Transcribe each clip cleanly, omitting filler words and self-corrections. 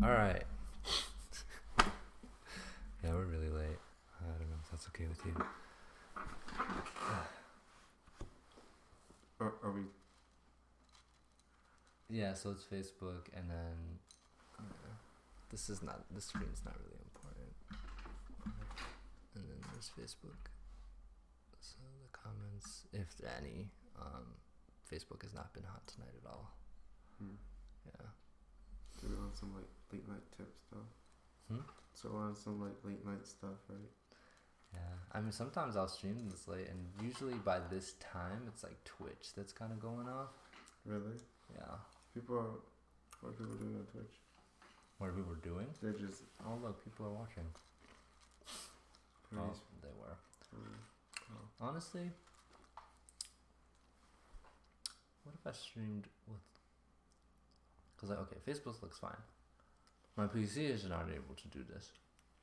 All right. Yeah, we're really late. I don't know if that's okay with you. Are we? Yeah, so it's Facebook, and then this screen's not really important. And then there's Facebook. So the comments, if any, Facebook has not been hot tonight at all. Yeah. So we're on some like late night tip stuff. So we're on some like late night stuff, right? Yeah, I mean sometimes I'll stream this late, and usually by this time it's like Twitch that's kind of going off. Really? Yeah. What are people doing on Twitch? What are people doing? They're just. Oh look, people are watching. Oh, they were. Oh. Honestly, what if I streamed with? Cause like, okay, Facebook looks fine. My PC is not able to do this,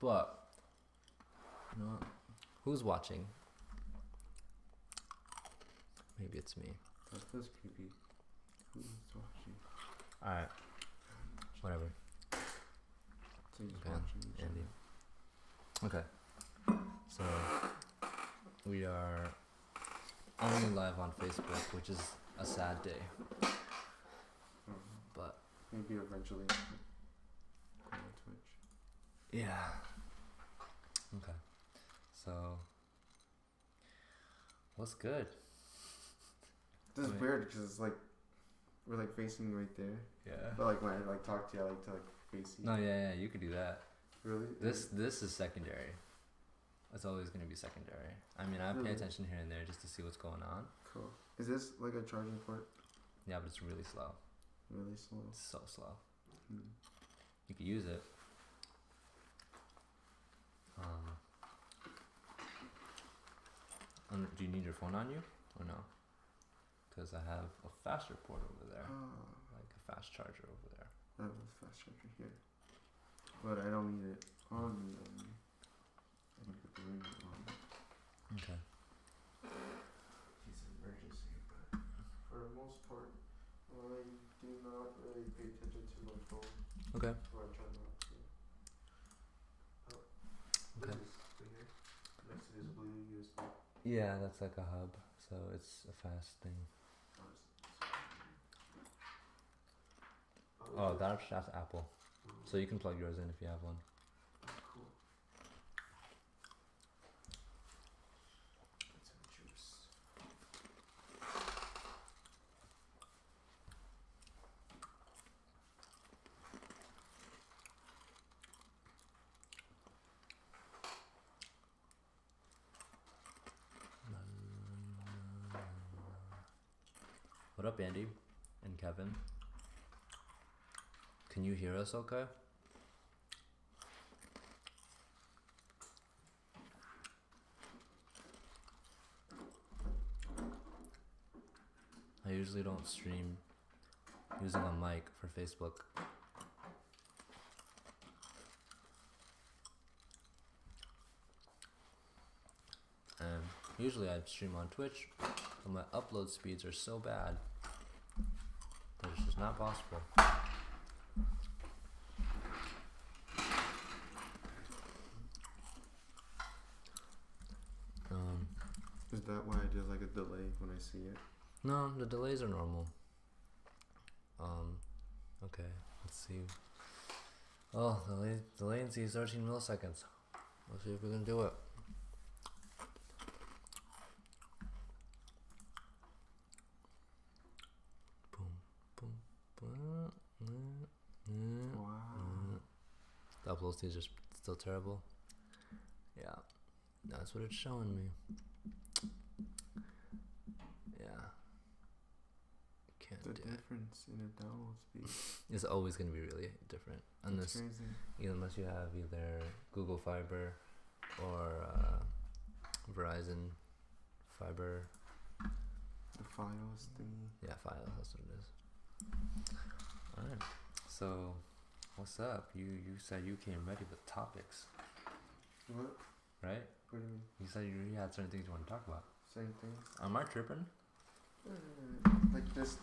but you know what? Who's watching? Maybe it's me. That's creepy. Who's watching? All right. Whatever. So he's Okay, watching. Andy. Okay. So we are only live on Facebook, which is a sad day. But maybe eventually on Twitch. yeah. Okay. So what's good? This is weird because it's like we're like facing right there. Yeah. But like when I like talk to you, I like to like face you. No, yeah, you could do that. Really? This is secondary. It's always gonna be secondary. I mean, I pay attention here and there just to see what's going on. Cool. Is this like a charging port? Yeah, but it's really slow. Really slow. It's so slow. You could use it. Do you need your phone on you or no? Because I have a faster port over there, like a fast charger over there. I have a fast charger here, but I don't need it on me. I don't put the ring on. Okay. It's an emergency, but for the most part, I do not really pay attention to my phone. Okay. Or I try not to. Okay. Next to this blue USB. Yeah, that's like a hub, so it's a fast thing. Oh, that's Apple. So you can plug yours in if you have one. Cool. Get some juice. What up, Andy and Kevin? Can you hear us okay? I usually don't stream using a mic for Facebook. And usually I stream on Twitch, but my upload speeds are so bad that it's just not possible. Is that why there's like a delay when I see it? No, the delays are normal. Okay, let's see. Oh, the latency is 13 milliseconds. Let's see if we can do it. Boom, boom, boom. Wow. The upload speeds are still terrible. Yeah, that's what it's showing me. Yeah. Can't The do difference in a download speed. It's always going to be really different. That's crazy. Unless you have either Google Fiber or Verizon Fiber. The files thingy. Yeah, Files, that's what it is. Alright, so what's up? You said you came ready with topics. What? Right? What do you mean? You said you had certain things you want to talk about. Same thing. Am I tripping? Like just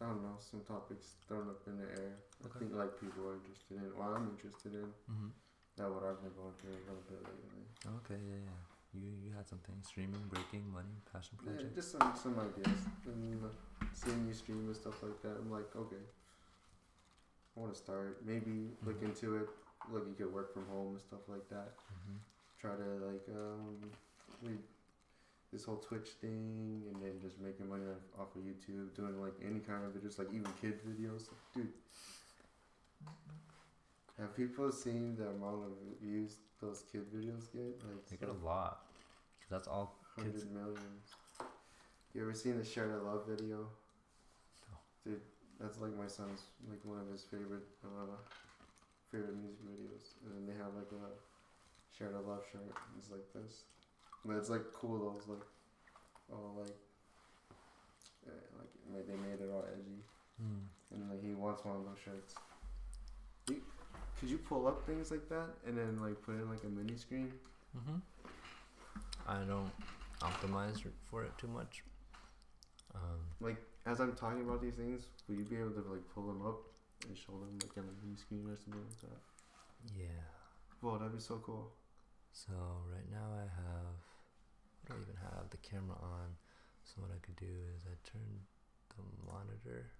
I don't know, some topics thrown up in the air. Okay. I think like people are interested in. Well, I'm interested in. Mm-hmm. That what I've been going through a little bit lately. Okay, yeah. You had something streaming, breaking, money, passion Yeah, project. just some ideas. And seeing you stream and stuff like that, I'm like, okay, I want to start. Maybe look into it. Like you could work from home and stuff like that. Mm-hmm. Try to like lead this whole Twitch thing, and then just making money off of YouTube, doing like any kind of videos, like even kid videos. Dude, have people seen the amount of views those kid videos get? Like They get a lot. That's all kids. 100 millions. You ever seen the Share the Love video? No. Dude, that's like my son's like one of his favorite music videos. And then they have like a Share the Love shirt. It's like this. But it's like cool though. It's like all like they made it all edgy. And like he wants one of those shirts. Could you pull up things like that and then like put in like a mini screen? Mm-hmm. I don't optimize for it too much. Like as I'm talking about these things, will you be able to like pull them up and show them like on a mini screen or something like that? Yeah. Whoa, that'd be so cool. So right now I don't even have the camera on. So what I could do is I turn the monitor.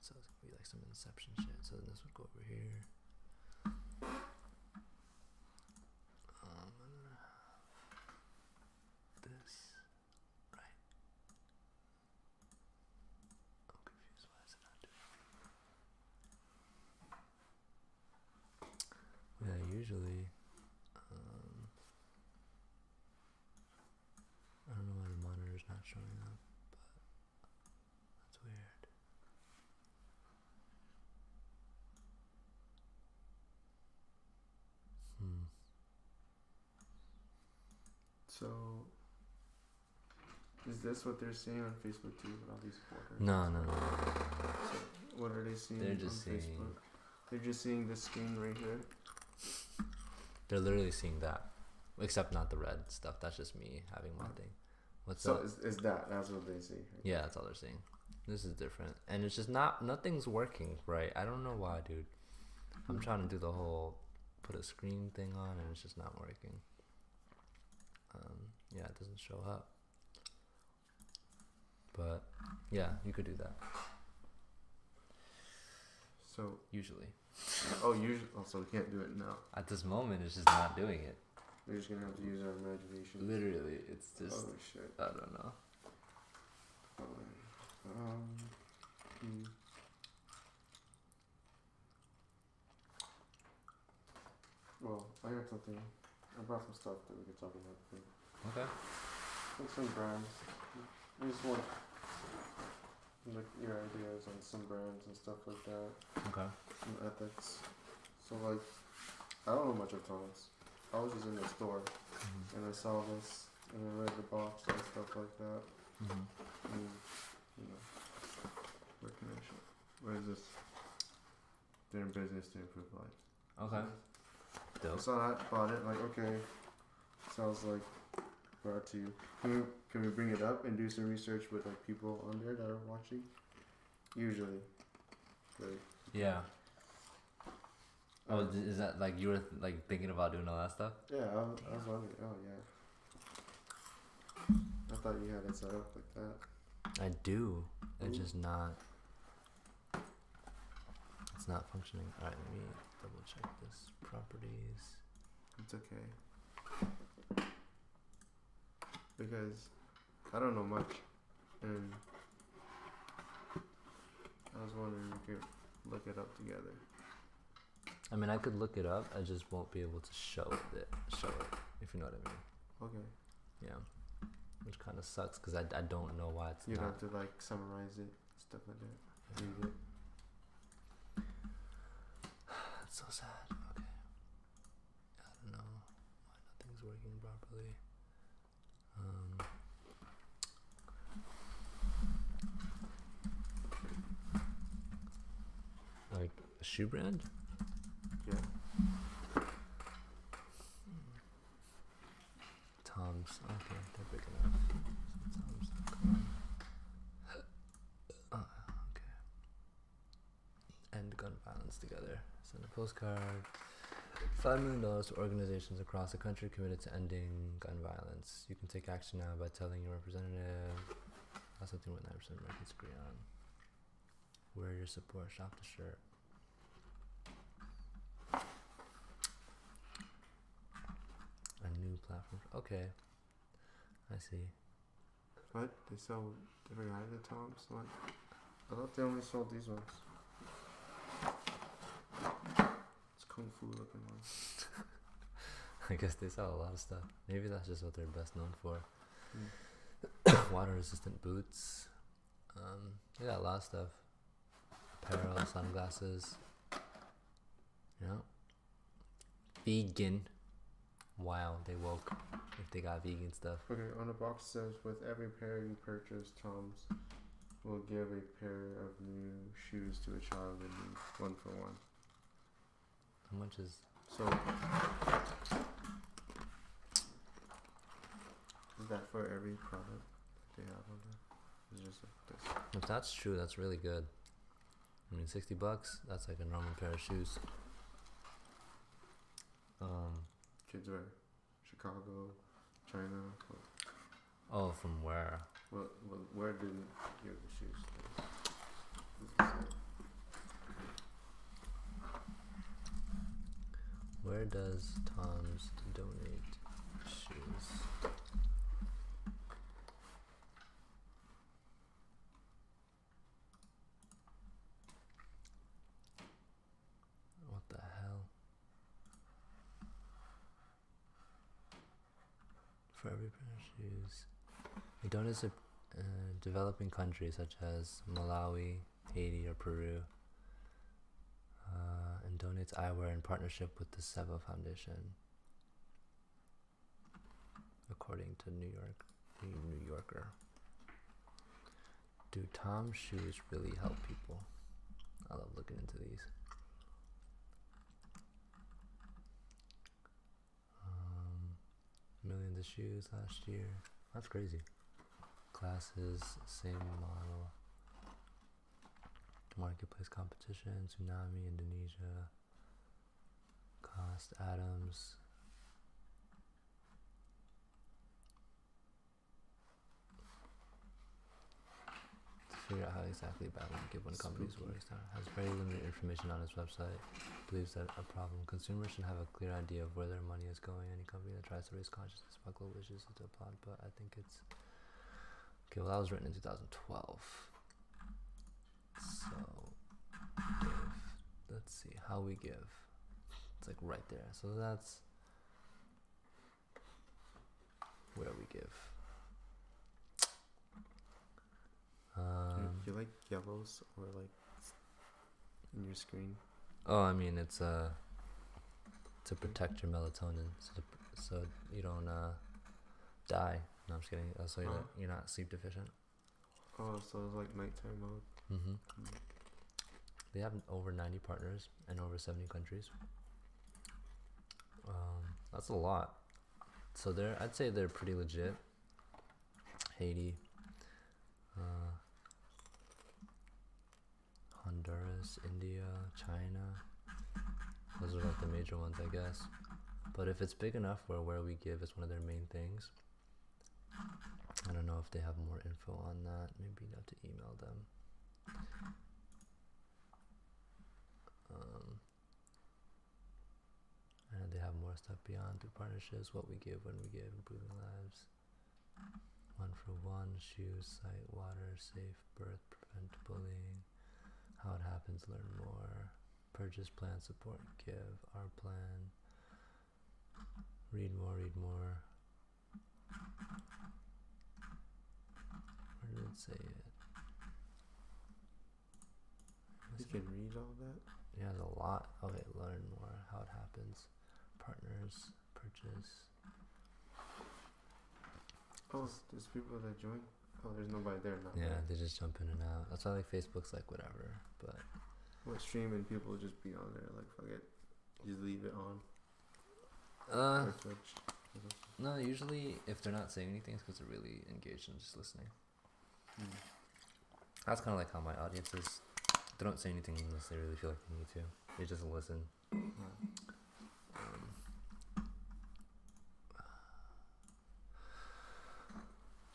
So it's gonna be like some Inception shit. So then this would go over here. I'm gonna have this right. I'm confused. Why is it not doing it? Yeah, usually. I don't know why the monitor's not showing up, but that's weird. So, is this what they're seeing on Facebook too? With all these borders? No. So, what are they seeing They're just on seeing. Facebook? They're just seeing this screen right here. They're literally seeing that, except not the red stuff. That's just me having my thing. What's So up? is that's what they see? Right? Yeah, that's all they're seeing. This is different, and it's just nothing's working right. I don't know why, dude. I'm trying to do the whole put a screen thing on, and it's just not working. Yeah, it doesn't show up. But yeah, you could do that. So Usually, so we can't do it now. at this moment, it's just not doing it. We're just gonna have to use our imagination. Literally, it's just Oh shit. I don't know. Well, I got something. I brought some stuff that we could talk about. Okay. Like some brands. I just want like your ideas on some brands and stuff like that. Okay. Some ethics. So like, I don't know much of Thomas. I was just in the store and I saw this and I read the box and stuff like that. And, you know, where can I show? What is this? They're in business to improve lives. Okay. I Dope. saw that, bought it, like, okay. Sounds like brought to you. Can we bring it up and do some research with like people on there that are watching? Usually. Like, Yeah. Oh, is that like you were like thinking about doing all that stuff? yeah, I was wondering. Oh, yeah. I thought you had it set up like that. I do. It's Ooh. just not. It's not functioning. All right, let me double check this. Properties. It's okay. Because I don't know much, and I was wondering if we could look it up together. I mean, I could look it up. I just won't be able to show it, if you know what I mean. Okay. Yeah. Which kind of sucks because I don't know why it's You'd not. have to like summarize it, stuff like that. Read it. That's so sad. Okay. I don't know why nothing's working properly. Like a shoe brand? Yeah. Tom's. Okay, they're big enough. So Tom's.com. Okay. end gun violence together. Send a postcard. $5 million to organizations across the country committed to ending gun violence. You can take action now by telling your representative. That's something what 9% of Americans agree on. Wear your support. Shop the shirt. A new platform. Okay. I see. What? They sell different kinds of Toms? What? I thought they only sold these ones. It's kung fu looking ones. I guess they sell a lot of stuff. Maybe that's just what they're best known for. Water resistant boots. They got a lot of stuff. Apparel, sunglasses. You know? Vegan. Wow, they woke. If they got vegan stuff. Okay, on the box it says, with every pair you purchase, Toms will give a pair of new shoes to a child in need, 1 for 1. How much is... So, is that for every product they have on there? It's just like this. If that's true, that's really good. I mean, $60, that's like a normal pair of shoes. Kids wear Chicago, China. Oh, from where? Well, where did you get the shoes? Where does Tom's donate shoes? What the hell? For every pair of shoes. He donates to developing countries such as Malawi, Haiti, or Peru. And donates eyewear in partnership with the Seva Foundation, according to New Yorker. Do Tom's shoes really help people? I love looking into these. Millions of shoes last year. That's crazy. Classes, same model. Marketplace competition, Tsunami, Indonesia. Cost, Adams. To figure out how exactly bad one give one company's works. Has very limited information on its website. Believes that a problem. Consumers should have a clear idea of where their money is going. Any company that tries to raise consciousness about global issues is to applaud, but I think it's... Okay, well that was written in 2012. So, let's see, how we give. It's like right there. So that's where we give. You like yellows or like in your screen? Oh, I mean, it's to protect your melatonin, so you don't die. No, I'm just kidding. So you're not sleep deficient. Oh, so it's like nighttime mode. Mm-hmm. They have over 90 partners in over 70 countries. That's a lot. So I'd say they're pretty legit. Haiti, Honduras, India, China. Those are like the major ones, I guess. But if it's big enough where we give is one of their main things, I don't know if they have more info on that. Maybe you have to email them. And they have more stuff beyond through partnerships, what we give, when we give, improving lives. 1 for 1, shoes, site, water, safe birth, prevent bullying, how it happens, learn more, purchase plan, support, give, our plan, read more. Where did it say it? You can read all that? Yeah, there's a lot. Okay, learn more, how it happens, partners, purchase. Oh, there's people that join? Oh, there's nobody there now. Yeah, they just jump in and out. That's why like Facebook's like whatever, but... What, streaming people just be on there, like fuck it, just leave it on? Or Twitch? No, usually if they're not saying anything, it's because they're really engaged and just listening. That's kind of like how my audience is. They don't say anything unless they really feel like they need to. They just listen.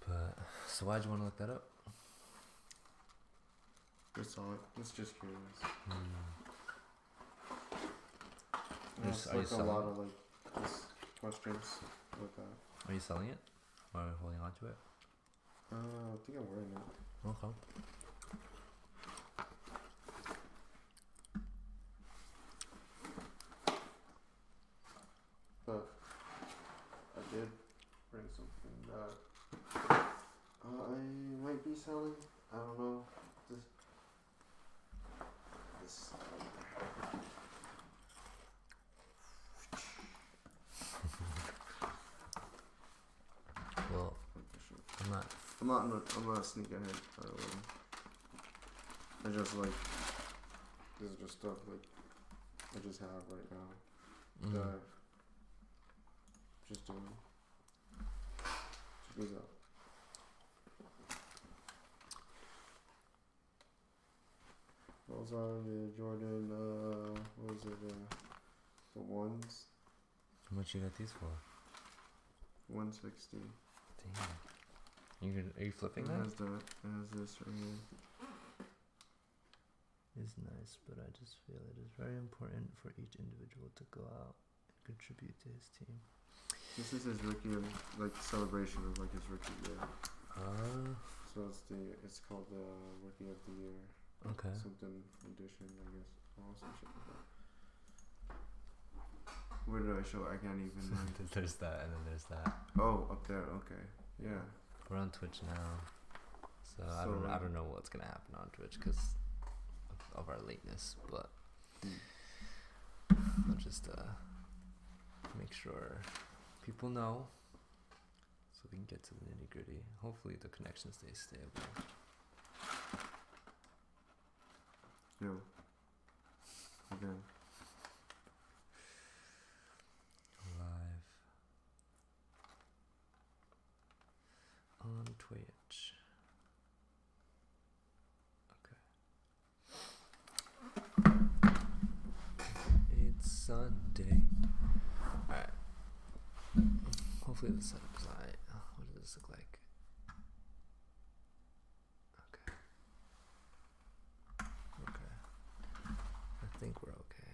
But so why'd you want to look that up? Just saw it. It's just curious. Are Like you a selling lot it? of like just questions with that. Are you selling it or holding on to it? I think I'm wearing it. Okay. But I did bring something that I might be selling. I don't know. This. Well, I'm not. I'm not a sneakerhead. I just like. This is just stuff like I just have right now. That I'm just doing. Check this out. Those are the Jordan. What was it? The ones. How much you got these for? 160. Damn. Are you flipping It that? has that. It has this right here. It's nice, but I just feel it is very important for each individual to go out and contribute to his team. This is his rookie, like celebration of like his rookie year. So it's called the rookie of the year. Okay. Something edition, I guess. Oh, some shit like that. Where did I show? I can't even. There's that, and then there's that. Oh, up there. Okay. Yeah. We're on Twitch now, so I don't know what's gonna happen on Twitch because of our lateness, but I'll just make sure people know so we can get to the nitty gritty. Hopefully the connection stays stable. Yo. Again. Live on Twitch. It's Sunday. Alright. Hopefully the setup is alright. What does this look like? Okay. Okay. I think we're okay.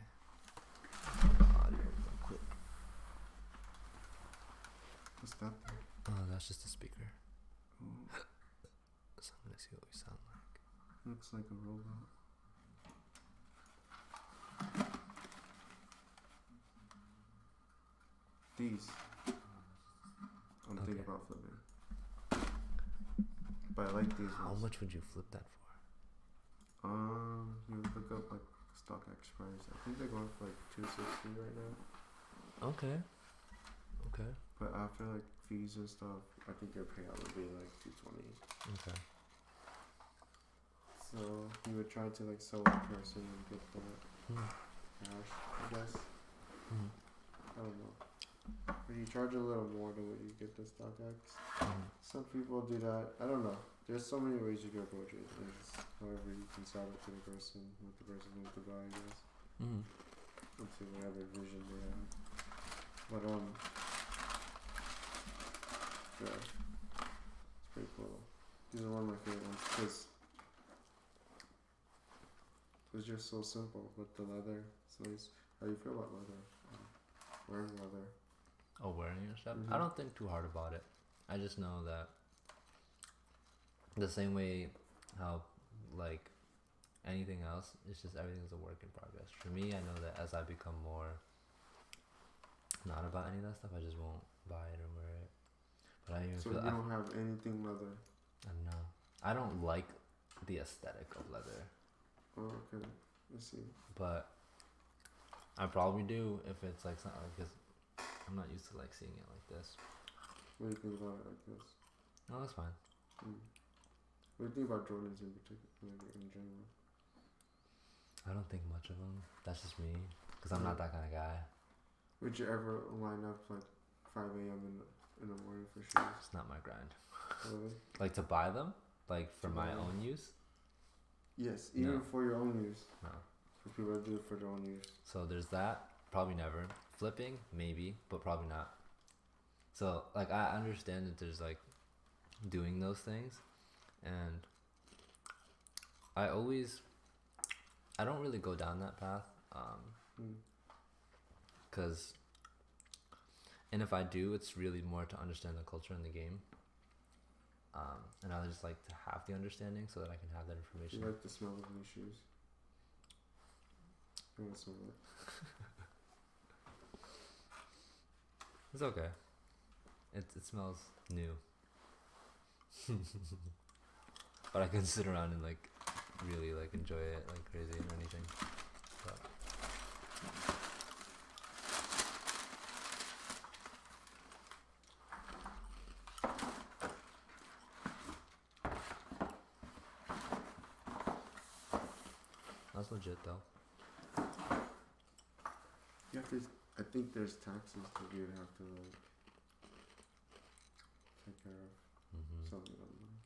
Audio real quick. What's that thing? Oh, that's just a speaker. Oh, So I'm gonna see what we sound like. looks like a robot. These. I'm thinking Okay. about flipping. But I like these ones. How much would you flip that for? You look up like StockX price. I think they're going for like 260 right now. Okay. Okay. But after like fees and stuff, I think your payout would be like 220. Okay. So you would try to like sell in person and get that cash, I guess. I don't know. But you charge a little more than what you get to StockX. Some people do that. I don't know. There's so many ways you can approach it. It's however you can sell it to the person, what the person wants to buy, I guess. Up to whatever vision they have. But yeah, it's pretty cool. These are one of my favorite ones because it's just so simple with the leather. It's nice. How do you feel about leather? Wearing leather. Oh, wearing your stuff? I don't think too hard about it. I just know that the same way how like anything else, it's just everything's a work in progress. For me, I know that as I become more not about any of that stuff, I just won't buy it or wear it. But I even So feel you don't have anything leather? I don't know. I don't like the aesthetic of leather. Oh, okay. I see. But I probably do if it's like something, because I'm not used to like seeing it like this. What do you think about it like this? No, that's fine. What do you think about Jordans in particular, like in general? I don't think much of them. That's just me, because I'm not that kind of guy. Would you ever line up like 5 a.m. in the morning for shoes? It's not my grind. Really? Like to buy them, like for To my buy them. own use. Yes, even No. for your own use. No. For people that do it for their own use. So there's that. Probably never. Flipping, maybe, but probably not. So like I understand that there's like doing those things, and I don't really go down that path, cause, and if I do, it's really more to understand the culture in the game. And I just like to have the understanding so that I can have that information. You like the smell of new shoes? You want to smell it? It's okay. It smells new. But I can sit around and like really like enjoy it like crazy or anything. But. That's legit though. You have to. I think there's taxes that you'd have to like take care of. Something like that.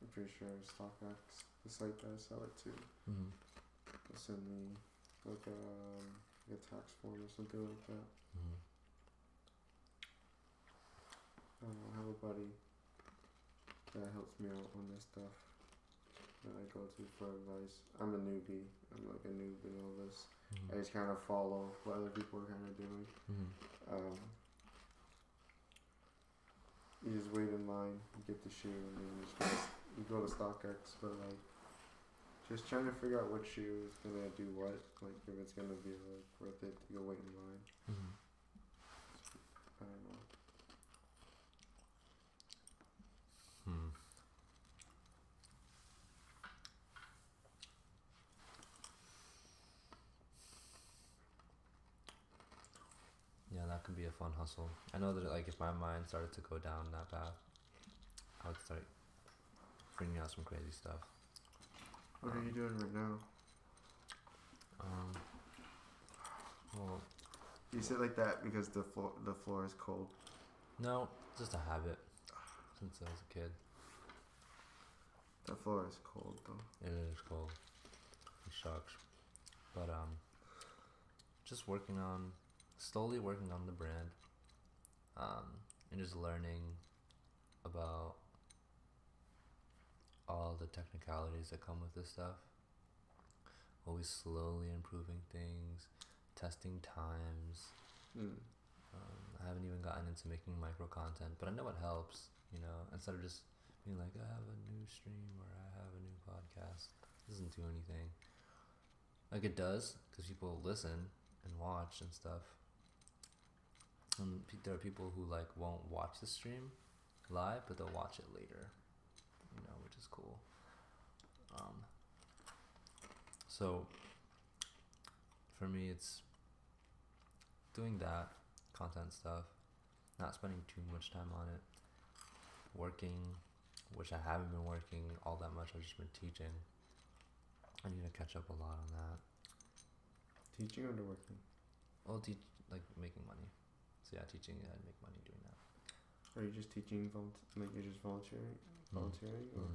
I'm pretty sure StockX, the site that I sell it to, will send me like a tax form or something like that. I have a buddy that helps me out on this stuff that I go to for advice. I'm a newbie. I'm like a noob in all this. I just kind of follow what other people are kind of doing. You just wait in line, you get the shoe, and then you go to StockX. But like, just trying to figure out what shoe is gonna do what. Like, if it's gonna be like worth it to go wait in line. I don't know. Yeah, that could be a fun hustle. I know that like if my mind started to go down that path, I would start figuring out some crazy stuff. What are you doing right now? Well, You sit like that because the floor is cold. no, it's just a habit since I was a kid. The floor is cold though. It is cold. It sucks. But just slowly working on the brand, and just learning about all the technicalities that come with this stuff. Always slowly improving things, testing times. I haven't even gotten into making micro content, but I know it helps, instead of just being like, I have a new stream or I have a new podcast. It doesn't do anything. Like it does, because people listen and watch and stuff. And there are people who like won't watch the stream live, but they'll watch it later, which is cool. So for me, it's doing that content stuff, not spending too much time on it, working, which I haven't been working all that much. I've just been teaching. I need to catch up a lot on that. Teaching or working? Well, like making money. So yeah, teaching and make money doing that. Are you just teaching? Like you're just volunteering? Volunteering? Or?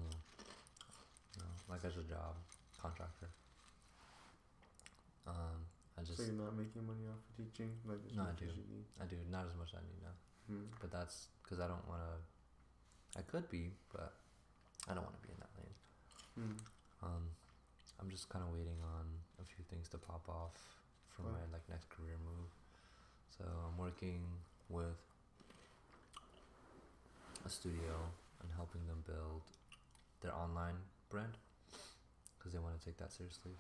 No, like as a job, contractor. So you're not making money off of teaching? Like no, I do. I do, not as much as I need now. But that's because I don't want to. I could be, but I don't want to be in that lane. I'm just kind of waiting on a few things to pop off for my like next career move. So I'm working with a studio and helping them build their online brand because they want to take that seriously.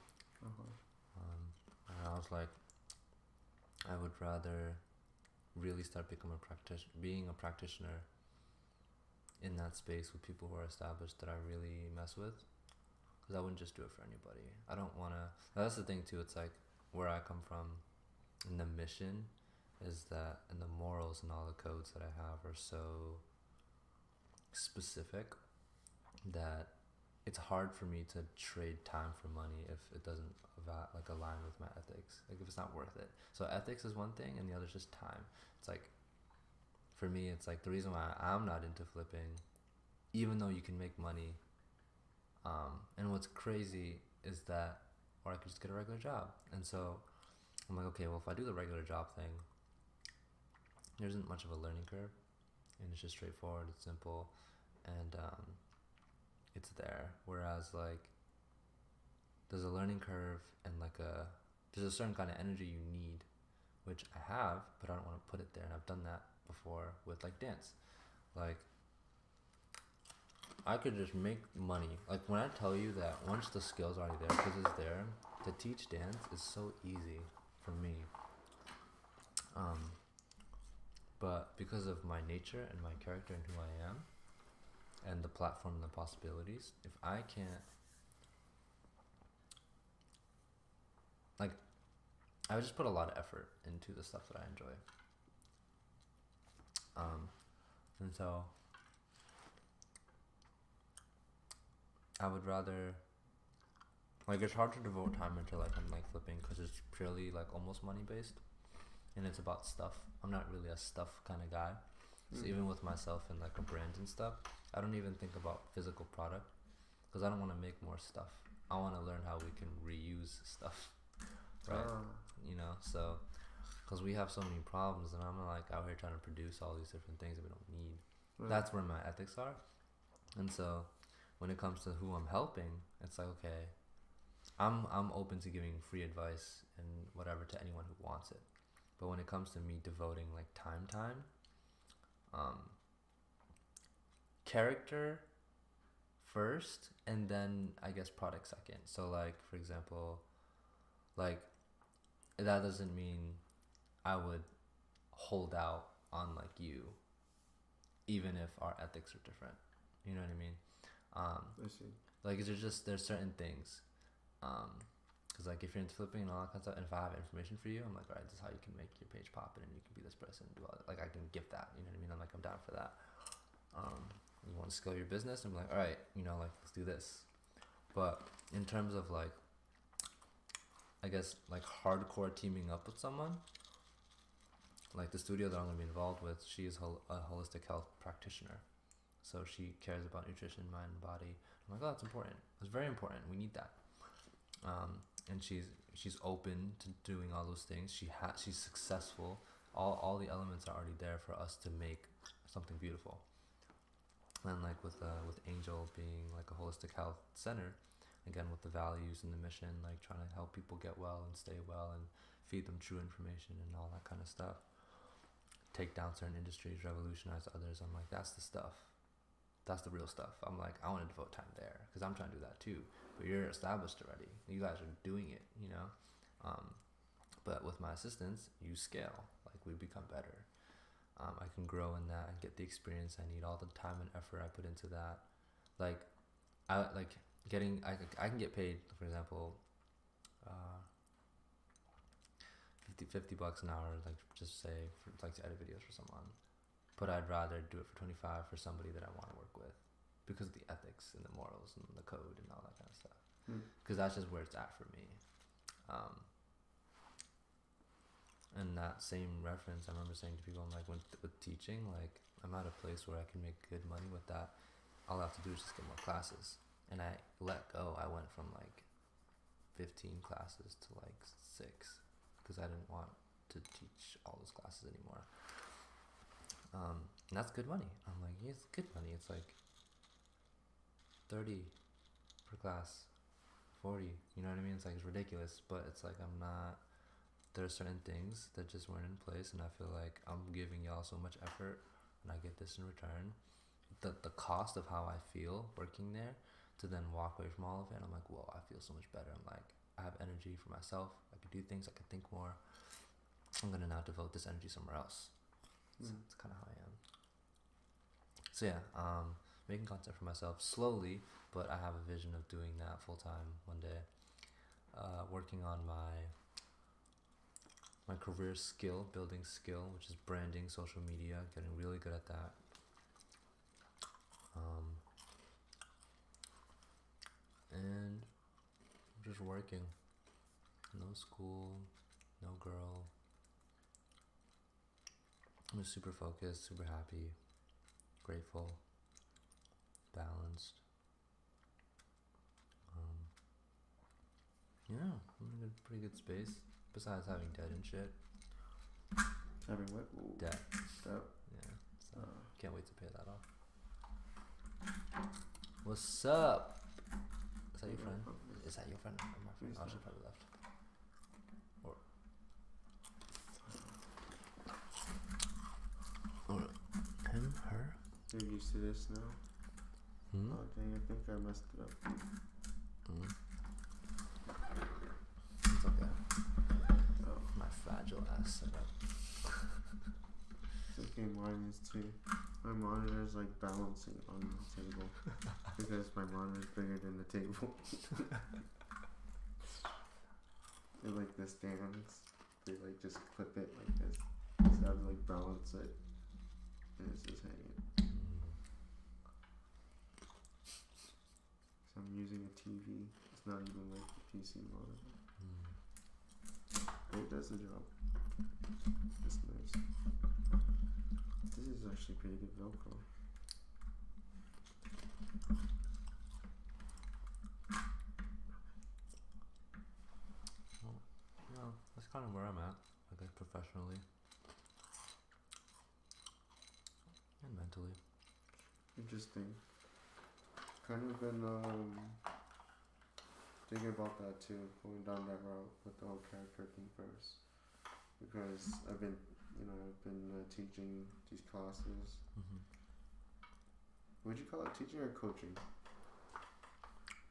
And I was like, I would rather really start being a practitioner in that space with people who are established that I really mess with, because I wouldn't just do it for anybody. I don't want to. That's the thing too. It's like where I come from, and the mission is that, and the morals and all the codes that I have are so specific that it's hard for me to trade time for money if it doesn't align with my ethics. Like if it's not worth it. So ethics is one thing, and the other is just time. It's like, for me, it's like the reason why I'm not into flipping, even though you can make money And what's crazy is that, or I could just get a regular job. And so I'm like, okay, well, if I do the regular job thing, there isn't much of a learning curve, and it's just straightforward, it's simple, and it's there. Whereas like there's a learning curve and there's a certain kind of energy you need, which I have, but I don't want to put it there. And I've done that before with like dance. Like I could just make money. Like when I tell you that once the skill's already there, because it's there, to teach dance is so easy for me. But because of my nature and my character and who I am, and the platform and the possibilities, if I can't, like, I would just put a lot of effort into the stuff that I enjoy. And so I would rather, like, it's hard to devote time into like I'm like flipping because it's purely like almost money based, and it's about stuff. I'm not really a stuff kind of guy. So even with myself and like a brand and stuff, I don't even think about physical product because I don't want to make more stuff. I want to learn how we can reuse stuff, right? You know, so because we have so many problems, and I'm like out here trying to produce all these different things that we don't need. That's where my ethics are. And so when it comes to who I'm helping, it's like, okay, I'm open to giving free advice and whatever to anyone who wants it. But when it comes to me devoting like time, character first, and then I guess product second. So like, for example, like that doesn't mean I would hold out on like you, even if our ethics are different. You know what I mean? I see. Like there's certain things, because like if you're into flipping and all that kind of stuff, and if I have information for you, I'm like, all right, this is how you can make your page pop it, and you can be this person and do all that. Like I can give that. You know what I mean? I'm like, I'm down for that. You want to scale your business? I'm like, all right, you know, like let's do this. But in terms of like, I guess like hardcore teaming up with someone, like the studio that I'm gonna be involved with, she is a holistic health practitioner. So she cares about nutrition, mind, and body. I'm like, oh, that's important. It's very important. We need that. And she's open to doing all those things. She's successful. All the elements are already there for us to make something beautiful. And like with Angel being like a holistic health center, again with the values and the mission, like trying to help people get well and stay well and feed them true information and all that kind of stuff. Take down certain industries, revolutionize others. I'm like, that's the stuff. That's the real stuff. I'm like, I want to devote time there because I'm trying to do that too. But you're established already. You guys are doing it, you know. But with my assistance, you scale. Like we become better. I can grow in that and get the experience I need. All the time and effort I put into that. Like, I can get paid. For example, $50 an hour. Like just say for like to edit videos for someone. But I'd rather do it for 25 for somebody that I want to work with because of the ethics and the morals and the code and all that kind of stuff. Because that's just where it's at for me. And that same reference, I remember saying to people, I'm like, with teaching, like, I'm at a place where I can make good money with that. All I have to do is just get more classes. And I let go. I went from like 15 classes to like 6 because I didn't want to teach all those classes anymore. And that's good money. I'm like, yeah, it's good money. It's like 30 per class, 40. You know what I mean? It's like, it's ridiculous, but it's like there are certain things that just weren't in place, and I feel like I'm giving y'all so much effort, and I get this in return. The cost of how I feel working there to then walk away from all of it, I'm like, whoa, I feel so much better. I'm like, I have energy for myself. I can do things. I can think more. I'm gonna now devote this energy somewhere else. It's kind of how I am. So yeah, making content for myself slowly, but I have a vision of doing that full time one day. Working on my career skill, building skill, which is branding, social media, getting really good at that. And just working. No school, no girl. I'm just super focused, super happy, grateful, balanced. Yeah, I'm in a pretty good space. Besides having debt and shit. Having what? Ooh. Debt. Debt. Yeah. So can't wait to pay that off. What's up? Is that your friend? Is that your friend? Or my friend? Oh, she probably left. Or him? Her? You're used to this now? Hmm? Oh dang, I think I messed it up. It's okay. Oh. My fragile ass setup. It's okay, mine is too. My monitor is like balancing on the table because my monitor is bigger than the table. And like the stands, they like just clip it like this. So I have to like balance it. And it's just hanging. So I'm using a TV. It's not even like a PC monitor. But it does the job. It's nice. This is actually pretty good Velcro. Well, yeah, that's kind of where I'm at, I guess, professionally and mentally. Interesting. Kind of been thinking about that too, going down that route with the whole character thing first, because I've been teaching these classes. Would you call it teaching or coaching?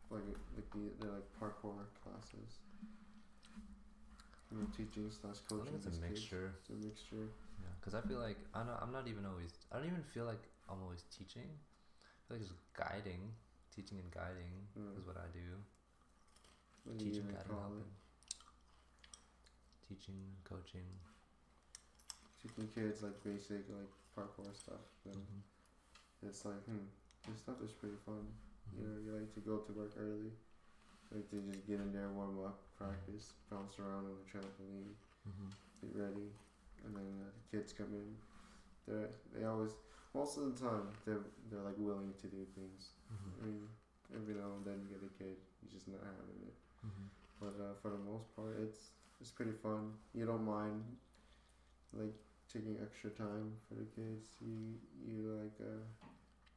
They're like parkour classes. Teaching slash coaching. I think it's a mixture. It's a mixture. Yeah, because I feel like I don't even feel like I'm always teaching. I feel like just guiding, teaching and guiding is what I do. Teaching, guiding, helping. Teaching, coaching. Teaching kids like basic like parkour stuff. Then it's like this stuff is pretty fun. You know, you like to go to work early. Like to just get in there, warm up, practice, bounce around on the trampoline, get ready, and then the kids come in. They always, most of the time, they're like willing to do things. I mean, every now and then you get a kid, he's just not having it. But for the most part, it's pretty fun. You don't mind like taking extra time for the kids. You like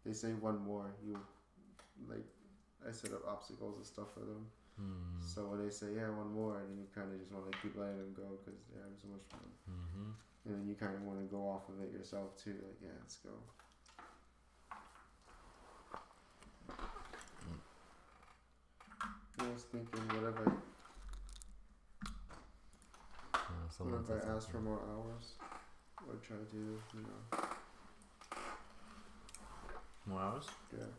they say one more. You like. I set up obstacles and stuff for them. So when they say, yeah, one more, then you kind of just want to keep letting them go because they're having so much fun. And then you kind of want to go off of it yourself too. Like, yeah, let's go. I was thinking, what if I ask for more hours? Or try to, More hours? Yeah.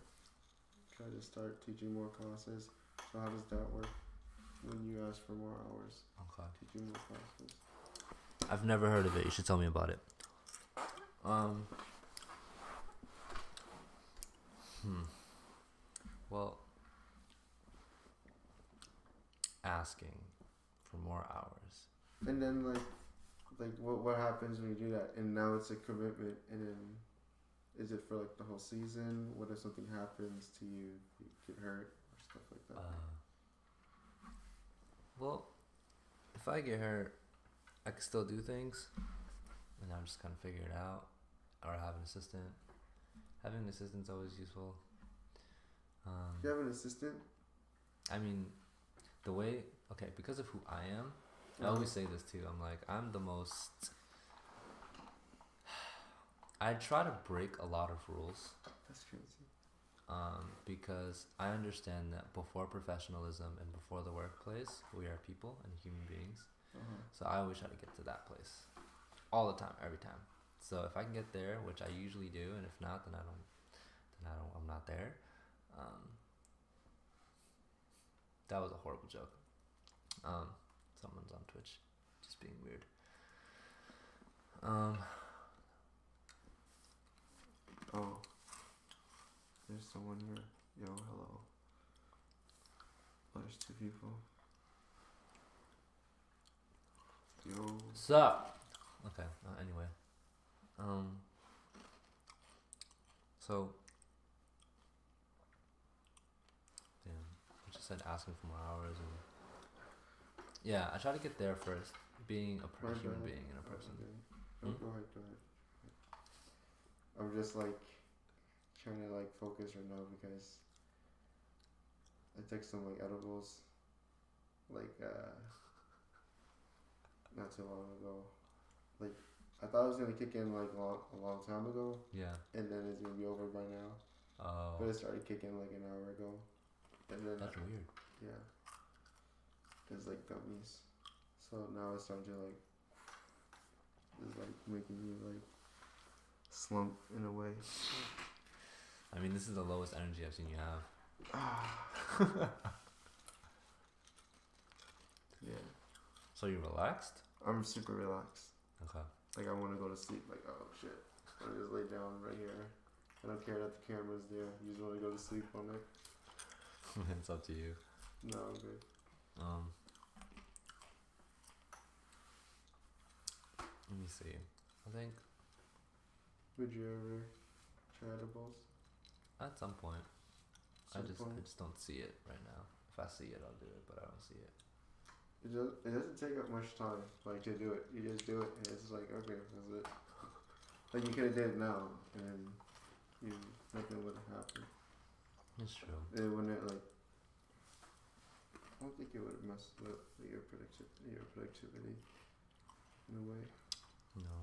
Try to start teaching more classes. So how does that work when you ask for more hours? Okay. Teaching more classes. I've never heard of it. You should tell me about it. Well, asking for more hours. And then like what happens when you do that? And now it's a commitment, and then is it for like the whole season? What if something happens to you get hurt or stuff like that? Well, if I get hurt, I can still do things, and I'm just kind of figure it out, or have an assistant. Having an assistant's always useful. You have an assistant? I mean, because of who I am, I always say this too. I'm like, I try to break a lot of rules. That's crazy. Because I understand that before professionalism and before the workplace, we are people and human beings. So I always try to get to that place, all the time, every time. So if I can get there, which I usually do, and if not, then I'm not there. That was a horrible joke. Someone's on Twitch, just being weird. Oh, there's someone here. Yo, hello. Oh, there's two people. Yo. Sup? Okay. Anyway. So. Damn. I just said asking for more hours and. Yeah, I try to get there first, being a My human bad. being and a person. Okay. Hmm? Go ahead. I'm just like trying to like focus right now because I took some like edibles like not too long ago. Like I thought it was gonna kick in like a long time ago, Yeah. and then it's gonna be over by now. Oh. But it started kicking like an hour ago, and then That's weird. yeah, it's like gummies. So now it's starting to like, it's like making me like slump in a way. I mean, this is the lowest energy I've seen you have. Yeah. So you relaxed? I'm super relaxed. Okay. Like I want to go to sleep. Like oh shit, I just lay down right here. I don't care that the camera's there. You just want to go to sleep on it. It's up to you. No, I'm good. Let me see. I think Would you ever try edibles? at some point. I Some point? just don't see it right now. If I see it, I'll do it, but I don't see it. It doesn't take up much time, like to do it. You just do it, and it's like okay, that's it. Like you could have did it now, and then nothing would have happened. It's true. It wouldn't like. I don't think it would have messed with your productivity in a way. No.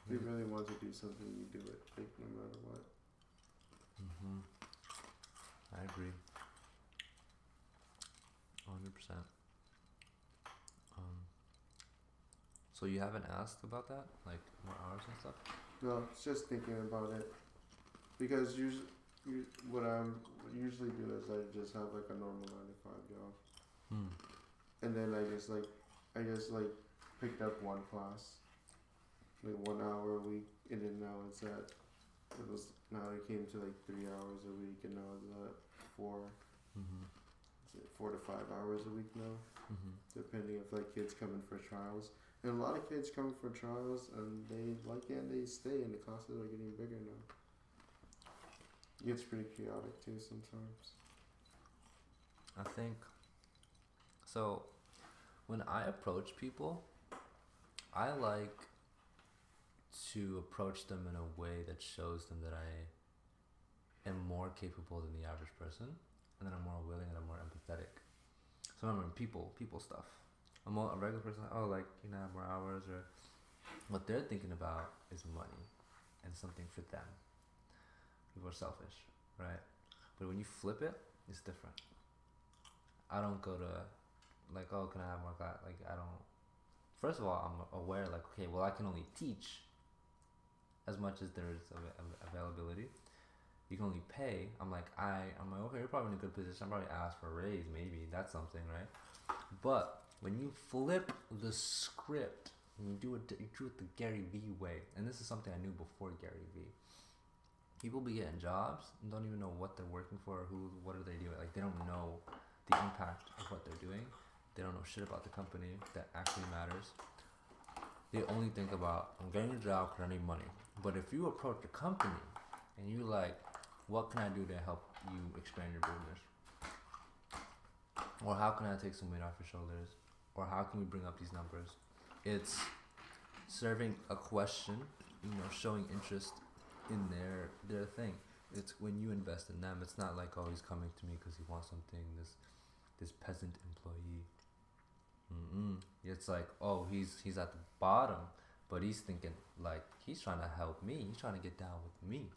If you really want to do something, you do it, like no matter what. Mhm. I agree. 100%. So you haven't asked about that, like more hours and stuff? No, it's just thinking about it, because what I usually do is I just have like a normal 9 to 5 job, and then I just picked up one class, like 1 hour a week, and then now now it came to like 3 hours a week, and now it's at 4. Mhm. Is it 4 to 5 hours a week now, Mhm. depending if like kids come in for trials. And a lot of kids come for trials and they like it and they stay, and the classes are getting bigger now. It gets pretty chaotic too sometimes. I think so. When I approach people, I like to approach them in a way that shows them that I am more capable than the average person, and that I'm more willing and I'm more empathetic. So remember, people stuff. I'm a regular person. Oh, like I have more hours, or what they're thinking about is money and something for them. People are selfish, right? But when you flip it, it's different. I don't go to like, oh, can I have more class? Like I don't. First of all, I'm aware like, okay, well, I can only teach as much as there is availability. You can only pay. I'm like, okay, you're probably in a good position. I'm probably asked for a raise, maybe that's something, right? But when you flip the script and you do it the Gary Vee way, and this is something I knew before Gary Vee. People be getting jobs and don't even know what they're working for, or what are they doing. Like they don't know the impact of what they're doing. They don't know shit about the company that actually matters. They only think about, I'm getting a job because I need money. But if you approach a company and you like, what can I do to help you expand your business? Or how can I take some weight off your shoulders? Or how can we bring up these numbers? It's serving a question, showing interest in their thing. It's when you invest in them. It's not like, oh, he's coming to me because he wants something. This peasant employee. It's like, oh, he's at the bottom, but he's thinking like he's trying to help me. He's trying to get down with me.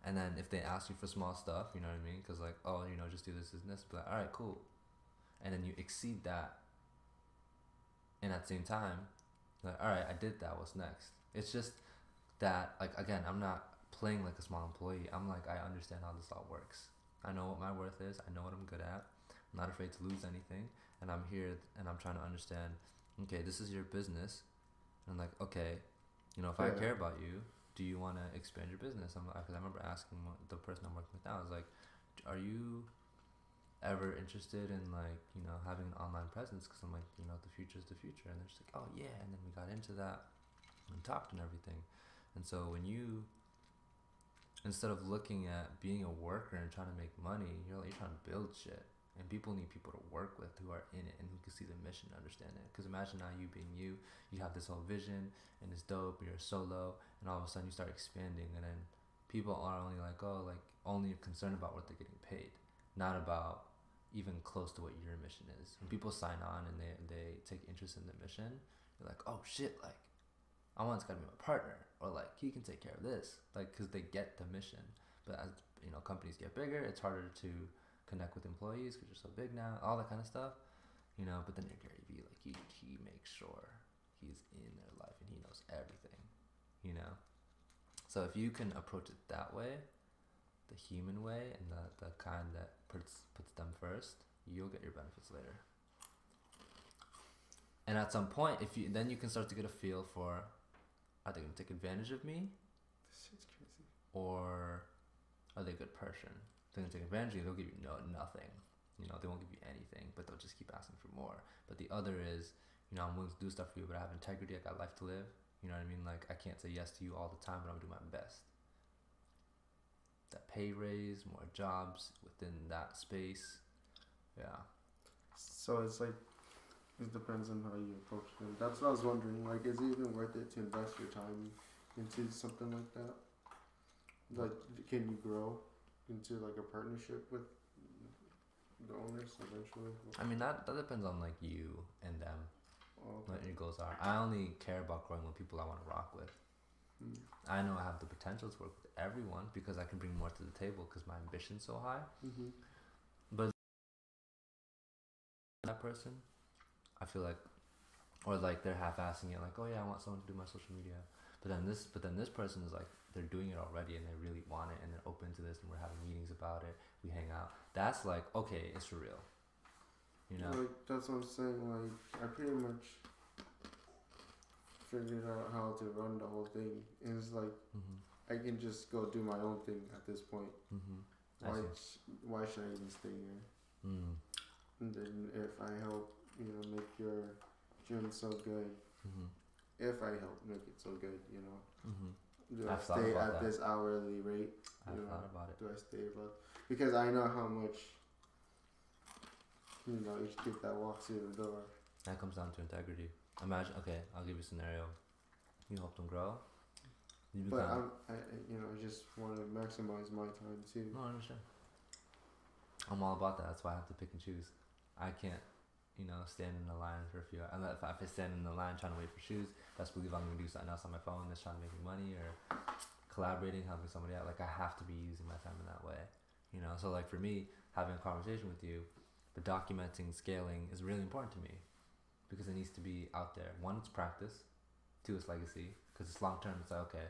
And then if they ask you for small stuff, you know what I mean? Because like, oh, just do this and this. But like, all right, cool. And then you exceed that. And at the same time, like, all right, I did that. What's next? It's just that, like, again, I'm not playing like a small employee. I'm like, I understand how this all works. I know what my worth is. I know what I'm good at. I'm not afraid to lose anything. And I'm here and I'm trying to understand, okay, this is your business. And I'm like, okay, if I care about you, do you want to expand your business? Because I remember asking the person I'm working with now, I was like, are you ever interested in like, having an online presence? Because I'm like, the future is the future. And they're just like, oh yeah. And then we got into that and talked and everything. And so when you, instead of looking at being a worker and trying to make money, you're trying to build shit. and people need people to work with who are in it and who can see the mission and understand it. Because imagine now you being you have this whole vision and it's dope, you're solo, and all of a sudden you start expanding, and then people are only like, oh, like only concerned about what they're getting paid, not about even close to what your mission is. When people sign on and they take interest in the mission, you're like, oh shit, like I want this guy to be my partner, or like he can take care of this, like because they get the mission. But as you know, companies get bigger, it's harder to connect with employees because you're so big now, all that kind of stuff, you know. But then you're Gary Vee, like he makes sure he's in their life and he knows everything, you know. So if you can approach it that way, the human way, and the kind that puts them first, you'll get your benefits later. And at some point, then you can start to get a feel for, are they gonna take advantage of me? This shit's crazy. Or are they a good person? If they're gonna take advantage of you, they'll give you nothing. You know, they won't give you anything, but they'll just keep asking for more. But the other is, you know, I'm willing to do stuff for you, but I have integrity. I got life to live. You know what I mean? Like, I can't say yes to you all the time, but I'm gonna do my best. That pay raise, more jobs within that space. Yeah. So it's like, it depends on how you approach them. That's what I was wondering. Like, is it even worth it to invest your time into something like that? Like, can you grow into like a partnership with the owners eventually? I mean, that depends on like you and them. Oh, okay. What your goals are. I only care about growing with people I want to rock with. I know I have the potential to work with everyone because I can bring more to the table because my ambition's so high. But that person, I feel like, or like they're half-assing it, like, oh yeah, I want someone to do my social media. But then this person is like, they're doing it already and they really want it and they're open to this and we're having meetings about it. We hang out. That's like, okay, it's for real. You know? Like, that's what I'm saying. Like, I pretty much figured out how to run the whole thing. And it's like, I can just go do my own thing at this point. Why should I even stay here? And then if I help, you know, make your gym so good, if I help make it so good, you know, do I stay at this hourly rate? I've thought about it. Do I stay above? Because I know how much, you know, each kid that walks through the door. That comes down to integrity. Imagine, okay, I'll give you a scenario. You help them grow. But I just want to maximize my time too. No, I understand. I'm all about that. That's why I have to pick and choose. I can't, you know, stand in the line for a few hours. If I stand in the line trying to wait for shoes, best believe I'm going to do something else on my phone that's trying to make me money or collaborating, helping somebody out. Like, I have to be using my time in that way. You know, so like for me, having a conversation with you, the documenting, scaling is really important to me because it needs to be out there. One, it's practice. Two, it's legacy. Because it's long term. It's like, okay,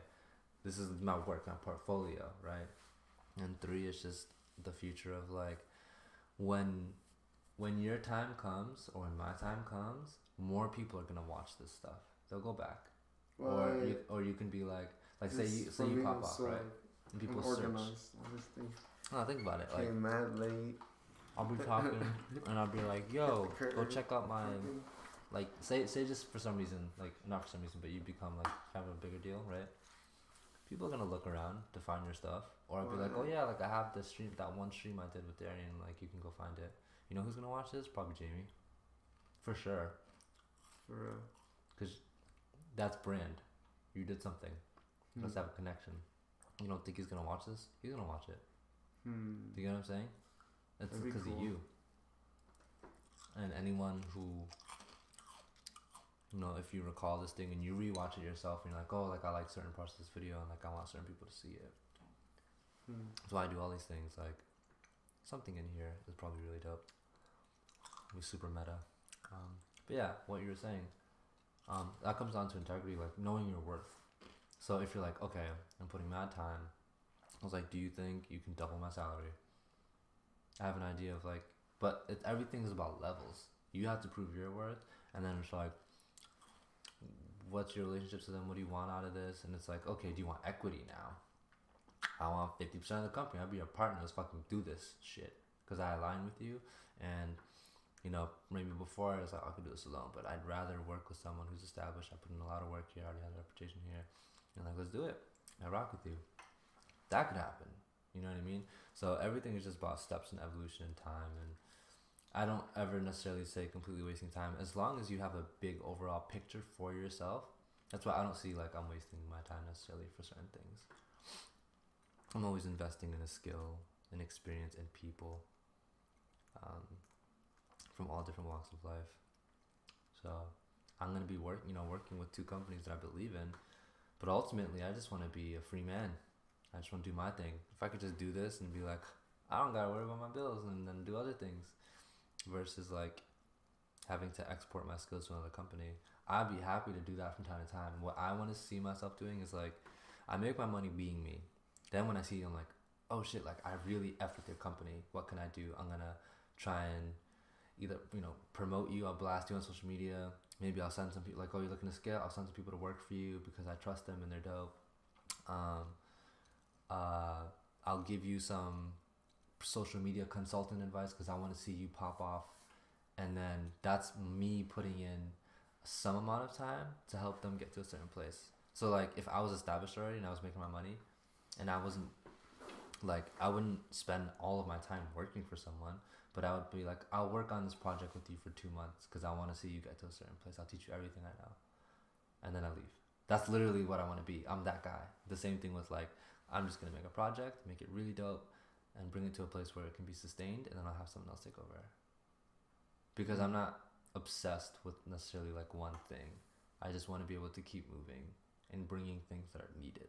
this is my work, my portfolio, right? And three, it's just the future of like, when your time comes or when my time comes, more people are gonna watch this stuff. They'll go back, well, or you can be like say you pop off, right? And people search. No, think about it. Like, mad late. I'll be talking and I'll be like, yo, go check out my, like, say just for some reason, like, not for some reason, but you become like kind of a bigger deal, right? People are gonna look around to find your stuff, or I'll be like, oh yeah, like I have this stream, that one stream I did with Darean, like you can go find it. You know who's gonna watch this? Probably Jamie, for sure. For real. Cause that's brand. You did something. Let's have a connection. You don't think he's gonna watch this? He's gonna watch it. Do you know what I'm saying? It's because of you. And anyone who, you know, if you recall this thing and you rewatch it yourself and you're like, oh, like I like certain parts of this video and like I want certain people to see it. That's why I do all these things. Like, something in here is probably really dope. It'll be super meta. But yeah, what you were saying, that comes down to integrity, like knowing your worth. So if you're like, okay, I'm putting mad time, I was like, do you think you can double my salary? I have an idea of like, but everything is about levels. You have to prove your worth, and then it's like, what's your relationship to them? What do you want out of this? And it's like, okay, do you want equity now? I want 50% of the company. I'll be your partner. Let's fucking do this shit because I align with you. And you know, maybe before I was like, I could do this alone, but I'd rather work with someone who's established. I put in a lot of work here. I already have a reputation here, and like, let's do it. I rock with you. That could happen. You know what I mean? So everything is just about steps and evolution and time, and I don't ever necessarily say completely wasting time. As long as you have a big overall picture for yourself, that's why I don't see like I'm wasting my time necessarily for certain things. I'm always investing in a skill, in experience, in people, from all different walks of life. So I'm gonna be working with two companies that I believe in, but ultimately I just want to be a free man. I just want to do my thing. If I could just do this and be like, I don't gotta worry about my bills and then do other things, versus like having to export my skills to another company, I'd be happy to do that from time to time. What I want to see myself doing is like, I make my money being me. Then when I see you, I'm like, oh shit, like I really F with your company. What can I do? I'm gonna try and either, promote you. I'll blast you on social media. Maybe I'll send some people like, oh, you're looking to scale? I'll send some people to work for you because I trust them and they're dope. I'll give you some social media consultant advice because I want to see you pop off. And then that's me putting in some amount of time to help them get to a certain place. So like if I was established already and I was making my money and I wasn't like, I wouldn't spend all of my time working for someone, but I would be like, I'll work on this project with you for 2 months because I want to see you get to a certain place. I'll teach you everything I know. And then I leave. That's literally what I want to be. I'm that guy. The same thing with like, I'm just going to make a project, make it really dope, and bring it to a place where it can be sustained, and then I'll have someone else take over. Because I'm not obsessed with necessarily like one thing. I just want to be able to keep moving and bringing things that are needed.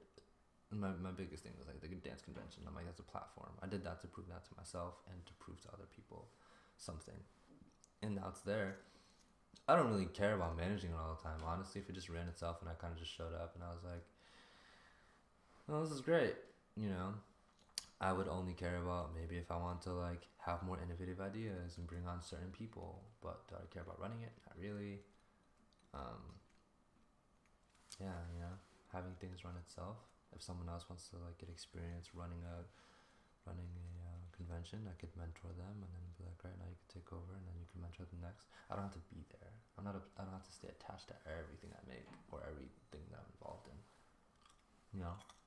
And my biggest thing was like the dance convention. I'm like, that's a platform. I did that to prove that to myself and to prove to other people something. And now it's there. I don't really care about managing it all the time. Honestly, if it just ran itself and I kind of just showed up and I was like, oh, this is great. I would only care about maybe if I want to like have more innovative ideas and bring on certain people. But do I care about running it? Not really. Having things run itself. If someone else wants to like get experience running a convention, I could mentor them and then be like, right, now you can take over and then you can mentor the next. I don't have to be there. I don't have to stay attached to everything I make or everything that I'm involved in.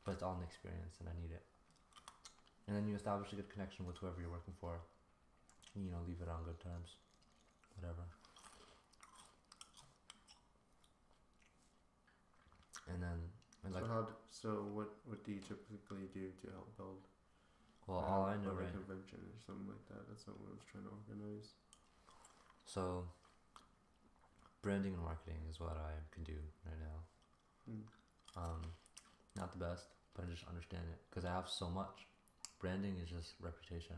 But it's all an experience and I need it. And then you establish a good connection with whoever you're working for. Leave it on good terms. Whatever. And then what do you typically do to help build? Well, all I know, right? A convention or something like that. That's what I was trying to organize. So, branding and marketing is what I can do right now. Not the best, but I just understand it because I have so much. Branding is just reputation,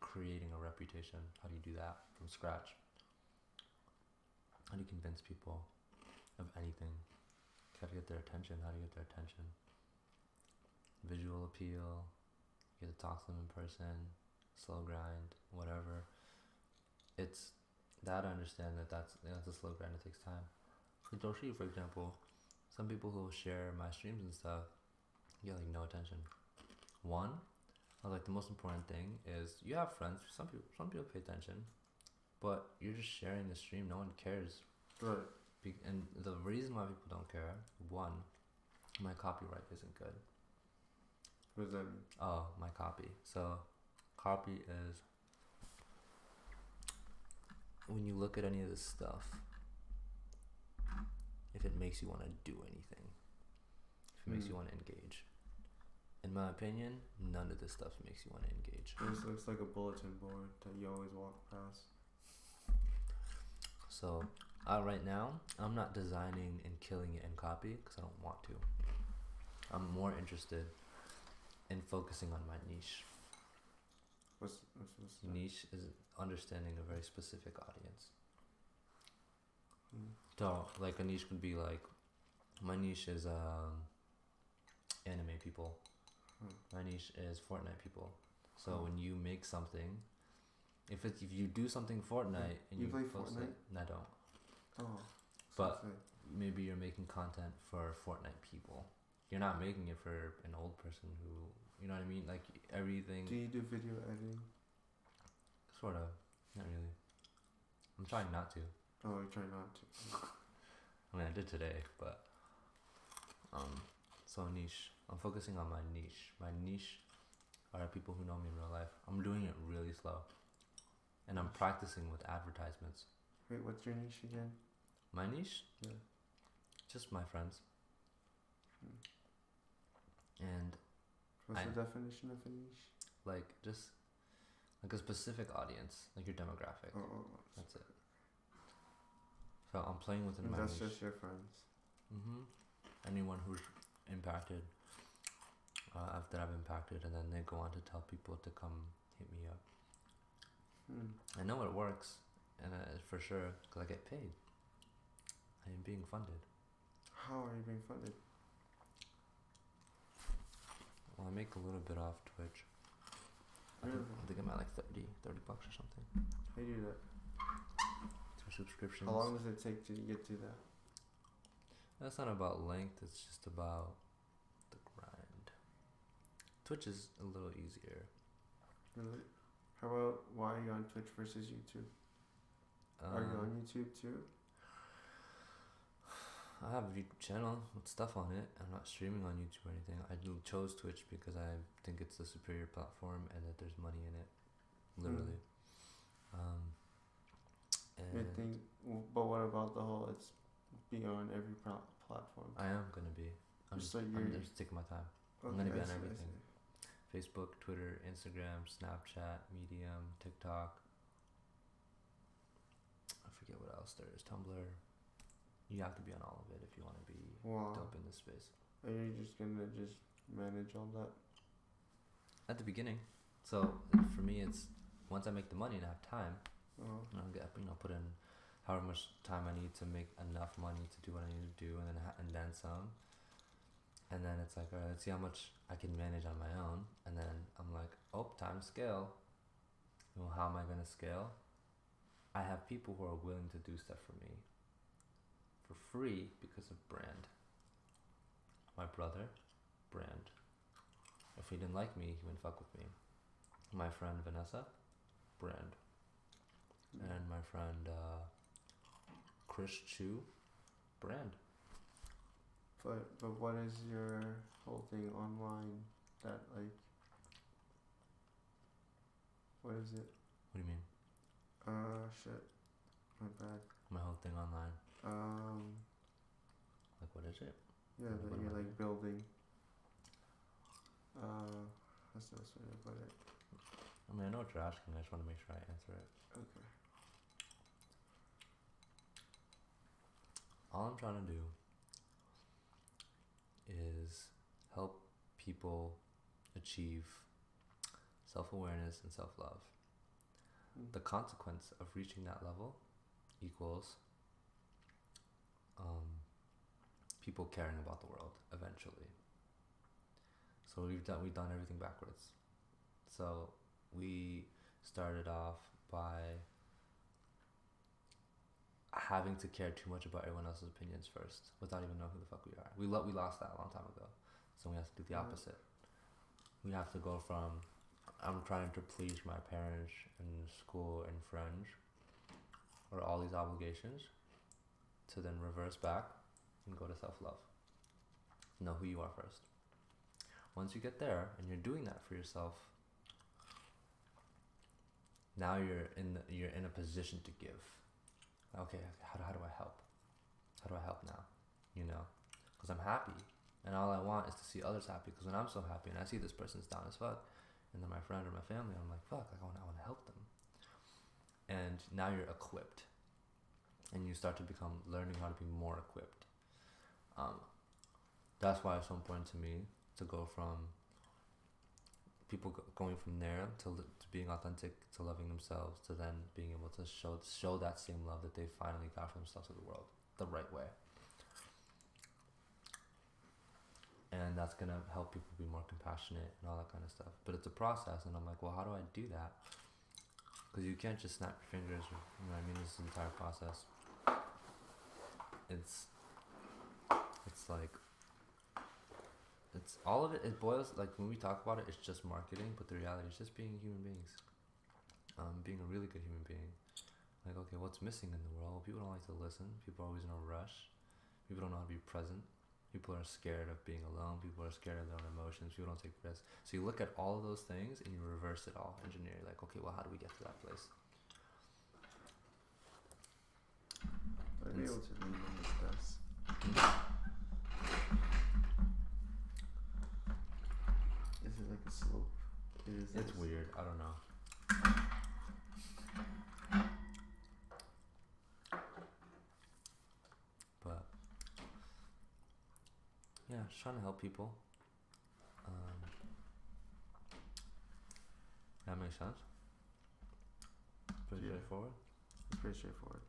creating a reputation. How do you do that from scratch? How do you convince people of anything? How to get their attention. How do you get their attention? Visual appeal. You get to talk to them in person. Slow grind. Whatever. It's that I understand that's a slow grind. It takes time. For Doshi, for example, some people who will share my streams and stuff get like no attention. One, like the most important thing is you have friends. Some people pay attention, but you're just sharing the stream. No one cares. Right. And the reason why people don't care, one, my copyright isn't good. What does that mean? Oh, my copy. So, copy is when you look at any of this stuff, if it makes you want to do anything, if it makes you want to engage. In my opinion, none of this stuff makes you want to engage. It looks like a bulletin board that you always walk past. So, right now, I'm not designing and killing it in copy because I don't want to. I'm more interested in focusing on my niche. What's niche is understanding a very specific audience. So, like a niche could be like, my niche is anime people. My niche is Fortnite people. So when you make something, if you do something Fortnite and you play post Fortnite? it, I don't. Oh. But maybe you're making content for Fortnite people. You're not making it for an old person who, you know what I mean? Like everything. Do you do video editing? Sort of. Not really. I'm trying not to. Oh, you're trying not to. I mean, I did today, but so niche. I'm focusing on my niche. My niche are people who know me in real life. I'm doing it really slow, and I'm practicing with advertisements. Wait, what's your niche again? My niche? Yeah. Just my friends. And what's the definition of a niche? Like just like a specific audience, like your demographic. That's it. So I'm playing within my niche. That's just your friends. Mm-hmm. Anyone who's impacted, that I've impacted, and then they go on to tell people to come hit me up. I know it works, and for sure, because I get paid. I am being funded. How are you being funded? Well, I make a little bit off Twitch. Really? I think I'm at like $30 or something. How do you do that? Through subscriptions. How long does it take to get to that? That's not about length, it's just about the grind. Twitch is a little easier. Really? How about why are you on Twitch versus YouTube? Are you on YouTube too? I have a YouTube channel with stuff on it. I'm not streaming on YouTube or anything. I chose Twitch because I think it's the superior platform and that there's money in it. Literally. But what about the whole it's beyond every platform? I am going to be. I'm just taking my time. Okay, I'm going to be on everything. Facebook, Twitter, Instagram, Snapchat, Medium, TikTok. I forget what else there is. Tumblr. You have to be on all of it if you want to be dope in this space. Are you just going to manage all that? At the beginning. So for me, it's once I make the money and I have time, I'll put in however much time I need to make enough money to do what I need to do, and then some. And then it's like, all right, let's see how much I can manage on my own. And then I'm like, time to scale. Well, how am I going to scale? I have people who are willing to do stuff for me for free because of brand. My brother, brand. If he didn't like me, he wouldn't fuck with me. My friend Vanessa, brand. And my friend Chris Chu, brand. But what is your whole thing online that like? What is it? What do you mean? Shit. My bad. My whole thing online. Like what is it? Yeah, that you're like building. That's the best way to put it. I mean, I know what you're asking. I just want to make sure I answer it. Okay. All I'm trying to do is help people achieve self-awareness and self-love. The consequence of reaching that level equals people caring about the world eventually. So we've done everything backwards. So we started off by having to care too much about everyone else's opinions first, without even knowing who the fuck we are. We lost that a long time ago. So we have to do the opposite. We have to go from I'm trying to please my parents and school and friends, or all these obligations, to then reverse back and go to self-love. Know who you are first. Once you get there and you're doing that for yourself, now you're in a position to give. Okay, how do I help? How do I help now? Because I'm happy, and all I want is to see others happy. Because when I'm so happy and I see this person's down as fuck, and then my friend or my family, I'm like, fuck, I want to help them. And now you're equipped, and you start to become learning how to be more equipped. That's why it's so important to me to go from people going from there to being authentic, to loving themselves, to then being able to show that same love that they finally got for themselves to the world the right way. And that's going to help people be more compassionate and all that kind of stuff. But it's a process, and I'm like, well, how do I do that? Because you can't just snap your fingers, this entire process. It's all of it. It boils, like when we talk about it, it's just marketing, but the reality is just being human beings. Being a really good human being. Like, okay, what's missing in the world? People don't like to listen. People are always in a rush. People don't know how to be present. People are scared of being alone. People are scared of their own emotions. People don't take risks. So you look at all of those things and you reverse it all. Engineer, like, okay, well, how do we get to that place? able to lean on this desk. Is it like a slope? It is. It's weird. I don't know. But yeah, just trying to help people. That makes sense. Pretty straightforward. It's pretty straightforward.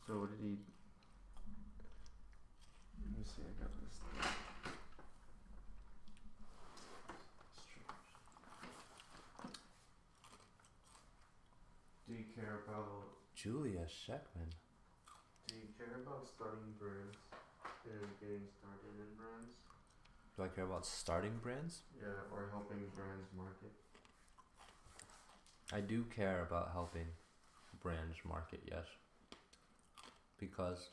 So what did he? Let me see. I got this. Do you care about? Julia Sheckman. Do you care about starting brands and getting started in brands? Do I care about starting brands? Yeah, or helping brands market. I do care about helping brands market, yes. Because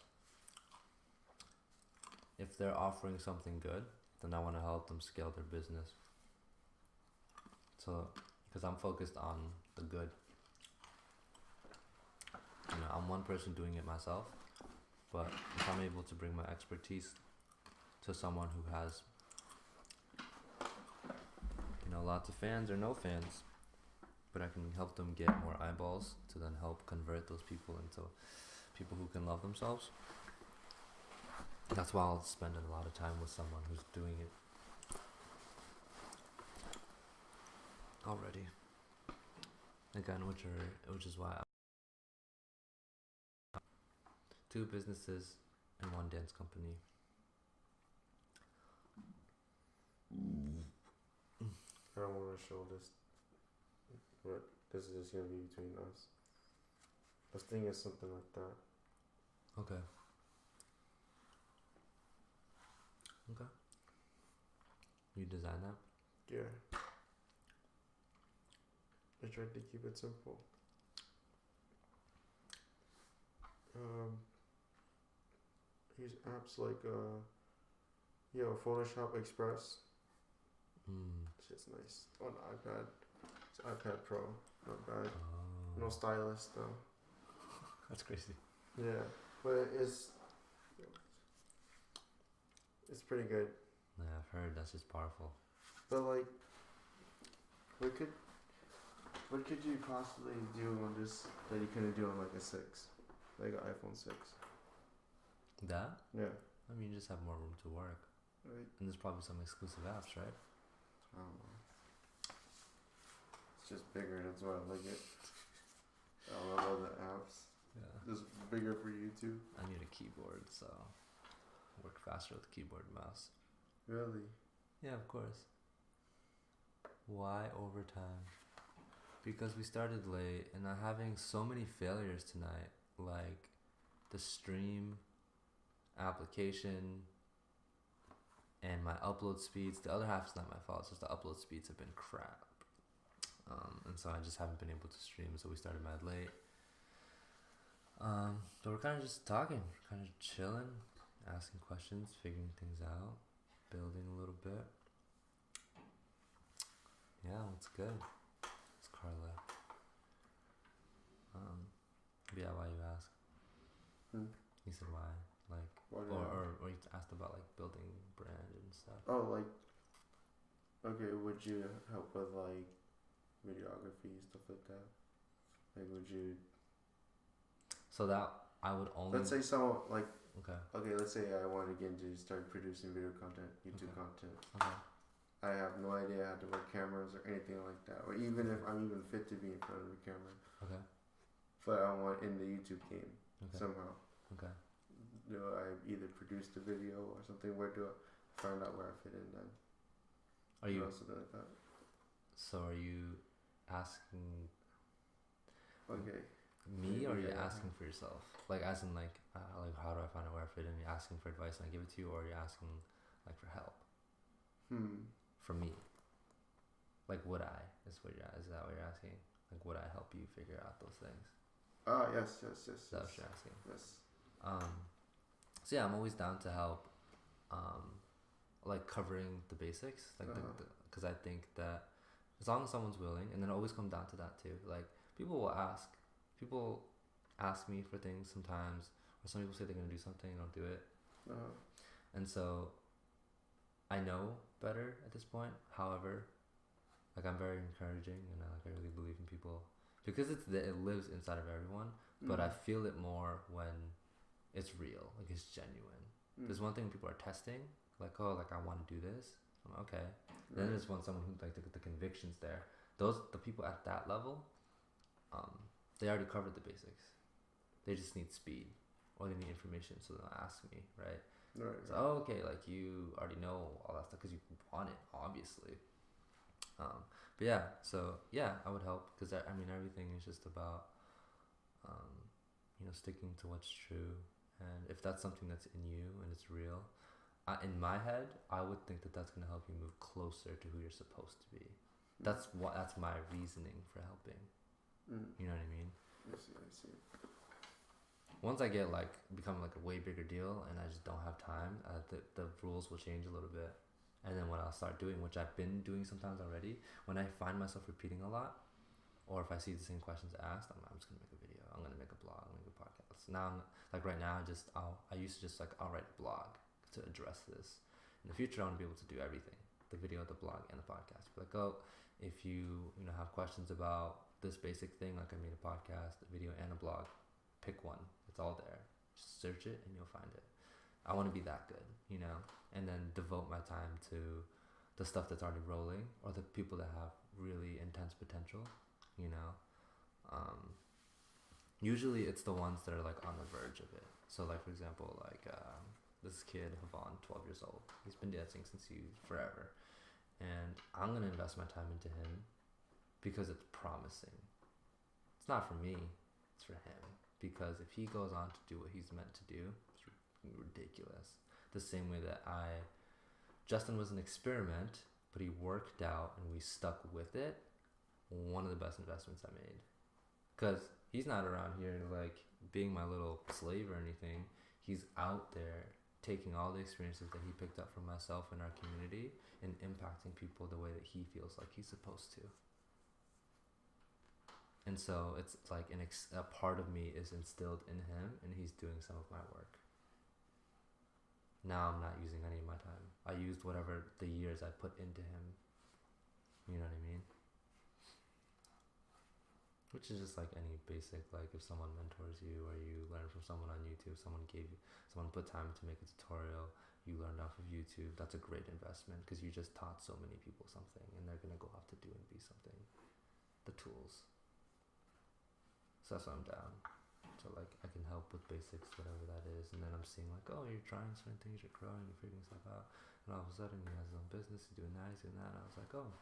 if they're offering something good, then I want to help them scale their business. So, because I'm focused on the good. You know, I'm one person doing it myself, but if I'm able to bring my expertise to someone who has, you know, lots of fans or no fans, but I can help them get more eyeballs to then help convert those people into people who can love themselves. That's why I'll spend a lot of time with someone who's doing it already. Again, which is why 2 businesses and 1 dance company. I don't want to show this, but this is just gonna be between us. This thing is something like that. Okay. Okay. You design that? Yeah. I tried to keep it simple. Use apps like Photoshop Express. Shit's nice on iPad. It's iPad Pro, not bad. Oh. No stylus though. That's crazy. Yeah, but it's pretty good. Yeah, I've heard that's just powerful. But like, what could you possibly do on this that you couldn't do on like a 6, like an iPhone 6? That? Yeah. I mean, you just have more room to work. Right. And there's probably some exclusive apps, right? I don't know. It's just bigger, that's why I like it. I love the apps. Yeah. Just bigger for YouTube. I need a keyboard, so I work faster with keyboard and mouse. Really? Yeah, of course. Why overtime? Because we started late and I'm having so many failures tonight, like the stream application and my upload speeds. The other half's not my fault, it's just the upload speeds have been crap. And so I just haven't been able to stream, so we started mad late. So we're kind of just talking, kind of chilling, asking questions, figuring things out, building a little bit. Yeah, it's good. It's Carla. Yeah, why you ask? You said why? Like, or you asked about like building brand and stuff. Oh, like, okay, would you help with like videography, stuff like that? Like, would you? So that I would only. Let's say someone like. Okay. Let's say I want to get into start producing video content, YouTube content. Okay. I have no idea how to work cameras or anything like that, or even if I'm even fit to be in front of a camera. Okay. But I want in the YouTube game somehow. Okay. Do I either produce the video or something? Where do I find out where I fit in then? Are you? Something like that. So are you asking? Okay. Me, or are you asking for yourself? Like, as in, like how do I find out where I fit in? You're asking for advice and I give it to you, or are you asking, like, for help? From me. Like, would I? Is that what you're asking? Like, would I help you figure out those things? Yes. Is that what you're asking? Yes. So yeah, I'm always down to help. Like covering the basics, like because I think that as long as someone's willing, and then it always comes down to that too. Like people ask me for things sometimes, or some people say they're gonna do something and don't do it. Uh-huh. And so I know better at this point. However, like I'm very encouraging, and I really believe in people because it lives inside of everyone. But I feel it more when it's real, like it's genuine. There's one thing when people are testing, like, oh, like I want to do this. I'm like, okay. Right. Then there's someone who like the convictions there. The people at that level, they already covered the basics. They just need speed, or they need information, so they'll ask me, right? Right. So, oh, okay, like you already know all that stuff because you want it, obviously. But yeah, so yeah, I would help because I mean everything is just about, sticking to what's true, and if that's something that's in you and it's real, in my head, I would think that that's gonna help you move closer to who you're supposed to be. That's my reasoning for helping. You know what I mean? I see. Once I get become a way bigger deal and I just don't have time, the rules will change a little bit. And then what I'll start doing, which I've been doing sometimes already, when I find myself repeating a lot, or if I see the same questions asked, I'm just gonna make a video. I'm gonna make a blog. I'm gonna make a podcast. Now, right now, I used to just I'll write a blog to address this. In the future, I want to be able to do everything: the video, the blog, and the podcast. Be like, oh, if you have questions about this basic thing, like I made a podcast, a video, and a blog, pick one. It's all there. Just search it and you'll find it. I want to be that good, and then devote my time to the stuff that's already rolling or the people that have really intense potential, Usually it's the ones that are on the verge of it. So for example, this kid, Havon, 12 years old, he's been dancing since forever. And I'm going to invest my time into him because it's promising. It's not for me, it's for him. Because if he goes on to do what he's meant to do, it's ridiculous. The same way that Justin was an experiment, but he worked out and we stuck with it. One of the best investments I made. Because he's not around here being my little slave or anything. He's out there taking all the experiences that he picked up from myself and our community and impacting people the way that he feels like he's supposed to. And so it's a part of me is instilled in him, and he's doing some of my work. Now I'm not using any of my time. I used whatever the years I put into him. You know what I mean? Which is just any basic, if someone mentors you or you learn from someone on YouTube, someone put time to make a tutorial, you learned off of YouTube, that's a great investment because you just taught so many people something and they're going to go off to do and be something. The tools. So that's what I'm down. So I can help with basics, whatever that is, and then I'm seeing oh, you're trying certain things, you're growing, you're figuring stuff out, and all of a sudden he has his own business, he's doing that, and I was like, oh.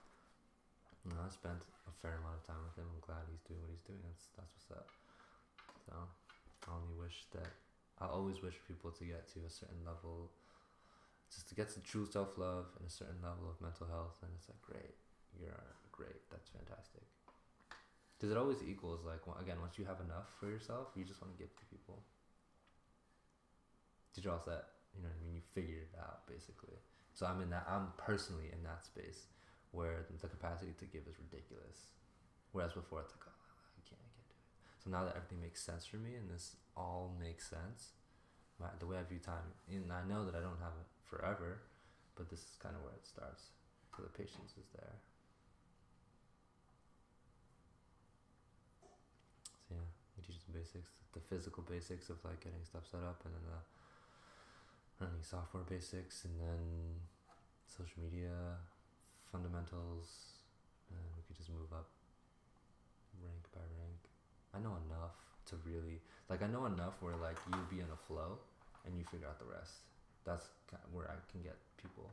No, I spent a fair amount of time with him. I'm glad he's doing what he's doing. That's what's up. So I always wish people to get to a certain level, just to get to true self-love and a certain level of mental health. And it's great, you're great. That's fantastic. Because it always equals again, once you have enough for yourself, you just want to give to people. Did you all set? You know what I mean? You figured it out basically. So I'm personally in that space where the capacity to give is ridiculous. Whereas before it's oh, I can't do it. So now that everything makes sense for me and this all makes sense, the way I view time, and I know that I don't have it forever, but this is kind of where it starts. So the patience is there. So yeah, we teach the basics, the physical basics of getting stuff set up, and then the running software basics, and then social media fundamentals, and we could just move up rank by rank. I know enough to really I know enough where you be in a flow and you figure out the rest. That's where I can get people,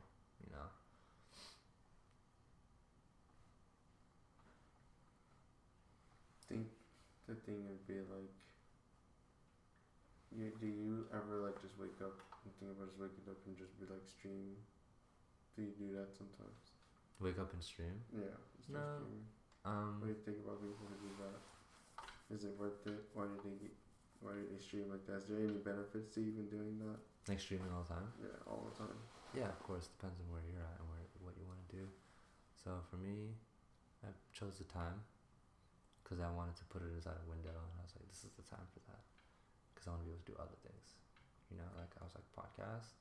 I think the thing would be do you ever just wake up and think about just waking up and just be stream? Do you do that sometimes? Wake up and stream? Yeah. No. What do you think about people who do that? Is it worth it? Why do they stream like that? Is there any benefits to even doing that? Streaming all the time? Yeah, all the time. Yeah, of course. Depends on where you're at and what you want to do. So for me, I chose the time. because I wanted to put it inside a window, and I was like, this is the time for that, because I want to be able to do other things. You know, like I was like podcast,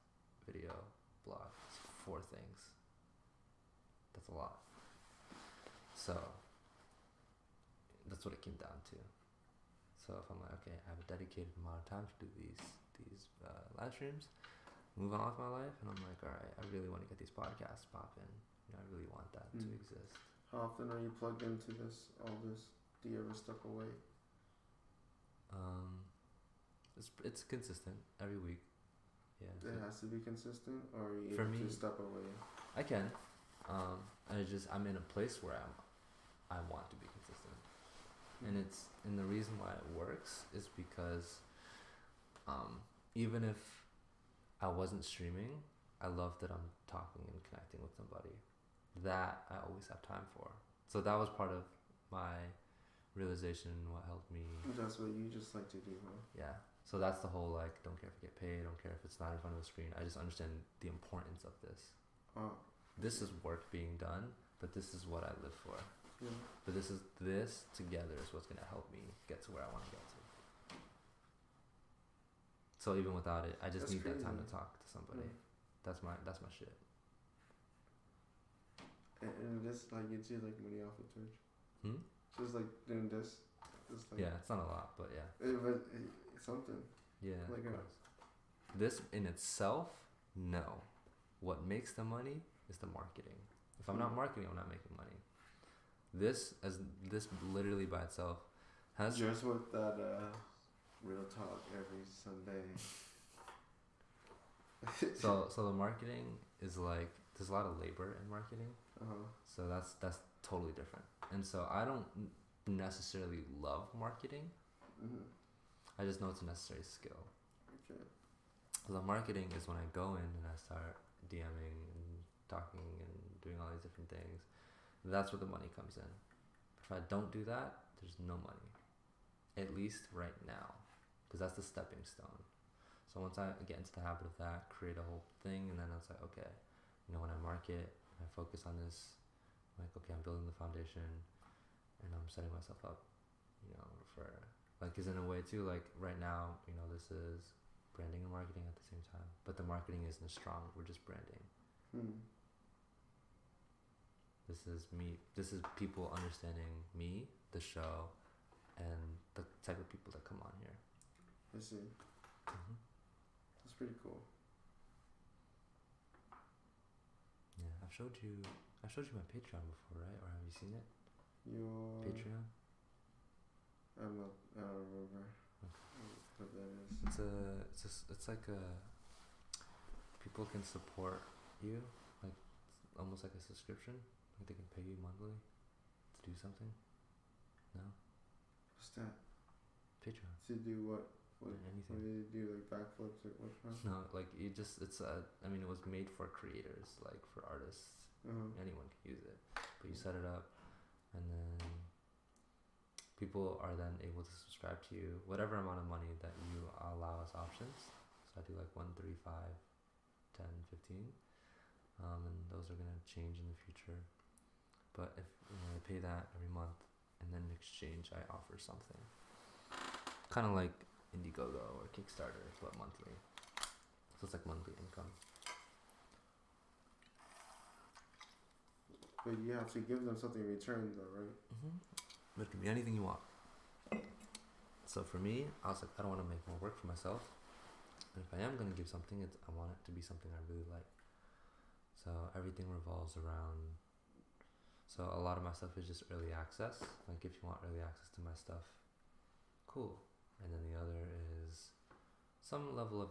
video, blog. It's 4 things. That's a lot. So that's what it came down to. So if I'm like, okay, I have a dedicated amount of time to do these live streams, move on with my life, and I'm like, all right, I really want to get these podcasts popping. You know, I really want that to exist. How often are you plugged into all this? Do you ever step away? It's consistent every week. Yeah. It has to be consistent, or are you for able me, to step away? I can. I'm in a place where I want to be consistent, and the reason why it works is because, even if I wasn't streaming, I love that I'm talking and connecting with somebody. That I always have time for. So that was part of my realization, what helped me. That's what you just like to do, huh? Yeah. So that's the whole, like, don't care if you get paid, don't care if it's not in front of a screen. I just understand the importance of this. This is work being done, but this is what I live for. Yeah. But this together is what's gonna help me get to where I want to get to. So even without it, I just need that time to talk to somebody. That's my shit. And this, like, you do, like, money off of Twitch? Just, like, doing this? Just, like, yeah, it's not a lot, but yeah. But it's something. Yeah, like of course. This in itself, no. What makes the money is the marketing. If I'm not marketing, I'm not making money. This literally by itself has... Just with that real talk every Sunday. So the marketing is like, there's a lot of labor in marketing. So that's totally different. And so I don't necessarily love marketing. I just know it's a necessary skill. Okay. So the marketing is when I go in and I start DMing and talking and doing all these different things. That's where the money comes in. If I don't do that, there's no money. At least right now. Because that's the stepping stone. So once I get into the habit of that, create a whole thing, and then I was like, okay, you know, when I market, I focus on this, I'm like, okay, I'm building the foundation, and I'm setting myself up, you know, for, like, because in a way too, like, right now, you know, this is branding and marketing at the same time, but the marketing isn't as strong, we're just branding. This is me, this is people understanding me, the show, and the type of people that come on here. I see. That's pretty cool. Yeah, I've showed you my Patreon before, right? Or have you seen it? Your Patreon? I don't remember what that is. It's like a, people can support you, like, almost like a subscription. Like they can pay you monthly to do something. No? What's that? Patreon. To do what? Anything. What do you do, like backflips or what? No, like it was made for creators, like for artists. Anyone can use it. But you set it up, and then people are then able to subscribe to you whatever amount of money that you allow as options. So I do like 1, 3, 5, 10, 15, and those are gonna change in the future. But if I pay that every month, and then in exchange I offer something, kind of like Indiegogo or Kickstarter, but monthly. So it's like monthly income. But you have to give them something in return, though, right? It can be anything you want. So for me, I was like, I don't want to make more work for myself. And if I am going to give something, I want it to be something I really like. So everything revolves around... So a lot of my stuff is just early access. Like if you want early access to my stuff, cool. And then the other is some level of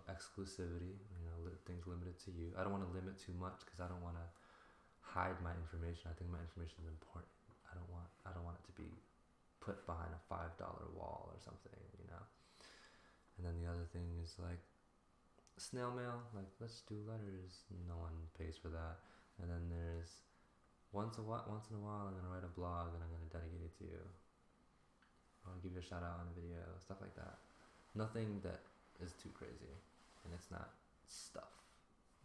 exclusivity, you know, things limited to you. I don't want to limit too much because I don't want to hide my information. I think my information is important. I don't want it to be put behind a $5 wall or something, you know. And then the other thing is like snail mail, like let's do letters. No one pays for that. And then there's once in a while I'm gonna write a blog and I'm gonna dedicate it to you. I'll give you a shout out on a video, stuff like that. Nothing that is too crazy, and it's not stuff.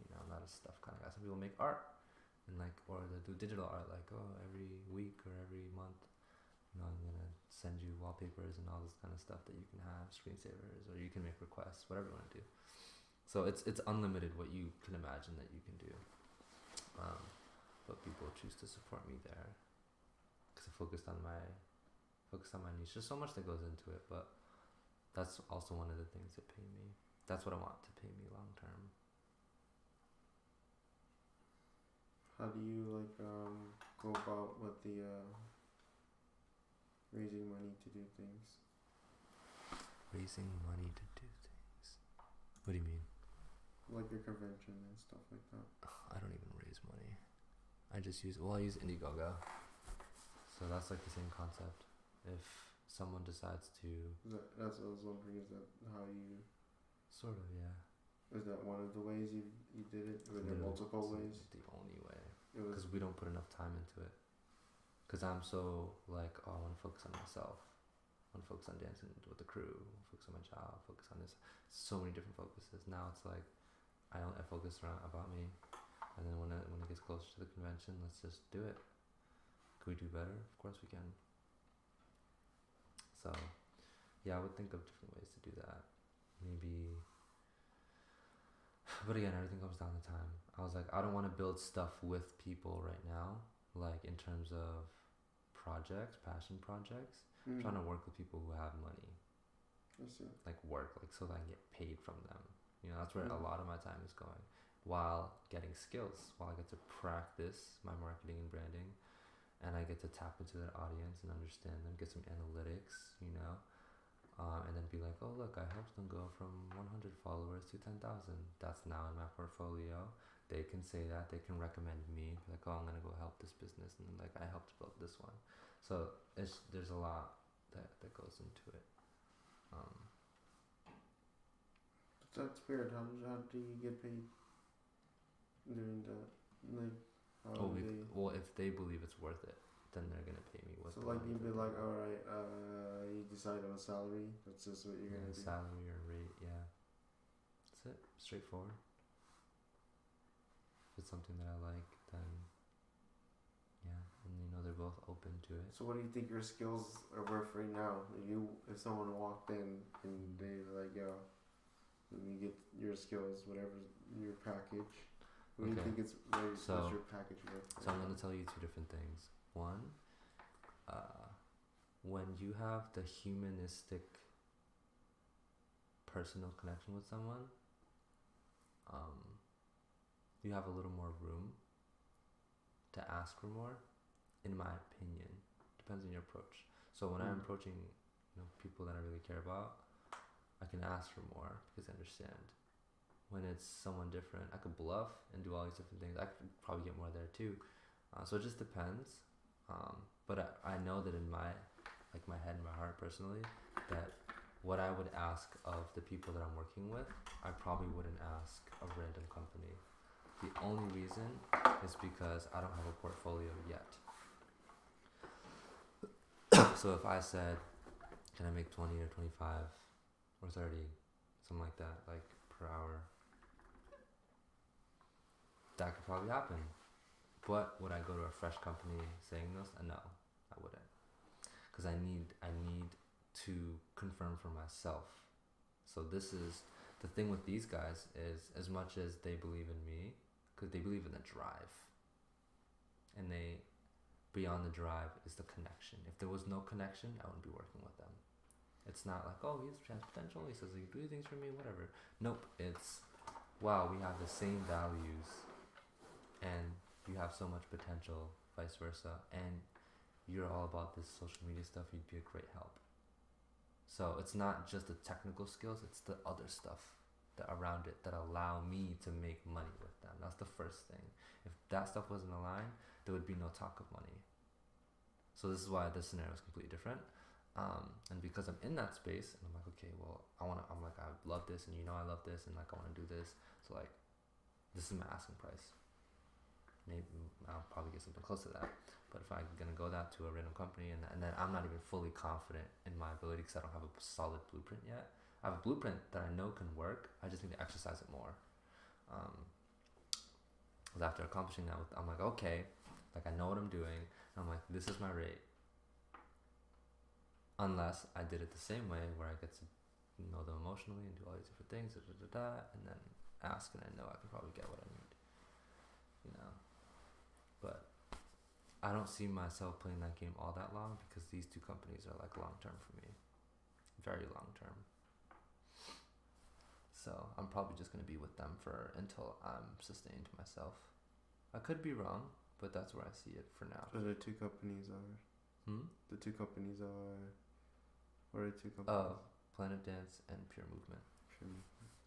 You know, I'm not a stuff kind of guy. Some people make art, and like, or they do digital art, like every week or every month. I'm gonna send you wallpapers and all this kind of stuff that you can have, screensavers, or you can make requests, whatever you want to do. So it's unlimited what you can imagine that you can do. But people choose to support me there because I focused on my niche. There's so much that goes into it, but that's also one of the things that pay me. That's what I want to pay me long term. How do you go about with the raising money to do things? Raising money to do things. What do you mean? Like your convention and stuff like that. I don't even raise money. I use Indiegogo. So that's like the same concept. If someone decides to... That's what I was wondering, is that how you... Sort of, yeah. Is that one of the ways you did it? Were there multiple ways? The only way. Because we don't put enough time into it. Because I'm so I want to focus on myself. I want to focus on dancing with the crew. Focus on my job. Focus on this. So many different focuses. Now it's like I focus around about me. And then when it gets closer to the convention, let's just do it. Could we do better? Of course we can. So, yeah, I would think of different ways to do that. Maybe... But again, everything comes down to time. I was like, I don't want to build stuff with people right now, like in terms of projects, passion projects. I'm trying to work with people who have money. I see. Like work, so that I can get paid from them. That's where a lot of my time is going. While getting skills, while I get to practice my marketing and branding, and I get to tap into their audience and understand them, get some analytics, and then be like, oh look, I helped them go from 100 followers to 10,000. That's now in my portfolio. They can say that, they can recommend me, be like, oh, I'm gonna go help this business, and I helped build this one. So there's a lot that goes into it. That's weird. How do you get paid doing that? If they believe it's worth it, then they're gonna pay me. So you'd be like, all right, you decide on a salary. That's just what you're gonna do. Salary or rate, yeah. That's it. Straightforward. If it's something that I like, then yeah, and they're both open to it. So what do you think your skills are worth right now? If someone walked in and they were like, yo, let me get your skills, whatever your package. What do you think what's your package worth? So I'm going to tell you two different things. One, when you have the humanistic personal connection with someone, you have a little more room to ask for more, in my opinion. Depends on your approach. So when I'm approaching people that I really care about, I can ask for more because I understand. When it's someone different, I could bluff and do all these different things. I could probably get more there too. So it just depends. But I know that in my head and my heart personally, that what I would ask of the people that I'm working with, I probably wouldn't ask a random company. The only reason is because I don't have a portfolio yet. So if I said, can I make 20 or 25 or 30, something like that, per hour, that could probably happen. But would I go to a fresh company saying this? No, I wouldn't. Because I need to confirm for myself. So this is the thing with these guys, is as much as they believe in me, because they believe in the drive, and beyond the drive is the connection. If there was no connection, I wouldn't be working with them. It's not like, oh, he has potential, he says he can do things for me, whatever. Nope, it's, wow, we have the same values, and you have so much potential, vice versa, and you're all about this social media stuff, you'd be a great help. So it's not just the technical skills, it's the other stuff that around it that allow me to make money with them. That's the first thing. If that stuff wasn't aligned, there would be no talk of money. So this is why this scenario is completely different. And because I'm in that space, and I'm like, okay, well, I love this, and I love this, and I want to do this. So this is my asking price. Maybe I'll probably get something close to that. But if I'm gonna go that to a random company, and then I'm not even fully confident in my ability because I don't have a solid blueprint yet. I have a blueprint that I know can work. I just need to exercise it more. After accomplishing that, I'm like, okay, I know what I'm doing. And I'm like, this is my rate. unless I did it the same way where I get to know them emotionally and do all these different things, and then ask, and I know I can probably get what I need, you know. But I don't see myself playing that game all that long because these two companies are like long term for me, very long term. So I'm probably just gonna be with them until I'm sustained myself. I could be wrong, but that's where I see it for now. So the two companies are. The two companies are. What are the two companies? Oh, Planet Dance and Pure Movement.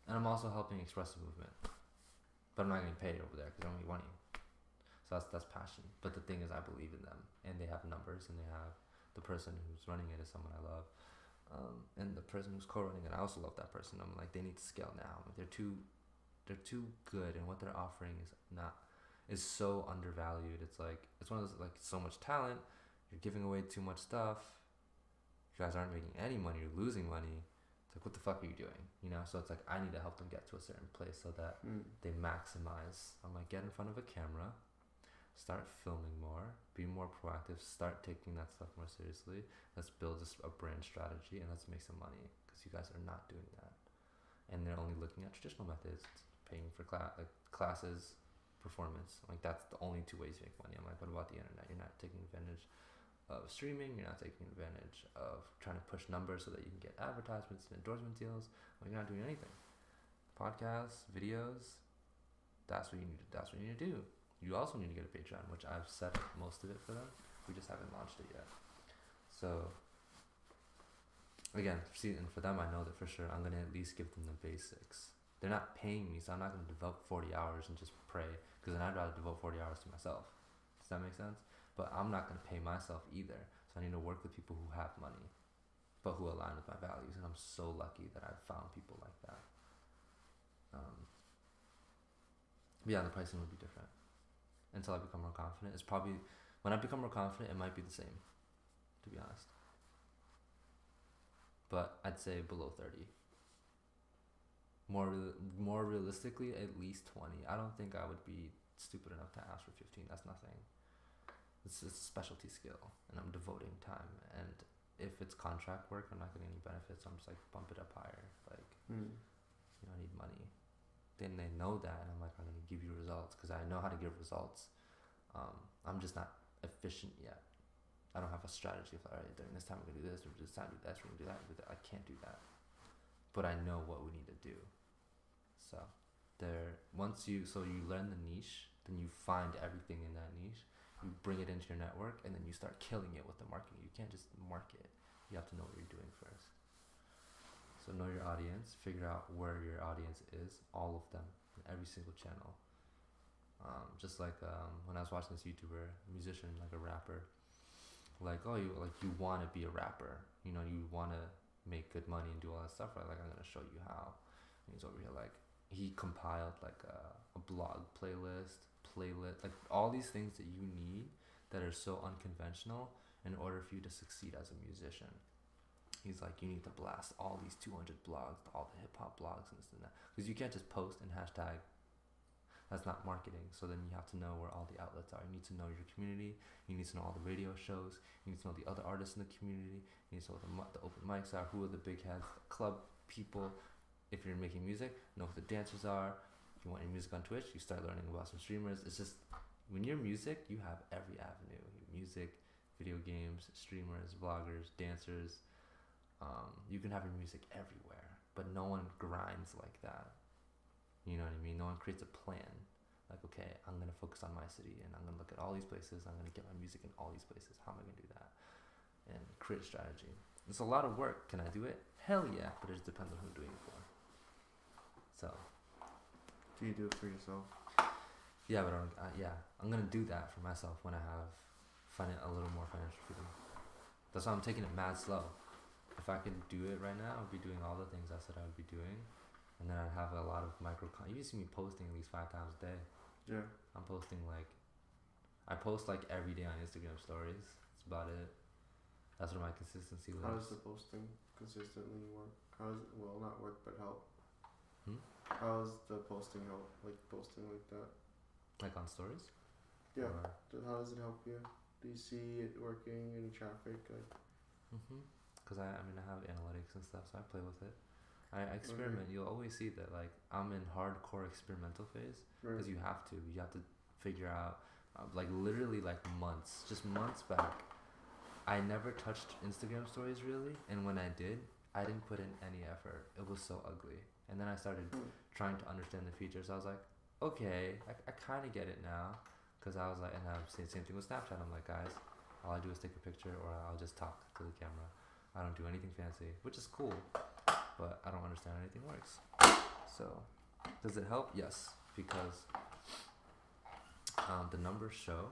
And I'm also helping Expressive Movement, but I'm not getting paid over there because I don't make money. So that's passion. But the thing is, I believe in them, and they have numbers, and they have the person who's running it is someone I love, and the person who's co-running it, I also love that person. I'm like, they need to scale now. They're too good, and what they're offering is so undervalued. It's like it's one of those like so much talent. You're giving away too much stuff. You guys aren't making any money. You're losing money. It's like, what the fuck are you doing? You know? So it's like, I need to help them get to a certain place so that they maximize. I'm like, get in front of a camera, start filming more, be more proactive, start taking that stuff more seriously. Let's build a brand strategy and let's make some money because you guys are not doing that. And they're only looking at traditional methods, paying for classes, performance. Like, that's the only two ways you make money. I'm like, what about the internet? You're not taking advantage of streaming. You're not taking advantage of trying to push numbers so that you can get advertisements and endorsement deals. Like, you're not doing anything. Podcasts, videos, that's what you need to do. You also need to get a Patreon, which I've set up most of it for them. We just haven't launched it yet. So again, and for them, I know that for sure I'm gonna at least give them the basics. They're not paying me, so I'm not gonna devote 40 hours and just pray, because then I'd rather devote 40 hours to myself. Does that make sense? But I'm not going to pay myself either. So I need to work with people who have money, but who align with my values. And I'm so lucky that I've found people like that. Yeah, the pricing would be different until I become more confident. It's probably, when I become more confident, it might be the same, to be honest. But I'd say below 30. More realistically, at least 20. I don't think I would be stupid enough to ask for 15. That's nothing. It's a specialty skill, and I'm devoting time. And if it's contract work, I'm not getting any benefits. I'm just like, bump it up higher. Like, I need money. Then they know that, and I'm like, I'm gonna give you results because I know how to give results. I'm just not efficient yet. I don't have a strategy of, all right, during this time we're gonna do this, or this time do that, we're gonna do that, I can't do that. But I know what we need to do. So you learn the niche, then you find everything in that niche. You bring it into your network, and then you start killing it with the marketing. You can't just market. You have to know what you're doing first. So know your audience. Figure out where your audience is. All of them. In every single channel. Just like when I was watching this YouTuber, a musician, like a rapper. Like, oh, you want to be a rapper. You know, you want to make good money and do all that stuff. Right? Like, I'm going to show you how. And he's over here like, he compiled like a blog playlist, like all these things that you need that are so unconventional in order for you to succeed as a musician. He's like, you need to blast all these 200 blogs, all the hip-hop blogs and this and that, because you can't just post and hashtag. That's not marketing. So then you have to know where all the outlets are. You need to know your community. You need to know all the radio shows. You need to know the other artists in the community. You need to know what the open mics are, who are the big heads, the club people. If you're making music, know who the dancers are. If you want your music on Twitch, you start learning about some streamers. It's just, when you're music, you have every avenue. Music, video games, streamers, vloggers, dancers. You can have your music everywhere, but no one grinds like that. You know what I mean? No one creates a plan. Like, okay, I'm going to focus on my city, and I'm going to look at all these places. I'm going to get my music in all these places. How am I going to do that? And create a strategy. It's a lot of work. Can I do it? Hell yeah, but it just depends on who I'm doing it for. So... Do you do it for yourself? Yeah, but I'm gonna do that for myself when I have a little more financial freedom. That's why I'm taking it mad slow. If I could do it right now, I'd be doing all the things I said I would be doing, and then I'd have a lot of you see me posting at least 5 times a day. Yeah. I'm posting I post every day on Instagram stories. That's about it. That's where my consistency lives. How does the posting consistently work? Not work, but help? How does the posting help? Like posting like that? Like on stories? Yeah. How does it help you? Do you see it working? Any traffic? because I mean I have analytics and stuff, so I play with it. I experiment. You'll always see that like I'm in hardcore experimental phase because you have to figure out like literally like just months back. I never touched Instagram stories really, and when I did, I didn't put in any effort. It was so ugly, and then I started trying to understand the features. I was like, okay, I kind of get it now, because I was like, and I'm saying the same thing with Snapchat. I'm like, guys, all I do is take a picture or I'll just talk to the camera. I don't do anything fancy, which is cool, but I don't understand how anything works. So, does it help? Yes, because the numbers show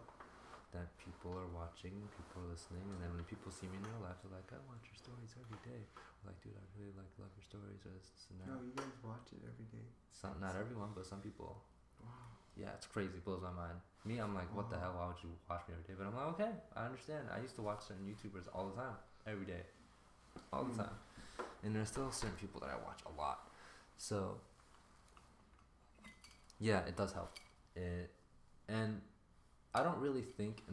that people are watching, people are listening, and then when people see me in real life, they're like, I watch your stories every day. I'm like, dude, I really love your stories, or this and that. No, you guys watch it every day. Not everyone, but some people. Wow. Yeah, it's crazy. It blows my mind. Me, I'm like, what the hell? Why would you watch me every day? But I'm like, okay, I understand. I used to watch certain YouTubers all the time, every day, all the time, and there's still certain people that I watch a lot. So, yeah, it does help. And I don't really think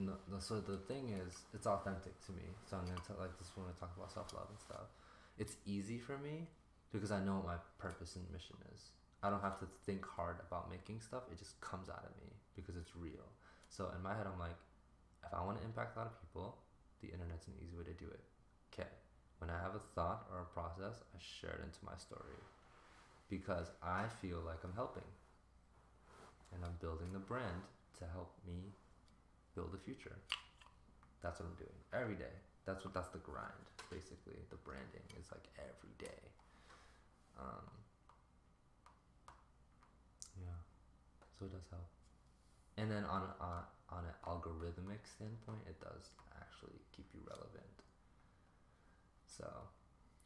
so the thing is, it's authentic to me. So I'm gonna like this when I talk about self-love and stuff. It's easy for me because I know what my purpose and mission is. I don't have to think hard about making stuff. It just comes out of me because it's real. So in my head, I'm like, if I want to impact a lot of people, the internet's an easy way to do it. Okay. When I have a thought or a process, I share it into my story because I feel like I'm helping. And I'm building the brand to help me build the future. That's what I'm doing every day. That's the grind, basically. The branding is like every day. Yeah, so it does help. And then on an algorithmic standpoint, it does actually keep you relevant. So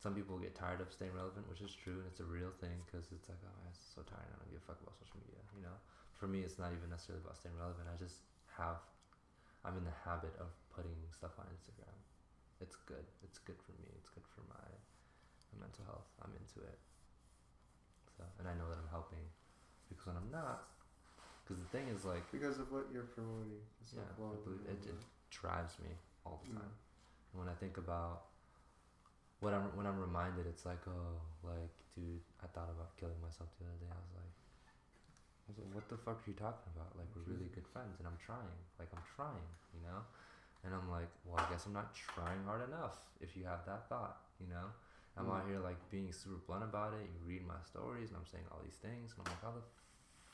some people get tired of staying relevant, which is true, and it's a real thing because it's like, oh, it's so tiring. I don't give a fuck about social media, you know. For me, it's not even necessarily about staying relevant. I'm in the habit of putting stuff on Instagram. It's good. It's good for me. It's good for my mental health. I'm into it. So, and I know that I'm helping, because when I'm not, because the thing is like, because of what you're promoting. Yeah, I believe it drives me all the time. And when I think about when I'm reminded, it's like, oh, like, dude, I thought about killing myself the other day. I was like, what the fuck are you talking about? Like, we're really good friends, and I'm trying, you know? And I'm like, well, I guess I'm not trying hard enough if you have that thought, you know? I'm out here, like, being super blunt about it. You read my stories, and I'm saying all these things, and I'm like, how the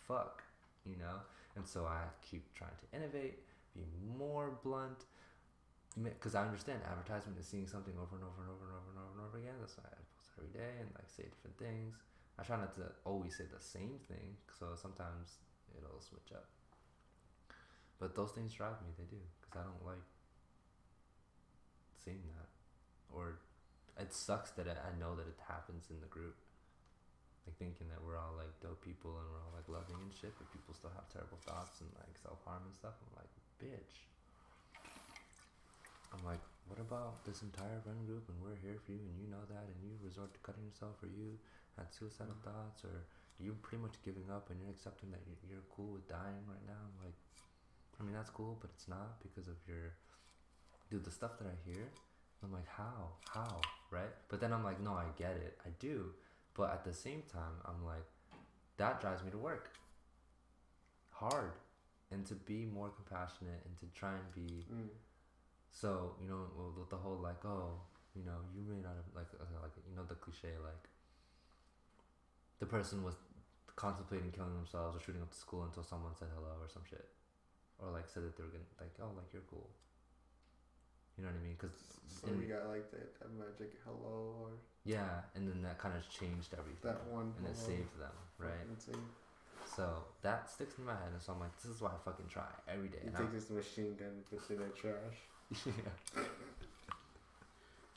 fuck, you know? And so I keep trying to innovate, be more blunt, because I understand advertisement is seeing something over and over and over and over and over and over again. That's why I post every day and, like, say different things. I try not to always say the same thing, so sometimes it'll switch up. But those things drive me, they do, because I don't like seeing that. Or it sucks that I know that it happens in the group. Like, thinking that we're all, like, dope people and we're all, like, loving and shit, but people still have terrible thoughts and, like, self-harm and stuff. I'm like, bitch. I'm like, what about this entire friend group, and we're here for you, and you know that, and you resort to cutting yourself, or you had suicidal thoughts, or you're pretty much giving up and you're accepting that you're cool with dying right now. Like, I mean, that's cool, but it's not, because of the stuff that I hear. I'm like, how, right? But then I'm like, no, I get it, I do, but at the same time, I'm like, that drives me to work hard, and to be more compassionate, and to try and be, so, you know, with the whole, like, oh, you know, you may not have, like, you know, the cliche, like, the person was contemplating killing themselves or shooting up the school until someone said hello or some shit, or, like, said that they were gonna, like, oh, like, you're cool, you know what I mean? Because so we got, like, that magic hello, or yeah, and then that kind of changed everything, that one, and it saved them, right? So that sticks in my head, and so I'm like, this is why I fucking try every day. You take this machine gun and puts it in the trash. Yeah.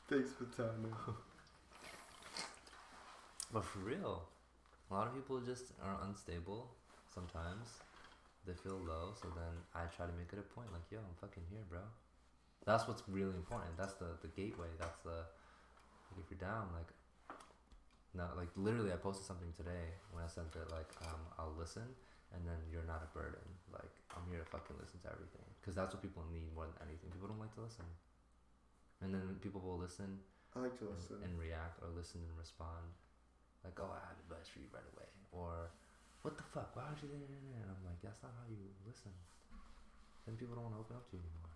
Thanks, Vattana. But for real, a lot of people just are unstable sometimes. They feel low, so then I try to make it a point, like, yo, I'm fucking here, bro. That's what's really important. That's the gateway. That's the, like, if you're down, like, no, like, literally, I posted something today when I said that, like, I'll listen, and then you're not a burden. Like, I'm here to fucking listen to everything, because that's what people need more than anything. People don't like to listen, and then people will listen I like to listen. And react, or listen and respond. Like, oh, I have advice for you right away. Or, what the fuck? Why would you do that? And I'm like, that's not how you listen. Then people don't want to open up to you anymore.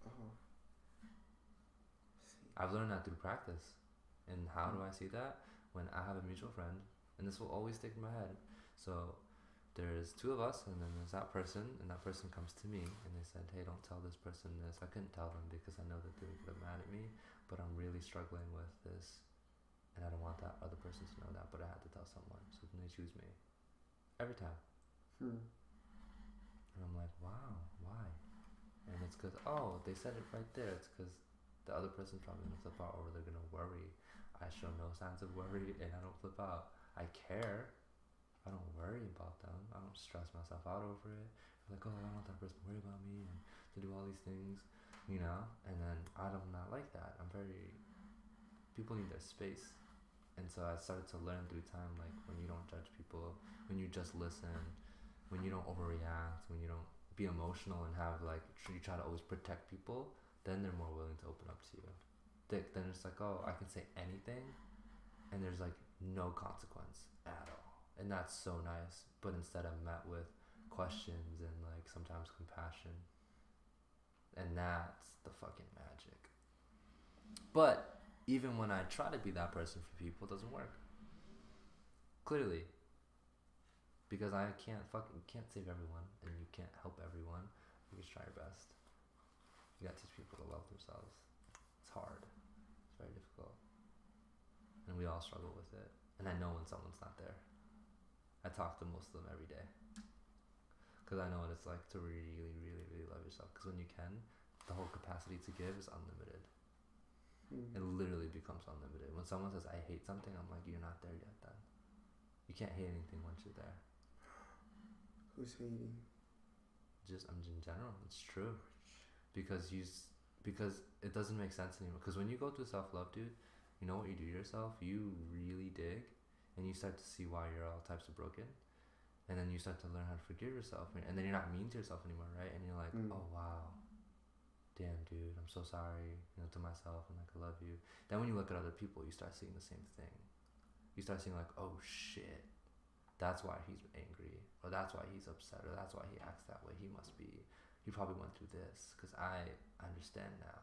Oh. I've learned that through practice. And how do I see that? When I have a mutual friend, and this will always stick in my head. So there's two of us, and then there's that person, and that person comes to me, and they said, hey, don't tell this person this. I couldn't tell them because I know that they would get mad at me, but I'm really struggling with this, and I don't want that other person to know that, but I had to tell someone. So then they choose me. Every time. And I'm like, wow, why? And it's because, oh, they said it right there. It's because the other person's probably going to flip out, or they're going to worry. I show no signs of worry, and I don't flip out. I care. I don't worry about them. I don't stress myself out over it. I'm like, oh, I don't want that person to worry about me and to do all these things, you know? And then I'm not like that. People need their space. And so I started to learn through time, like, when you don't judge people, when you just listen, when you don't overreact, when you don't be emotional and have, like, you try to always protect people, then they're more willing to open up to you. Then it's like, oh, I can say anything, and there's, like, no consequence at all. And that's so nice. But instead I'm met with questions and, like, sometimes compassion. And that's the fucking magic. But even when I try to be that person for people, it doesn't work. Clearly. Because I can't save everyone, and you can't help everyone. You just try your best. You gotta teach people to love themselves. It's hard. It's very difficult. And we all struggle with it. And I know when someone's not there. I talk to most of them every day. Because I know what it's like to really, really, really love yourself. Because when you can, the whole capacity to give is unlimited. It literally becomes unlimited. When someone says, I hate something, I'm like, you're not there yet then. You can't hate anything once you're there. Who's hating? Just in general, it's true. Because it doesn't make sense anymore. Because when you go through self-love, dude, you know what you do to yourself? You really dig. And you start to see why you're all types of broken. And then you start to learn how to forgive yourself. And then you're not mean to yourself anymore, right? And you're like, oh, wow. Damn, dude, I'm so sorry, to myself. I'm like, I love you. Then when you look at other people, you start seeing the same thing. You start seeing like, oh, shit. That's why he's angry. Or that's why he's upset. Or that's why he acts that way. He probably went through this. Because I understand now.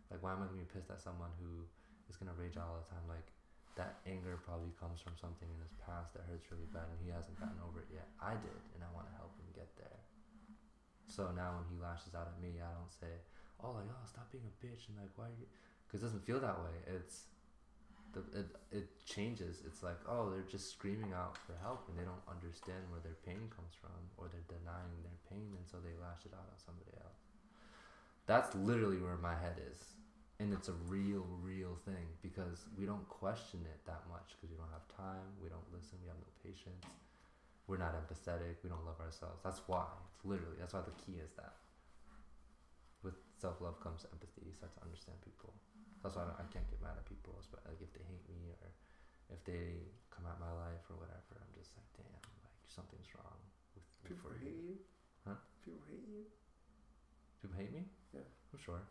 Like, why am I going to be pissed at someone who is going to rage all the time? Like, that anger probably comes from something in his past that hurts really bad, and he hasn't gotten over it yet. I did, and I want to help him get there. So now when he lashes out at me, I don't say, oh, like, oh, stop being a bitch, and like, why are you... Because it doesn't feel that way. It changes. It's like, oh, they're just screaming out for help, and they don't understand where their pain comes from, or they're denying their pain, and so they lash it out on somebody else. That's literally where my head is. And it's a real thing, because we don't question it that much because we don't have time, we don't listen, we have no patience, we're not empathetic, we don't love ourselves. That's why. That's why the key is that. With self-love comes empathy. You start to understand people. That's why I can't get mad at people, like if they hate me or if they come at my life or whatever. I'm just like, damn, like something's wrong with people hate you? Huh? People hate you? People hate me? Yeah. I'm sure.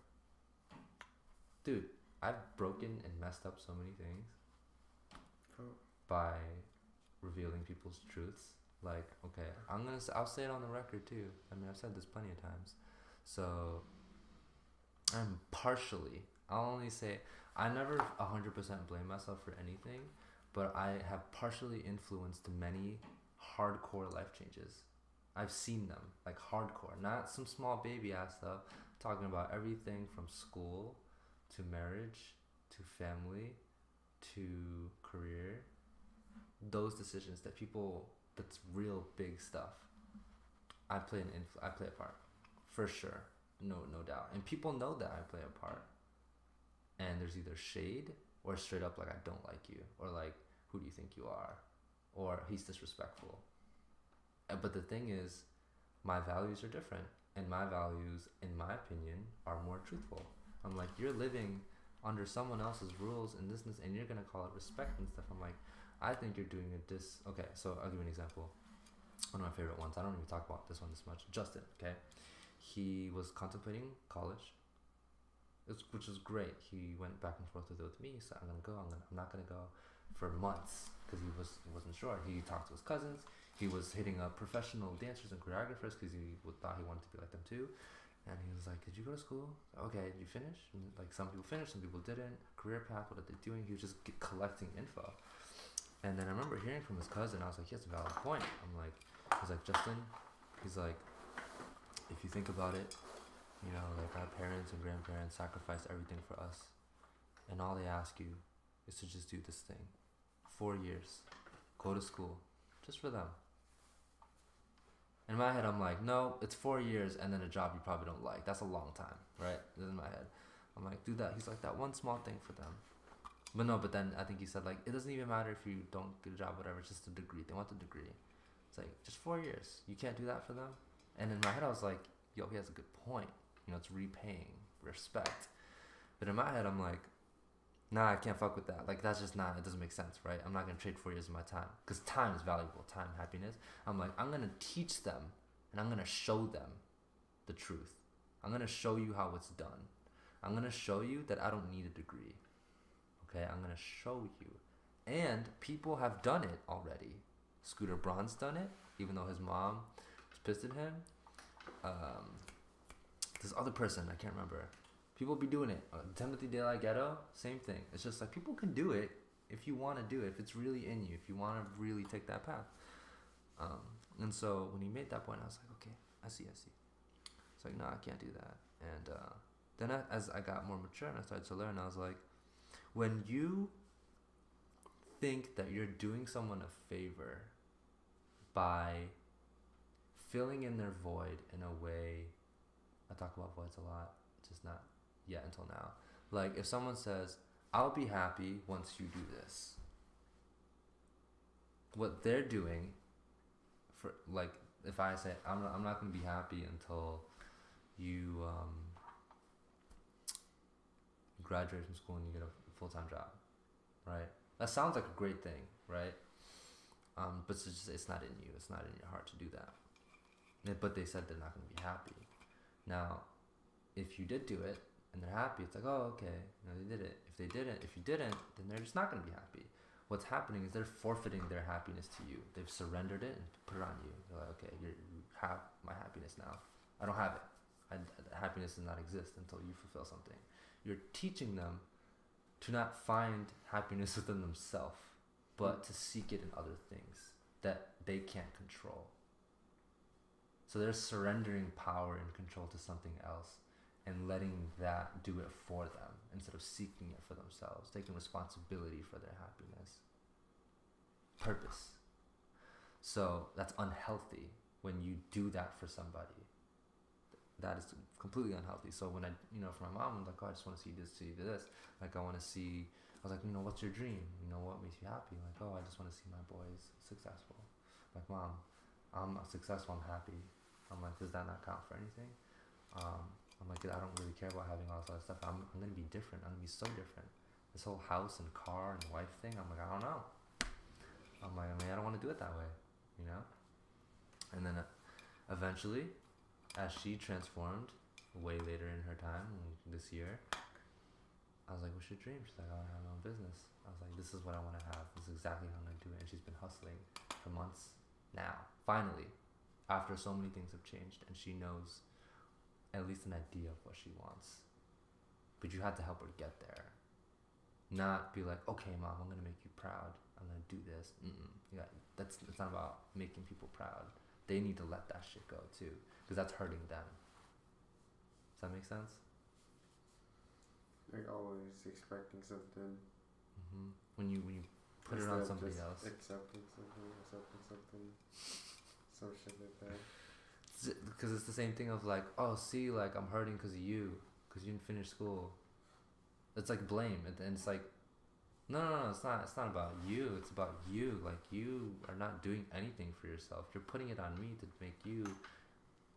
Dude, I've broken and messed up so many things by revealing people's truths. Like, okay, I'll say it on the record too. I mean, I've said this plenty of times. So, I'll only say, I never 100% blame myself for anything, but I have partially influenced many hardcore life changes. I've seen them, like hardcore, not some small baby ass stuff. Talking about everything from school to marriage, to family, to career. Those decisions that's real big stuff. I play a part, for sure, no doubt. And people know that I play a part. And there's either shade or straight up like, I don't like you, or like, who do you think you are, or he's disrespectful. But the thing is, my values are different, and my values, in my opinion, are more truthful. I'm like, you're living under someone else's rules and this, and you're gonna call it respect and stuff. I'm like, I think you're doing okay, so I'll give you an example. One of my favorite ones, I don't even talk about this one this much. Justin, okay? He was contemplating college, which was great. He went back and forth with it with me. So I'm gonna go. I'm not gonna go for months because he wasn't sure. He talked to his cousins. He was hitting up professional dancers and choreographers because he thought he wanted to be like them too. And he was like, "Did you go to school? Okay, did you finish?" And like some people finished, some people didn't. Career path, what are they doing? He was just collecting info. And then I remember hearing from his cousin. I was like, "He has a valid point." He's like, "Justin," he's like, "if you think about it, you know, like our parents and grandparents sacrificed everything for us, and all they ask you is to just do this thing. 4 years, go to school, just for them." In my head, I'm like, no, it's 4 years and then a job you probably don't like. That's a long time, right? In my head, I'm like, do that. He's like, that one small thing for them. But then I think he said, like, it doesn't even matter if you don't get a job, whatever. It's just a degree. They want the degree. It's like, just 4 years. You can't do that for them? And in my head, I was like, yo, he has a good point. You know, it's repaying respect. But in my head, I'm like, nah, I can't fuck with that. Like, that's just not, it doesn't make sense, right? I'm not going to trade 4 years of my time. Because time is valuable. Time, happiness. I'm like, I'm going to teach them. And I'm going to show them the truth. I'm going to show you how it's done. I'm going to show you that I don't need a degree. Okay? I'm going to show you. And people have done it already. Scooter Braun's done it, even though his mom was pissed at him. This other person, I can't remember. People be doing it. Timothy De La Ghetto, same thing. It's just like people can do it if you want to do it, if it's really in you, if you want to really take that path. And so when he made that point, I was like, okay, I see. It's like, no, I can't do that. And then as I got more mature and I started to learn, I was like, when you think that you're doing someone a favor by filling in their void in a way, I talk about voids a lot, just not yet until now. Like if someone says, I'll be happy once you do this, what they're doing for, like, if I say I'm not going to be happy until you graduate from school and you get a full-time job, right? That sounds like a great thing, right? But it's not in you. It's not in your heart to do that. But they said they're not going to be happy. Now, if you did do it and they're happy, it's like, oh, okay, you know, they did it. If you didn't, then they're just not going to be happy. What's happening is they're forfeiting their happiness to you. They've surrendered it and put it on you. They're like, okay, you have my happiness now. I don't have it. Happiness does not exist until you fulfill something. You're teaching them to not find happiness within themselves, but to seek it in other things that they can't control. So they're surrendering power and control to something else and letting that do it for them instead of seeking it for themselves, taking responsibility for their happiness. Purpose. So that's unhealthy when you do that for somebody. That is completely unhealthy. So when for my mom, I'm like, oh, I just want to see this. Like, I want to see, I was like, what's your dream? What makes you happy? Like, oh, I just want to see my boys successful. Like, Mom, I'm successful, I'm happy. I'm like, does that not count for anything? I'm like, I don't really care about having all this other stuff. I'm going to be different. I'm going to be so different. This whole house and car and wife thing, I'm like, I don't know. I'm like, I don't want to do it that way, And then eventually, as she transformed way later in her time, this year, I was like, what's your dream? She's like, I want to have my own business. I was like, this is what I want to have. This is exactly how I'm going to do it. And she's been hustling for months now. Finally, after so many things have changed, and she knows at least an idea of what she wants. But you had to help her get there. Not be like, okay, Mom, I'm going to make you proud. I'm going to do this. It's not about making people proud. They need to let that shit go too, because that's hurting them. Does that make sense? They're always expecting something. Mm-hmm. When you put it on somebody else. Accepting something. Some shit like that. Because it's the same thing of like, oh, see, like, I'm hurting because of you, because you didn't finish school. It's like blame, and it's like, no, it's not about you. It's about you. Like, you are not doing anything for yourself. You're putting it on me to make you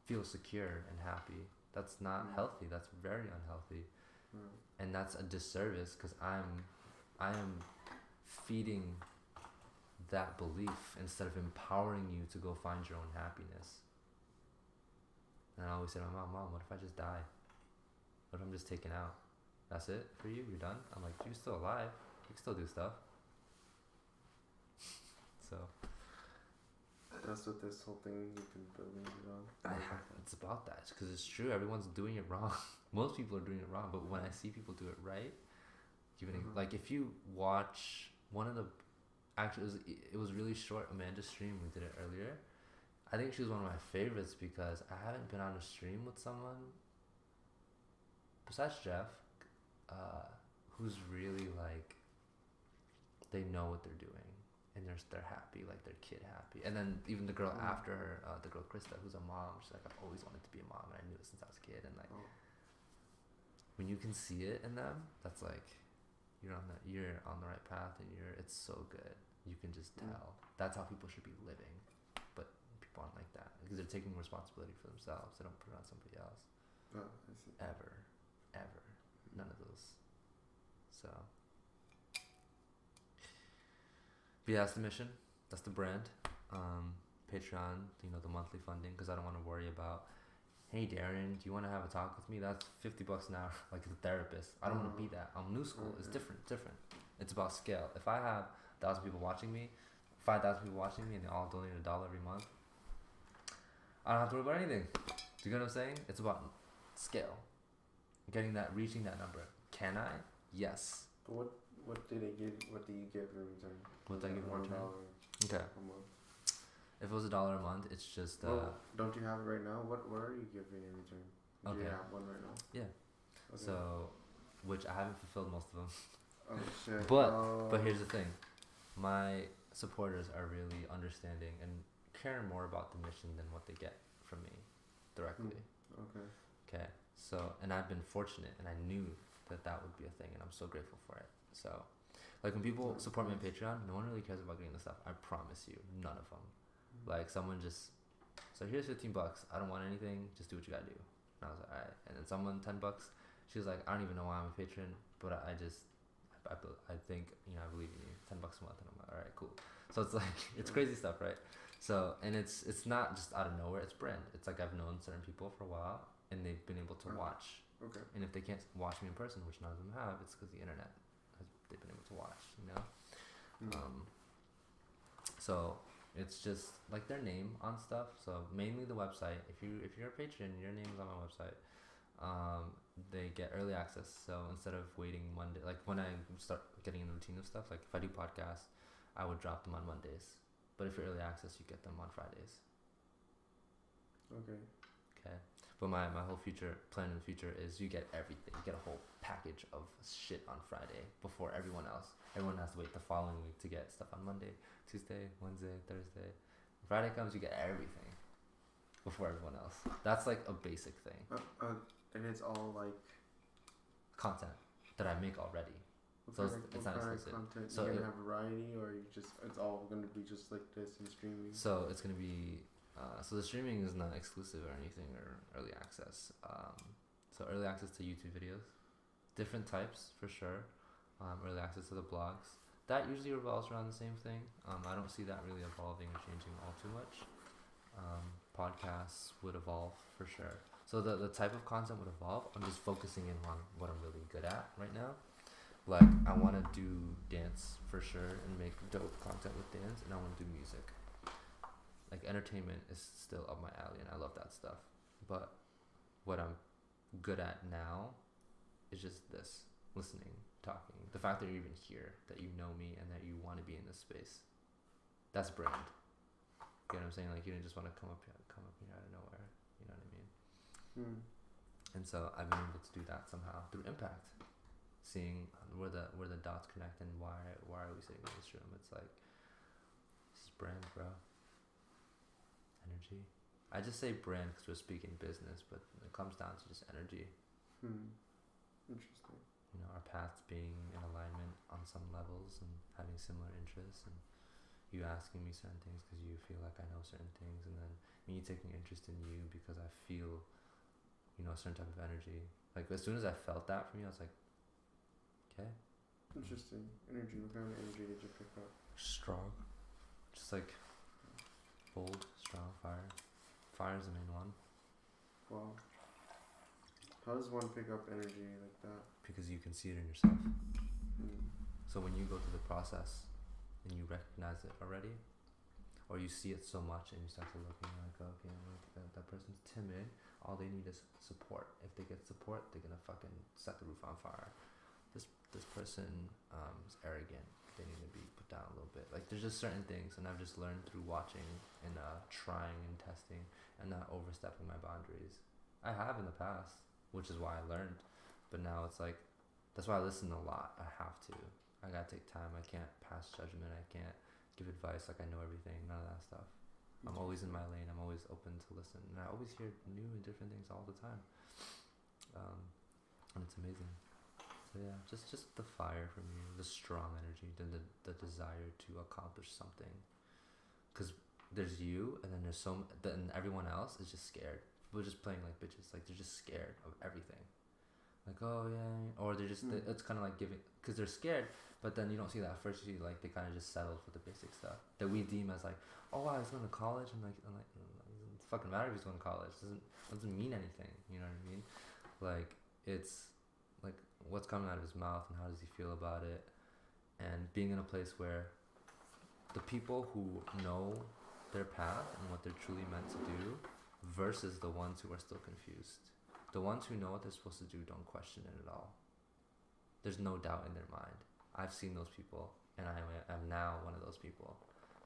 feel secure and happy. That's not healthy. That's very unhealthy, and that's a disservice because I am feeding that belief instead of empowering you to go find your own happiness. And I always say to my mom, what if I just die? What if I'm just taken out? That's it for you? You're done? I'm like, you're still alive. You can still do stuff. So. That's what this whole thing you've been building it on. It's about that. It's because it's true. Everyone's doing it wrong. Most people are doing it wrong. But when I see people do it right, like if you watch one of the, actually it was really short. Amanda's stream, we did it earlier. I think she was one of my favorites because I haven't been on a stream with someone besides Jeff, who's really like, they know what they're doing. And they're happy, like their kid happy. And then even the girl after her, the girl Krista, who's a mom, she's like, I've always wanted to be a mom, and I knew it since I was a kid. And like, when you can see it in them, that's like, you're on the right path, and it's so good. You can just tell. That's how people should be living. But people aren't like that because they're taking responsibility for themselves. They don't put it on somebody else. I see. Ever, none of those. So. But yeah, that's the mission. That's the brand. Patreon, the monthly funding, because I don't want to worry about, hey, Darean, do you want to have a talk with me? That's $50 an hour, like a therapist. I don't want to be that. I'm new school. It's different. It's about scale. If I have 1,000 people watching me, 5,000 people watching me, and they all donate $1 every month, I don't have to worry about anything. Do you get what I'm saying? It's about scale. Reaching that number. Can I? Yes. But what do you give in return? What do I give in return? Okay. A month. If it was $1 a month, it's just. Don't you have it right now? What are you giving in return? Do you have one right now? Yeah. Okay. So, which I haven't fulfilled most of them. Oh shit. But here's the thing, my supporters are really understanding and care more about the mission than what they get from me directly. Okay. So, and I've been fortunate, and I knew that would be a thing, and I'm so grateful for it. So, like when people support me on Patreon, no one really cares about getting the stuff. I promise you, none of them. Like someone just, so here's $15. I don't want anything. Just do what you gotta do. And I was like, all right. And then someone $10. She was like, I don't even know why I'm a patron, but I think I believe in you. $10 a month, and I'm like, all right, cool. So it's like it's crazy stuff, right? So and it's not just out of nowhere. It's brand. It's like I've known certain people for a while, and they've been able to watch. Okay. And if they can't watch me in person, which none of them have, it's because the internet they've been able to watch, So it's just like their name on stuff. So mainly the website. If you're a patron, your name is on my website. They get early access. So instead of waiting Monday, like when I start getting in the routine of stuff, like if I do podcasts, I would drop them on Mondays. But if you're early access, you get them on Fridays. Okay. But my whole plan in the future is you get everything. You get a whole package of shit on Friday before everyone else. Everyone has to wait the following week to get stuff on Monday, Tuesday, Wednesday, Thursday. When Friday comes, you get everything before everyone else. That's like a basic thing. And it's all like content that I make already. So it's not exclusive. Content? So you're gonna have variety, or it's all gonna be just like this and streaming. So it's gonna be. So the streaming is not exclusive or anything or early access. So early access to YouTube videos, different types for sure. Early access to the blogs. That usually revolves around the same thing. I don't see that really evolving or changing all too much. Podcasts would evolve for sure. So the type of content would evolve. I'm just focusing in on what I'm really good at right now. Like I want to do dance for sure and make dope content with dance, and I want to do music. Like entertainment is still up my alley, and I love that stuff. But what I'm good at now is just this: listening, talking. The fact that you're even here, that you know me, and that you want to be in this space. That's brand. You know what I'm saying? Like you didn't just want to come up here out of nowhere. You know what I mean? And so I've been able to do that somehow through impact, seeing where the dots connect and why are we sitting in this room? It's like this is brand, bro. Energy. I just say brand because we're speaking business, but it comes down to just energy. Interesting. Our paths being in alignment on some levels and having similar interests, and you asking me certain things because you feel like I know certain things, and then me taking interest in you because I feel, a certain type of energy. Like as soon as I felt that from you, I was like, okay. Interesting. Energy. What kind of energy did you pick up? Strong. Just like bold, strong fire. Fire is the main one. Wow. How does one pick up energy like that? Because you can see it in yourself. Mm. So when you go through the process and you recognize it already, or you see it so much and you start to look and you're like, okay, like that person's timid. All they need is support. If they get support, they're gonna fucking set the roof on fire. This person is arrogant. They need to be put down a little bit. Like there's just certain things, and I've just learned through watching and trying and testing and not overstepping my boundaries. I have in the past, which is why I learned, but now it's like that's why I listen a lot. I have to. I gotta take time. I can't pass judgment. I can't give advice like I know everything. None of that stuff. I'm always in my lane. I'm always open to listen, and I always hear new and different things all the time. And it's amazing. So yeah, just the fire from you, the strong energy, the desire to accomplish something. Cause there's you, and then there's then everyone else is just scared. People are just playing like bitches. Like they're just scared of everything. Like, oh yeah, or they're just it's kind of like giving, because they're scared, but then you don't see that at first. You see like they kind of just settled for the basic stuff that we deem as like, oh wow, he's going to college, and like it doesn't fucking matter if he's going to college. Doesn't mean anything. You know what I mean? Like it's like what's coming out of his mouth and how does he feel about it, and being in a place where the people who know their path and what they're truly meant to do versus the ones who are still confused. The ones who know what they're supposed to do don't question it at all. There's no doubt in their mind. I've seen those people, and I am now one of those people.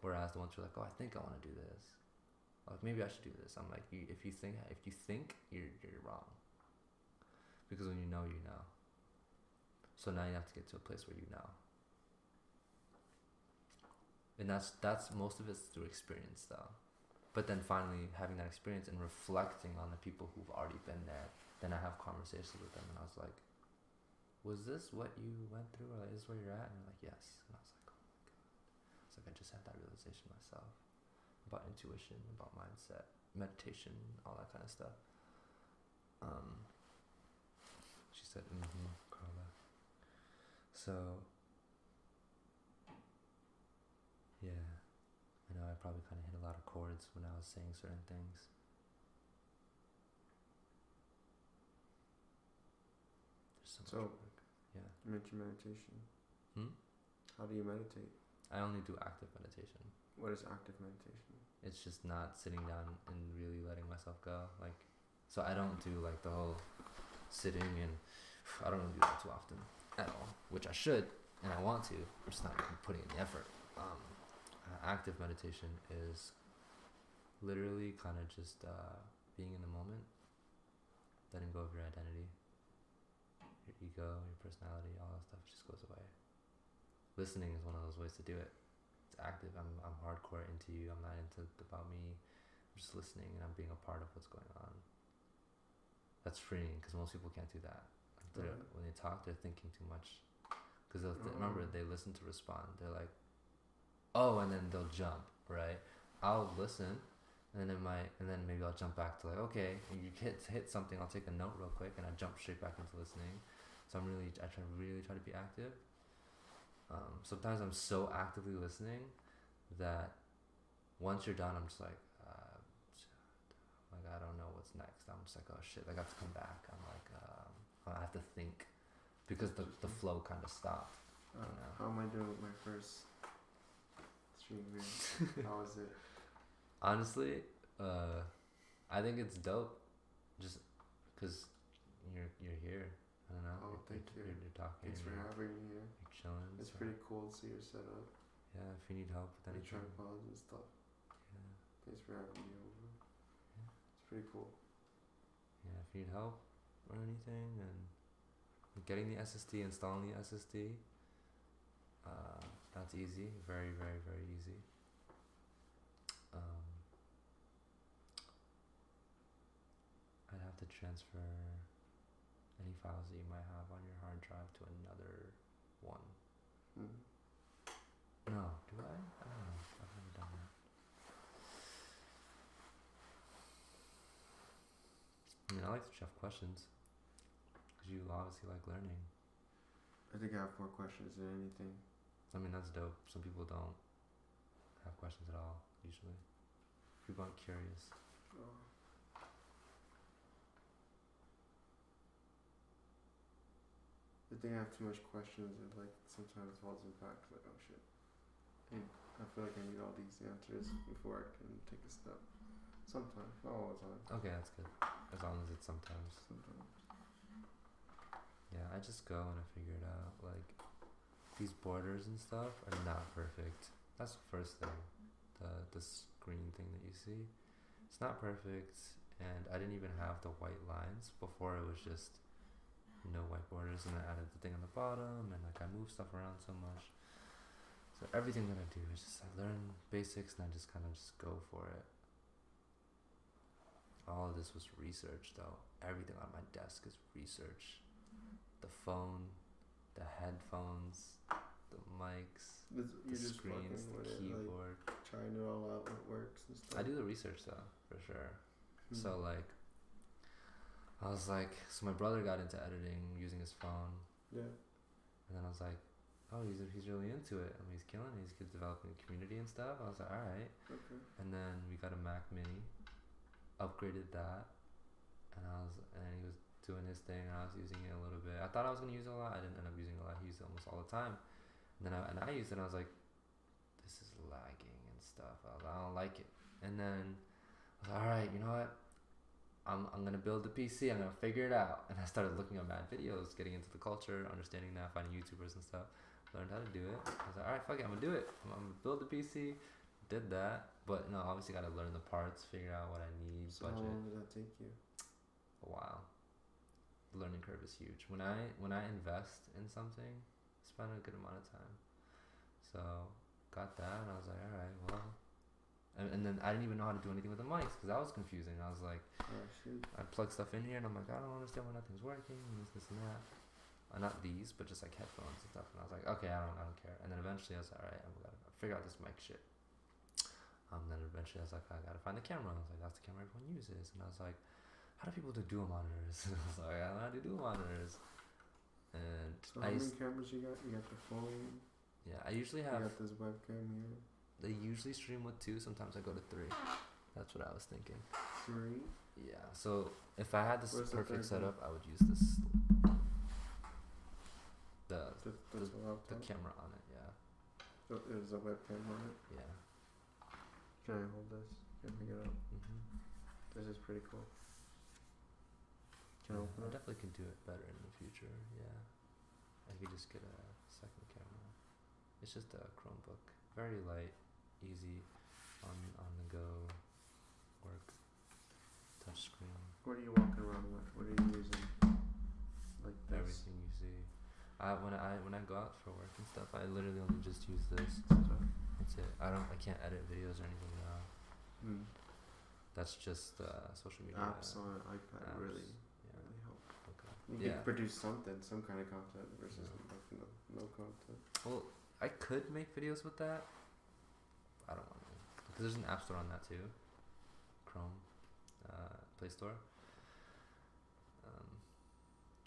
Whereas the ones who are like, oh, I think I want to do this. Like maybe I should do this. I'm like, if you think, you're wrong. Because when you know, you know. So now you have to get to a place where you know. And that's most of it's through experience, though. But then finally having that experience and reflecting on the people who've already been there, then I have conversations with them, and I was like, was this what you went through, or like, is this where you're at? And they're like, yes. And I was like, oh my god. It's like I just had that realization myself about intuition, about mindset, meditation, all that kind of stuff. She said, Carla. So yeah, I know I probably kind of hit a lot of chords when I was saying certain things. There's so much work. Yeah. You mentioned meditation. How do you meditate? I only do active meditation. What is active meditation? It's just not sitting down and really letting myself go. Like, so I don't do like the whole sitting, and I don't really do that too often at all, which I should and I want to. I'm just not putting in the effort. Active meditation is literally kind of just being in the moment, letting go of your identity, your ego, your personality, all that stuff just goes away. Listening is one of those ways to do it. It's active. I'm hardcore into you. I'm not into about me. I'm just listening, and I'm being a part of what's going on. That's freeing, because most people can't do that. When they talk, they're thinking too much. Because remember, they listen to respond. They're like, oh, and then they'll jump, right? I'll listen, and then maybe I'll jump back to like, okay, you hit something, I'll take a note real quick, and I jump straight back into listening. So I try to be active. Sometimes I'm so actively listening that once you're done, I'm just like I don't know what's next. I'm just like, oh shit, like I have to come back. I'm like, I have to think, because the flow kind of stopped. You know? How am I doing with my first stream here? How is it? Honestly, I think it's dope, just because you're here. I don't know. Oh, thank you. You're talking. Thanks for having me here. You're chilling. It's pretty cool to see your setup. Yeah, if you need help with The anything. tripods and stuff. Yeah. Thanks for having me over. Yeah. It's pretty cool. Yeah, if you need help or anything, and getting the SSD, installing the SSD, that's easy. Very, very, very easy. I'd have to transfer any files that you might have on your hard drive to another one. No, do I? I don't know. I've never done that. I mean, I like that you have questions, because you obviously like learning. I think I have more questions than anything. I mean, that's dope. Some people don't have questions at all, usually. People aren't curious. Oh. I think I have too much questions and like sometimes it holds me back. Like, oh shit. I feel like I need all these answers before I can take a step. Sometimes, not all the time. Okay, that's good. As long as it's sometimes. Sometimes. Yeah, I just go and I figure it out. Like, these borders and stuff are not perfect. That's the first thing. The screen thing that you see. It's not perfect, and I didn't even have the white lines. Before it was just no white borders, and I added the thing on the bottom, and like I move stuff around so much. So everything that I do is just I learn basics and I just kind of just go for it. All of this was research though. Everything on my desk is research. The phone, the headphones, the mics, the screens, the keyboard. Like, trying it all out, what works and stuff. I do the research though, for sure. So like, I was like, so my brother got into editing using his phone. Yeah. And then I was like, oh, he's really into it. I mean, he's killing it. He's developing a community and stuff. I was like, all right. Okay. And then we got a Mac Mini, upgraded that, and he was doing his thing. And I was using it a little bit. I thought I was gonna use it a lot. I didn't end up using it a lot. He used it almost all the time. And then I used it. And I was like, this is lagging and stuff. I don't like it. And then I was like, all right, you know what? I'm gonna build the PC. I'm gonna figure it out. And I started looking at mad videos, getting into the culture, understanding that, finding YouTubers and stuff. Learned how to do it. I was like, all right, fuck it, I'm gonna do it. I'm gonna build the PC. Did that, but no, obviously gotta learn the parts, figure out what I need. So budget. how long did that take you? A while. The learning curve is huge. When I invest in something, I spend a good amount of time. So got that, and I was like, all right, well. And then I didn't even know how to do anything with the mics because that was confusing. I was like, oh, shoot. I plug stuff in here and I'm like, I don't understand why nothing's working and this and that. Not these, but just like headphones and stuff. And I was like, okay, I don't care. And then eventually I was like, all right, I'm gonna figure out this mic shit. Then eventually I was like, I gotta find the camera. I was like, that's the camera everyone uses. And I was like, how do people do dual monitors? I was like, I don't know how to do dual monitors. And so how many cameras you got? You got the phone. Yeah, I usually have. You got this webcam here. They usually stream with 2. Sometimes I go to 3. That's what I was thinking. 3? Yeah. So if I had this perfect setup, I would use this. The camera on it. Yeah. So there's a webcam on it. Yeah. Can I hold this? Can I pick it up? This is pretty cool. Can I open it? I definitely can do it better in the future. Yeah. I could just get a second camera. It's just a Chromebook. Very light. Easy, on the go, work, touch screen. What are you walking around with? What are you using? Like this? Everything you see. When I go out for work and stuff, I literally only just use this. That's it. I can't edit videos or anything now. That's just social media. Apps on an iPad really help. Okay. You can produce some kind of content versus like no content. Well, I could make videos with that. I don't want to, because there's an app store on that too, Chrome, Play Store.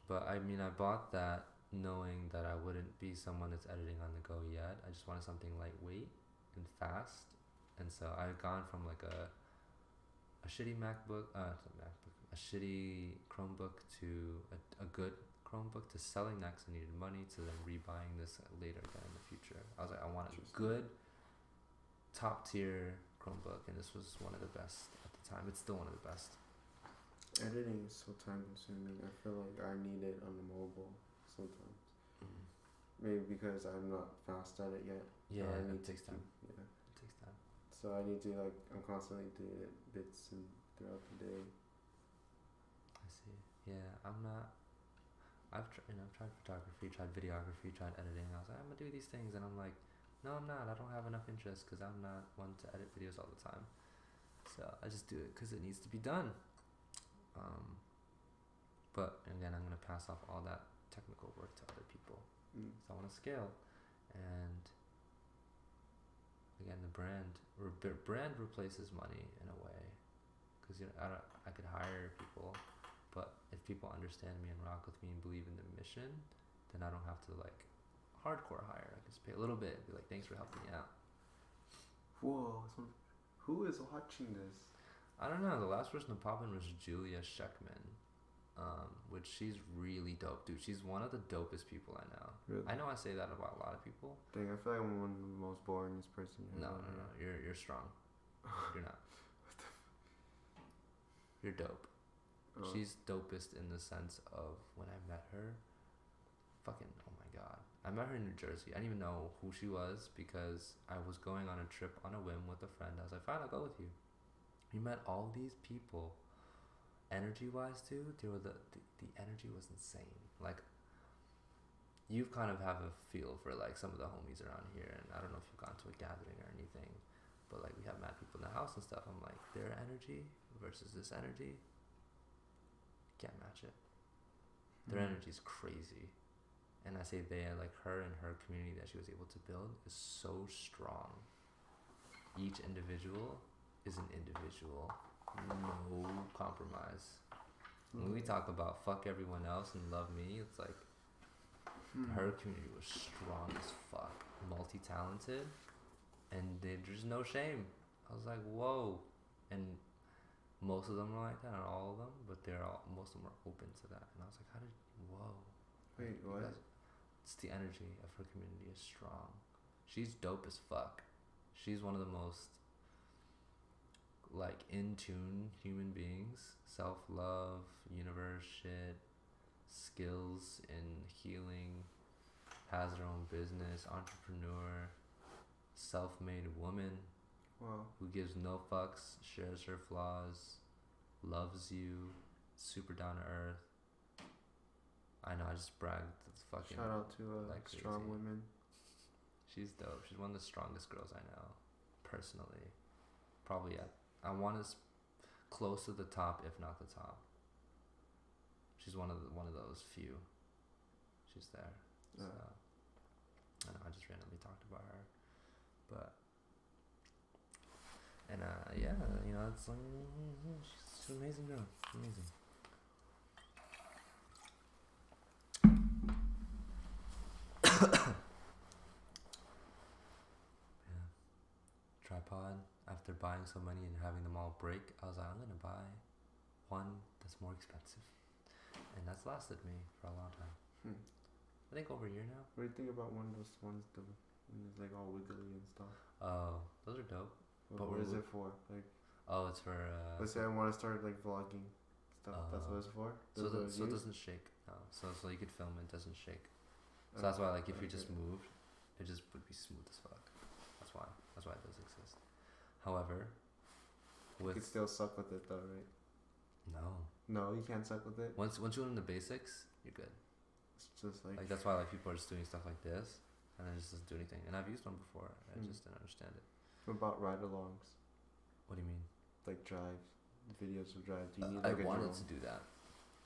But I mean, I bought that knowing that I wouldn't be someone that's editing on the go yet. I just wanted something lightweight and fast, and so I've gone from like a shitty a shitty Chromebook to a good Chromebook to selling that because I needed money to then rebuying this later again in the future. I was like, I want a good top tier Chromebook, and this was one of the best at the time. It's still one of the best. Editing is so time consuming. I feel like I need it on the mobile sometimes. Maybe because I'm not fast at it yet. Yeah, so it takes time. Yeah, it takes time. So I need to I'm constantly doing it bits and throughout the day. I see. Yeah, I'm not. I've tried photography, tried videography, tried editing. I was like, I'm gonna do these things, and I'm like, no, I'm not. I don't have enough interest because I'm not one to edit videos all the time. So I just do it because it needs to be done. But again, I'm gonna pass off all that technical work to other people. So I want to scale, and again, the brand replaces money in a way, because I could hire people, but if people understand me and rock with me and believe in the mission, then I don't have to like hardcore hire. I can just pay a little bit and be like, thanks for helping me out. Whoa, who is watching this? I don't know. The last person to pop in was Julia Sheckman. which she's really dope, dude. She's one of the dopest people I know. Really? I know I say that about a lot of people. Dang, I feel like I'm one of the most boringest person. No. You're strong. You're not. You're dope. Oh. She's dopest in the sense of when I met her. Fucking, oh my god. I met her in New Jersey. I didn't even know who she was because I was going on a trip on a whim with a friend. I was like, fine, I'll go with you. We met all these people. Energy-wise, too, they were the energy was insane. Like, you kind of have a feel for, like, some of the homies around here. And I don't know if you've gone to a gathering or anything. But, like, we have mad people in the house and stuff. I'm like, their energy versus this energy, can't match it. Their energy is crazy. And I say they, like her and her community that she was able to build is so strong. Each individual is an individual. No compromise. When we talk about fuck everyone else and love me, it's like her community was strong as fuck. Multi-talented. And there's no shame. I was like, whoa. And most of them are like that, not all of them, but most of them are open to that. And I was like, whoa. Wait, what? It's the energy of her community is strong. She's dope as fuck. She's one of the most, like, in tune human beings. Self-love, universe shit, skills in healing, has her own business, entrepreneur, self-made woman. Wow. Who gives no fucks, shares her flaws, loves you, super down to earth. I know, I just bragged. It's fucking. Shout out to like strong crazy. women. She's dope. She's one of the strongest girls I know, personally. Probably I want us close to the top, if not the top. She's one of those few. She's there. So I know, I just randomly talked about her, but. And yeah, you know, it's like she's an amazing girl. Amazing. Yeah. Tripod. After buying so many and having them all break, I was like, I'm gonna buy one that's more expensive, and that's lasted me for a long time. I think over a year now. What do you think about one of those ones when it's like all wiggly and stuff? Oh, those are dope. But what is it for? Like, oh, it's for. Let's say I want to start like vlogging stuff. That's what it's for. So it doesn't shake. No. So you could film it, doesn't shake. So that's why, like, if you just moved, it just would be smooth as fuck. That's why it does exist. However, you could still suck with it though, right? No, you can't suck with it. Once you learn the basics, you're good. It's just like that's why, like, people are just doing stuff like this, and then it just doesn't do anything. And I've used one before. I just didn't understand it. What about ride-alongs? What do you mean? Like drive videos of drive. Do you need I like a wanted drone? to do that.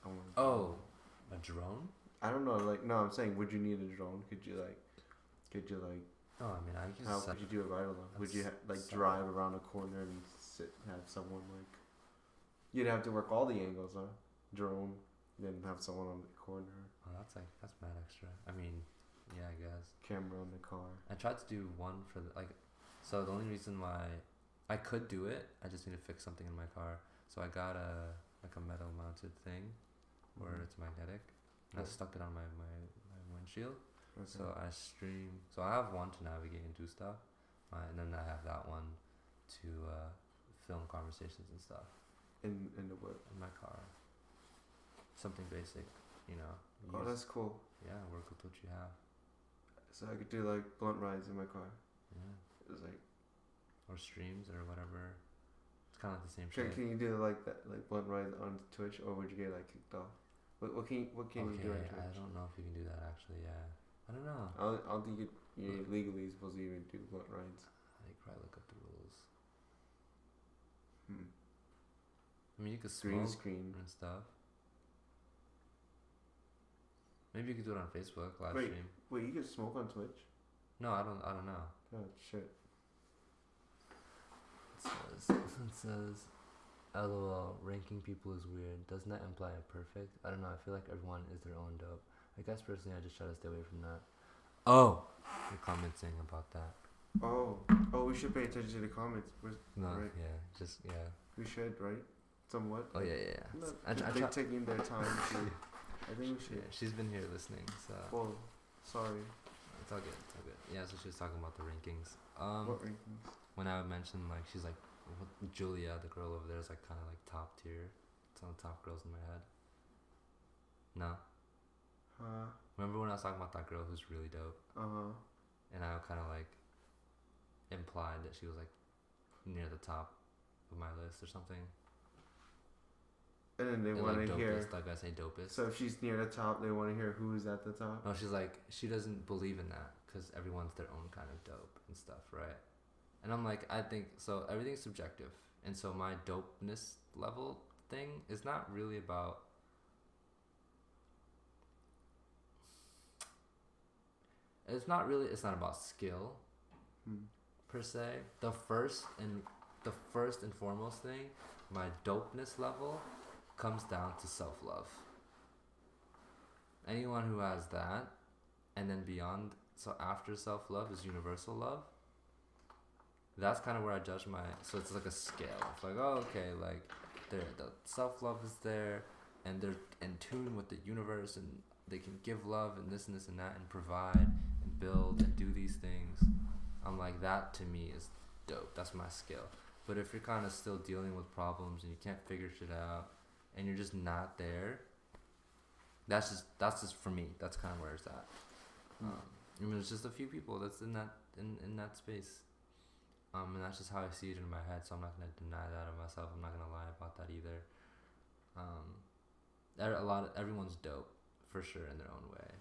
A drone? I don't know. Like, no, I'm saying, would you need a drone? Could you like? No, I mean, I just. How could you do a ride-along? Would you drive around a corner and have someone like? You'd have to work all the angles, huh? Drone, then have someone on the corner. Oh, that's mad extra. I mean, yeah, I guess. Camera on the car. I tried to do one for so the only reason why I could do it, I just need to fix something in my car. So I got a metal mounted thing where it's magnetic. And I stuck it on my windshield. Okay. So I stream. So I have one to navigate and do stuff, and then I have that one to film conversations and stuff. In the what? In my car. Something basic, you know. Oh, that's cool. Yeah, work with what you have. So I could do like blunt rides in my car. Yeah. It's like. Or streams or whatever. It's kind of like the same shit. Can you do like that, like blunt ride on Twitch, or would you get like kicked off? What can you do on Twitch? I don't know if you can do that actually. Yeah, I don't know. I don't think you're legally supposed to even do blunt rides. I could probably look up the rules. I mean, you could green smoke screen and stuff. Maybe you could do it on Facebook live stream. Wait, you can smoke on Twitch? No, I don't know. Oh shit. It says, LOL, ranking people is weird. Doesn't that imply a perfect? I don't know. I feel like everyone is their own dope. I guess personally, I just try to stay away from that. Oh, you're commenting about that. Oh, we should pay attention to the comments. No, right? yeah, just yeah. We should, right? somewhat. Oh yeah. They're taking their time to. I think we should. Yeah, she's been here listening, so. Well, sorry. It's all good. Yeah, so she was talking about the rankings. What rankings? When I would mention like she's like Julia, the girl over there is like kind of like top tier. It's one of the top girls in my head. No. Remember when I was talking about that girl who's really dope? And I kind of like implied that she was like near the top of my list or something. And then they want to hear. Like I say, dopest. So if she's near the top, they want to hear who's at the top. No, she's like she doesn't believe in that because everyone's their own kind of dope and stuff, right? And I'm like, I think so. Everything's subjective, and so my dopeness level thing is not really about. It's not about skill, per se. The first and foremost thing, my dopeness level, comes down to self-love. Anyone who has that, and then beyond, so after self-love is universal love. That's kind of where I judge my. So it's like a scale. It's like, oh, okay, like, the self-love is there, and they're in tune with the universe, and they can give love and this and this and that, and provide and build and do these things. I'm like, that to me is dope. That's my skill. But if you're kind of still dealing with problems and you can't figure shit out, and you're just not there, that's just for me. That's kind of where it's at. I mean, there's just a few people that's in that space. And that's just how I see it in my head, so I'm not going to deny that of myself. I'm not going to lie about that either. Everyone's dope, for sure, in their own way.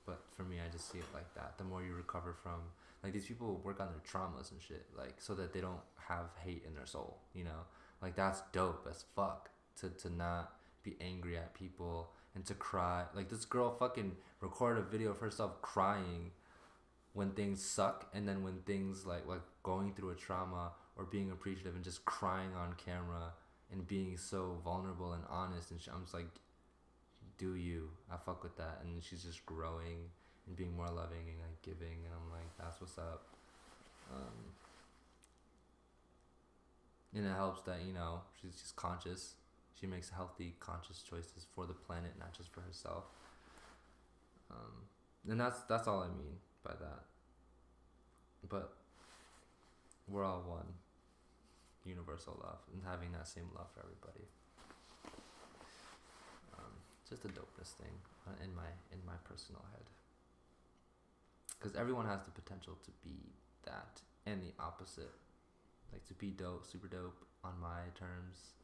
But for me, I just see it like that. The more you recover from, like, these people work on their traumas and shit, like, so that they don't have hate in their soul, you know? Like, that's dope as fuck, to not be angry at people and to cry. Like, this girl fucking recorded a video of herself crying when things suck, and then when things like going through a trauma or being appreciative and just crying on camera and being so vulnerable and honest, and I'm just like, do you? I fuck with that. And she's just growing and being more loving and like giving, and I'm like, that's what's up. And it helps that, you know, she's just conscious. She makes healthy, conscious choices for the planet, not just for herself. And that's all I mean by that. But we're all one. Universal love, and having that same love for everybody. Just a dopeness thing in my personal head. Because everyone has the potential to be that and the opposite. Like, to be dope, super dope on my terms,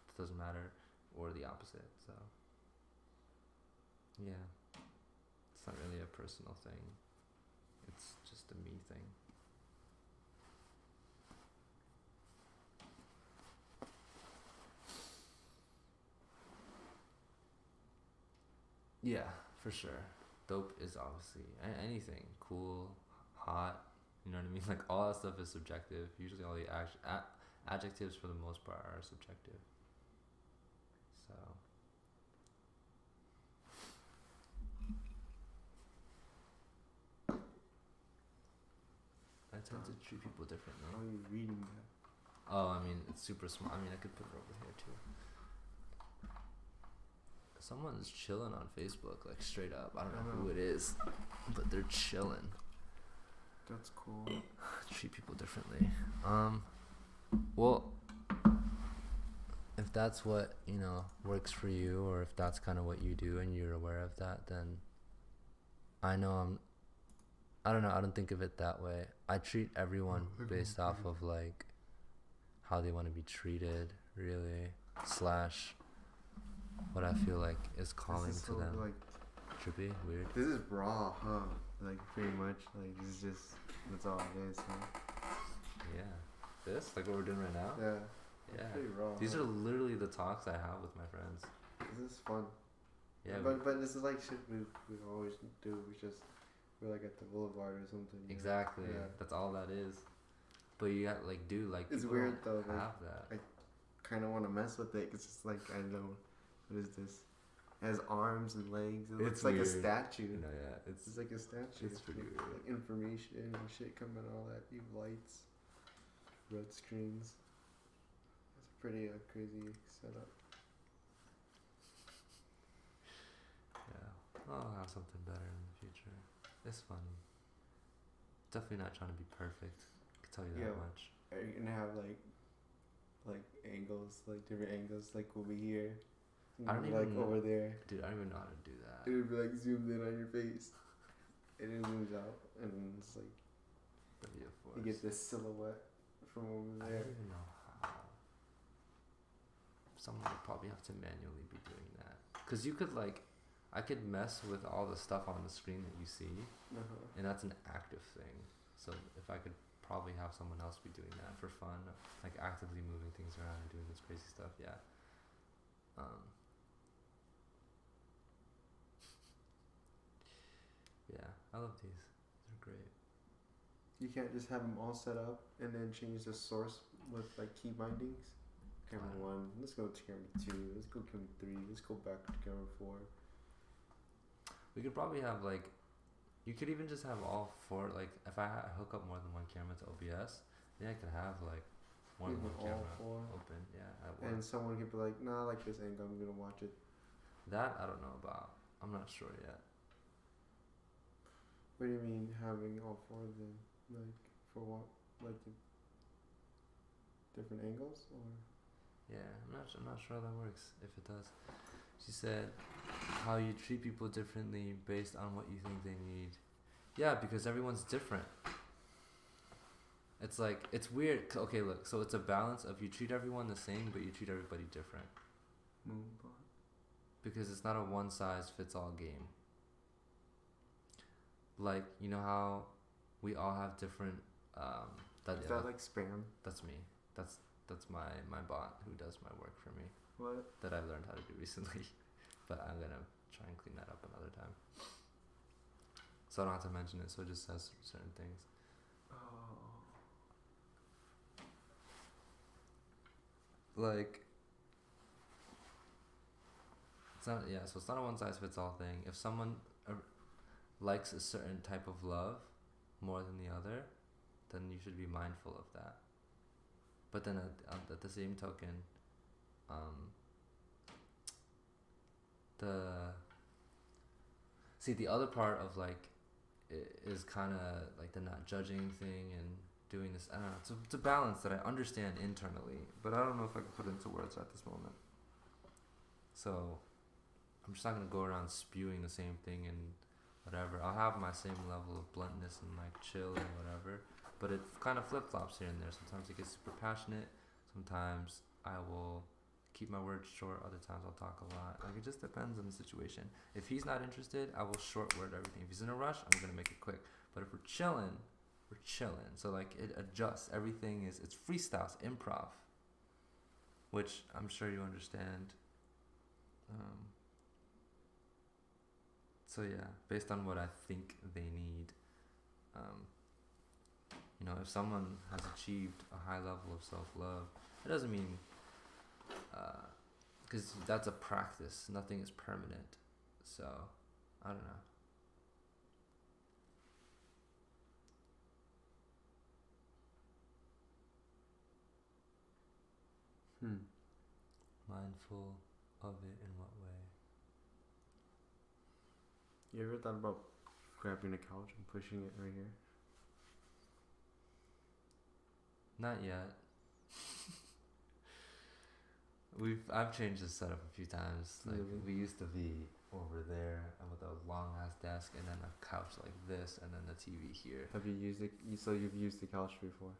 it doesn't matter, or the opposite. So yeah, it's not really a personal thing. It's just a me thing. Yeah, for sure. Dope is obviously anything cool, hot. You know what I mean? Like, all that stuff is subjective. Usually, all the adjectives for the most part are subjective. So. I tend to treat people differently. How are you reading that? Oh, I mean, it's super small. I mean, I could put it over here too. Someone's chilling on Facebook, like, straight up. I don't know who it is, but they're chilling. That's cool. Treat people differently. Well, if that's what, you know, works for you, or if that's kind of what you do and you're aware of that, then I don't know, I don't think of it that way. I treat everyone based off of, like, how they want to be treated, really, / what I feel like is calling to them. Like, trippy, weird. This is raw, huh? Like, pretty much. Like, this is just, that's all it is, huh? Yeah. This? Like what we're doing right now? Yeah. Yeah. Pretty raw. These are literally the talks I have with my friends. This is fun. Yeah. But this is like shit we always do. We're like at the boulevard or something. Exactly. Yeah. That's all that is. But you got, like, dude, like, it's weird though. Have that. I kind of want to mess with it. It's just like, I know. What is this? It has arms and legs. It looks like a statue. No, yeah, it's like a statue. It's pretty weird. Like information and shit coming, all that. You have lights, red screens. That's pretty crazy setup. Yeah, I'll have something better in the future. It's funny. Definitely not trying to be perfect. I can tell you that much. Are you gonna have like angles, like different angles, like over here? I don't like even over there. Dude, I don't even know how to do that. It would be like zoomed in on your face. And it zooms out, and it's like That'd be a force. you get this silhouette from over I there. don't even know how. Someone would probably have to manually be doing that. Cause you could like, I could mess with all the stuff on the screen that you see, and that's an active thing. So if I could probably have someone else be doing that for fun, like actively moving things around and doing this crazy stuff, yeah. Yeah, I love these. These are great. You can't just have them all set up and then change the source with like key bindings. Camera 1, let's go to camera 2, let's go camera 3, let's go back to camera 4. We could probably have like, you could even just have all four, like if I hook up more than one camera to OBS, then I could have like more than one camera open. Yeah, at work. And someone could be like, nah, I like this angle, I'm gonna watch it. That I don't know about. I'm not sure yet. What do you mean having all four of them? Like for what? Like different angles or? Yeah, I'm not sure how that works. If it does, she said how you treat people differently based on what you think they need. Yeah, because everyone's different. It's like it's weird. Okay, look. So it's a balance of you treat everyone the same, but you treat everybody different. Because it's not a one size fits all game. Like, you know how we all have different Is that like spam? That's me. That's my bot who does my work for me. What? That I've learned how to do recently. But I'm gonna try and clean that up another time. So I don't have to mention it, so it just says certain things. Like, it's not, yeah, so it's not a one size fits all thing. If someone likes a certain type of love more than the other, then you should be mindful of that. But then at the same token, the other part of like is kind of like the not judging thing and doing this. I don't know. It's a balance that I understand internally, but I don't know if I can put into words at this moment. So I'm just not gonna go around spewing the same thing and whatever. I'll have my same level of bluntness and like chill and whatever, but it kind of flip flops here and there. Sometimes it gets super passionate. Sometimes I will keep my words short. Other times I'll talk a lot. Like, it just depends on the situation. If he's not interested, I will short word everything. If he's in a rush, I'm gonna make it quick. But if we're chilling, we're chilling. So like it adjusts. Everything it's freestyle, it's improv, which I'm sure you understand. So yeah, based on what I think they need, you know, if someone has achieved a high level of self-love, it doesn't mean, because that's a practice. Nothing is permanent. So, I don't know. Mindful of it in what way? You ever thought about grabbing a couch and pushing it right here? Not yet. I've changed the setup a few times. Like, we used to be over there with a long ass desk and then a couch like this and then the TV here. Have you used it? So you've used the couch before?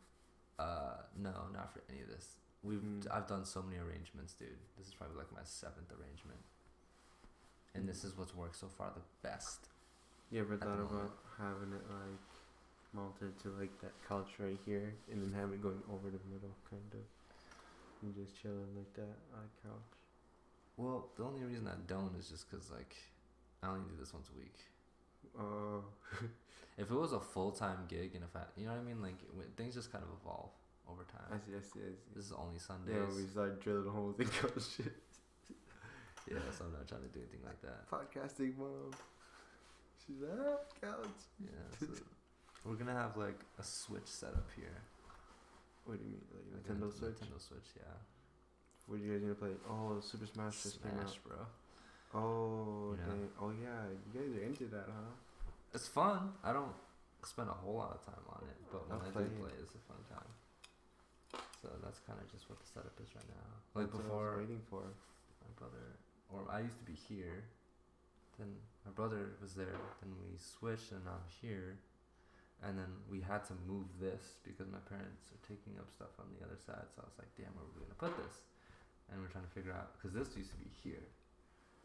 No, not for any of this. I've done so many arrangements, dude. This is probably like my 7th arrangement. And this is what's worked so far the best. You ever thought about having it like mounted to like that couch right here and then have it going over the middle, kind of, and just chilling like that on a couch? Well, the only reason I don't is just because like I only do this once a week. Oh. If it was a full-time gig and if I, you know what I mean, like things just kind of evolve over time. I see. This is only Sundays. Yeah, we started drilling holes in couch shit. Yeah, so I'm not trying to do anything like that. Podcasting mom. She's like, couch. Yeah, so we're gonna have like a Switch set up here. What do you mean, like Nintendo Switch? Nintendo Switch, yeah. What are you guys gonna play? Oh, Super Smash just came out. Smash, bro. Oh, Yeah. dang. Oh yeah, you guys are into that, huh? It's fun. I don't spend a whole lot of time on it, but when I'll I play do it. play, it's a fun time. So that's kind of just what the setup is right now. Like That's before, what I was waiting for. my brother, or I used to be here, then my brother was there, then we switched and I'm here, and then we had to move this because my parents are taking up stuff on the other side, so I was like, damn, where are we gonna put this? And we're trying to figure out, because this used to be here,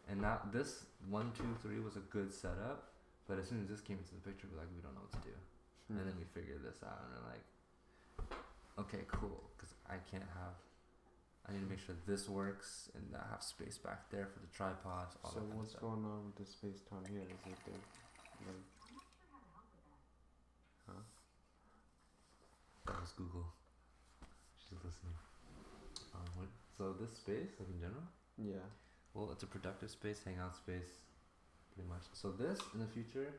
and now this 1, 2, 3 was a good setup, but as soon as this came into the picture, we're like, we don't know what to do. And then we figured this out, and we're like, okay, cool, because I need to make sure this works, and I have space back there for the tripods, all So that kind of what's stuff. going on with the space time here? Is it like, huh? That was Google. She's listening. So this space, like in general, Yeah. well, it's a productive space, hangout space, pretty much. So this, in the future,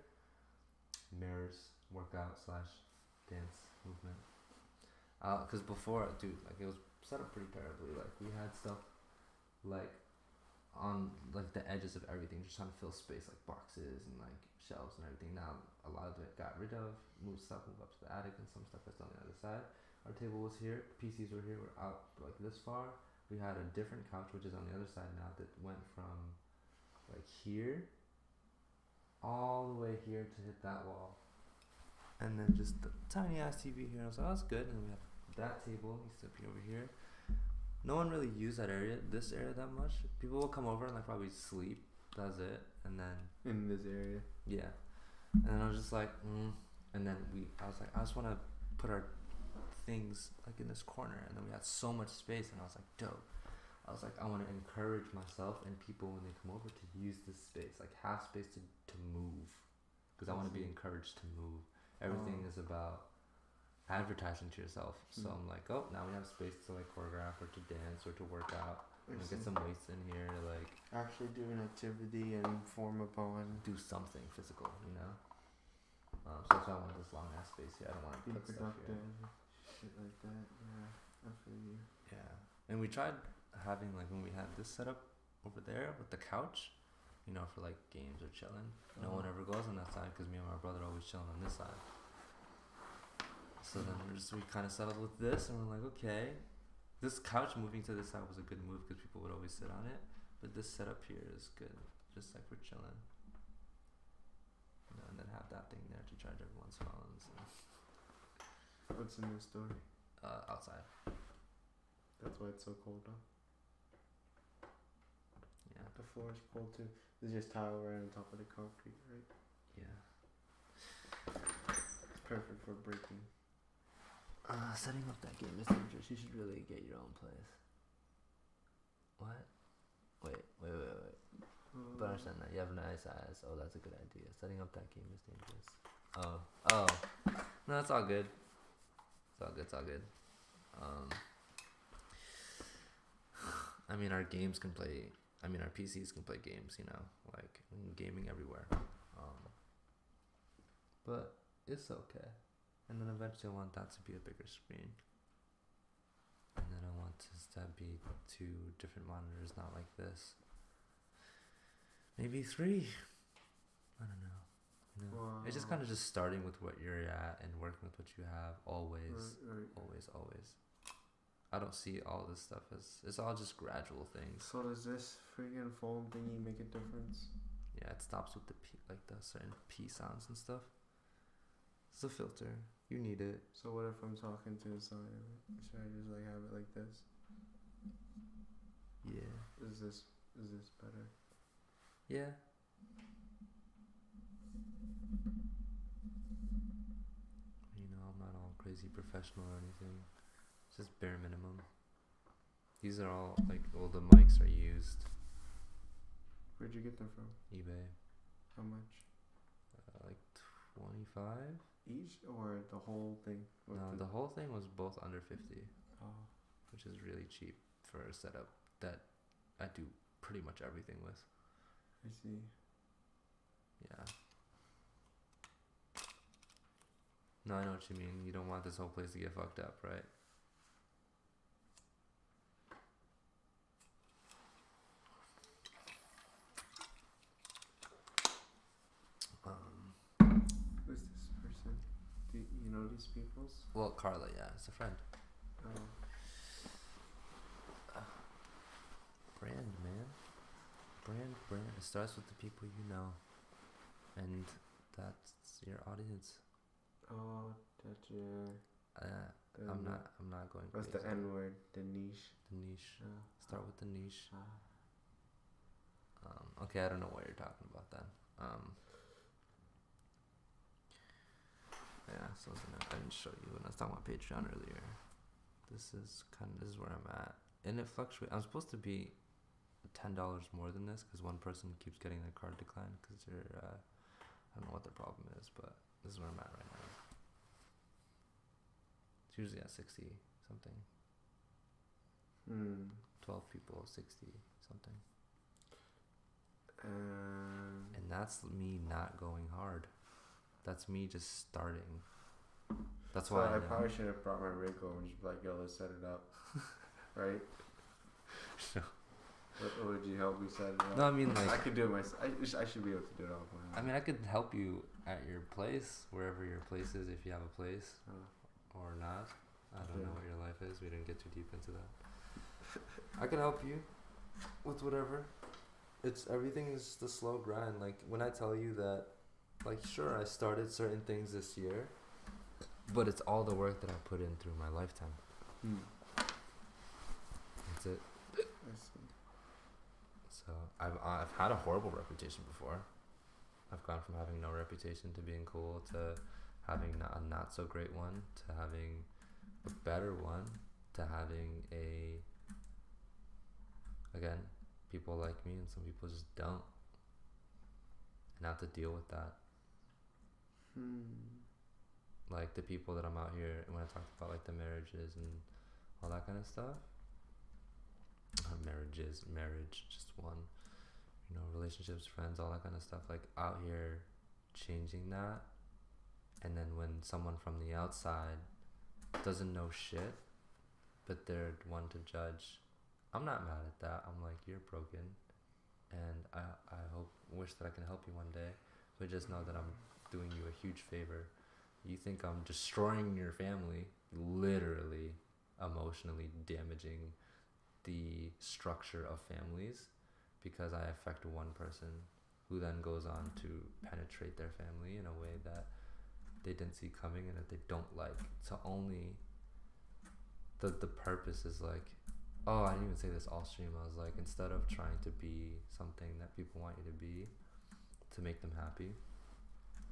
mirrors, workout / dance movement. Cause before, dude, like it was set up pretty terribly. Like we had stuff, like on like the edges of everything, just trying to fill space, like boxes and like shelves and everything. Now a lot of it got rid of, moved up to the attic, and some stuff that's on the other side. Our table was here, PCs were here, we're out like this far. We had a different couch which is on the other side now that went from like here all the way here to hit that wall. And then just the tiny ass TV here. I was like, oh, that's good. And we have that table used to be over here. No one really used this area that much. People will come over and like probably sleep. That's it. And then In this area. yeah. And then I was just like, and then I was like, I just want to put our things like in this corner, and then we had so much space, and I was like, dope. I was like, I want to encourage myself and people when they come over to use this space, like have space to move, because I want to be encouraged to move. Everything is about advertising to yourself. So I'm like, oh, now we have space to like choreograph or to dance or to work out. And get some weights in here to like actually do an activity and form a bond. Do something physical, you know. So that's why I want this long ass space here. I don't want to Be put stuff here. productive, shit like that. Yeah, I feel you. Yeah, and we tried having like when we had this set up over there with the couch, you know, for like games or chilling. No one ever goes on that side because me and my brother always chilling on this side. So then we kind of settled with this, and we're like, okay, this couch moving to this side was a good move because people would always sit on it. But this setup here is good, just like we're chilling. You know, and then have that thing there to charge everyone's phones. And, What's in this story? outside. That's why it's so cold, huh? Yeah. The floor is cold too. There's just tile right on top of the concrete, right? Yeah. It's perfect for breaking. Setting up that game is dangerous. You should really get your own place. What? Wait. But understand that. You have nice eyes. Oh, that's a good idea. Setting up that game is dangerous. Oh. No, it's all good. It's all good. I mean, our PCs can play games, you know, like gaming everywhere. But it's okay. And then eventually I want that to be a bigger screen. And then I want this to be 2 different monitors, not like this. Maybe 3. I don't know. You know? Wow. It's just kind of just starting with what you're at and working with what you have. Always. Right. I don't see all this stuff as... It's all just gradual things. So does this friggin' foam thingy make a difference? Yeah, it stops with the certain P sounds and stuff. It's a filter. You need it. So what if I'm talking to the side of it? Should I just like have it like this? Yeah. Is this better? Yeah. You know, I'm not all crazy professional or anything. It's just bare minimum. These are all like all the mics are used. Where'd you get them from? eBay. How much? Like 25. Each or the whole thing? No, the whole thing was both under 50, which is really cheap for a setup that I do pretty much everything with. I see. Yeah. No, I know what you mean. You don't want this whole place to get fucked up, right? these people's? Well, Carla, yeah, it's a friend. Oh. Brand, man. Brand. It starts with the people you know, and that's your audience. Oh, that's your. I'm not going. What's crazy. the N word? The niche. The niche. Start with the niche. Okay, I don't know what you're talking about then. Yeah, so I didn't show you when I was talking about Patreon earlier. This is where I'm at, and it fluctuates. I'm supposed to be $10 more than this because one person keeps getting their card declined because they're I don't know what their problem is, but this is where I'm at right now. It's usually at 60 something. 12 people, 60 something. And that's me not going hard. That's me just starting. That's why I probably should have brought my rig over and just be like, yo, let's set it up. Right? No. Or would you help me set it up? No, I mean, like, I could do it myself. I should be able to do it all by myself. I mean, I could help you at your place, wherever your place is, if you have a place or not. I don't know what your life is. We didn't get too deep into that. I can help you with whatever. Everything is the slow grind. Like, when I tell you that, like, sure, I started certain things this year, but it's all the work that I put in through my lifetime. That's it. I see. So I've had a horrible reputation before. I've gone from having no reputation to being cool to having a not so great one to having a better one to having again, people like me and some people just don't, and I have to deal with that. Like the people that I'm out here, and when I talked about like the marriages and all that kind of stuff, marriage, just one, relationships, friends, all that kind of stuff, like out here changing that. And then when someone from the outside doesn't know shit, but they're one to judge, I'm not mad at that. I'm like, you're broken, and I wish that I can help you one day, but just know that I'm doing you a huge favor. You think I'm destroying your family, literally emotionally damaging the structure of families because I affect one person who then goes on to penetrate their family in a way that they didn't see coming and that they don't like. So only the purpose is like, oh, I didn't even say this all stream. I was like, instead of trying to be something that people want you to be to make them happy,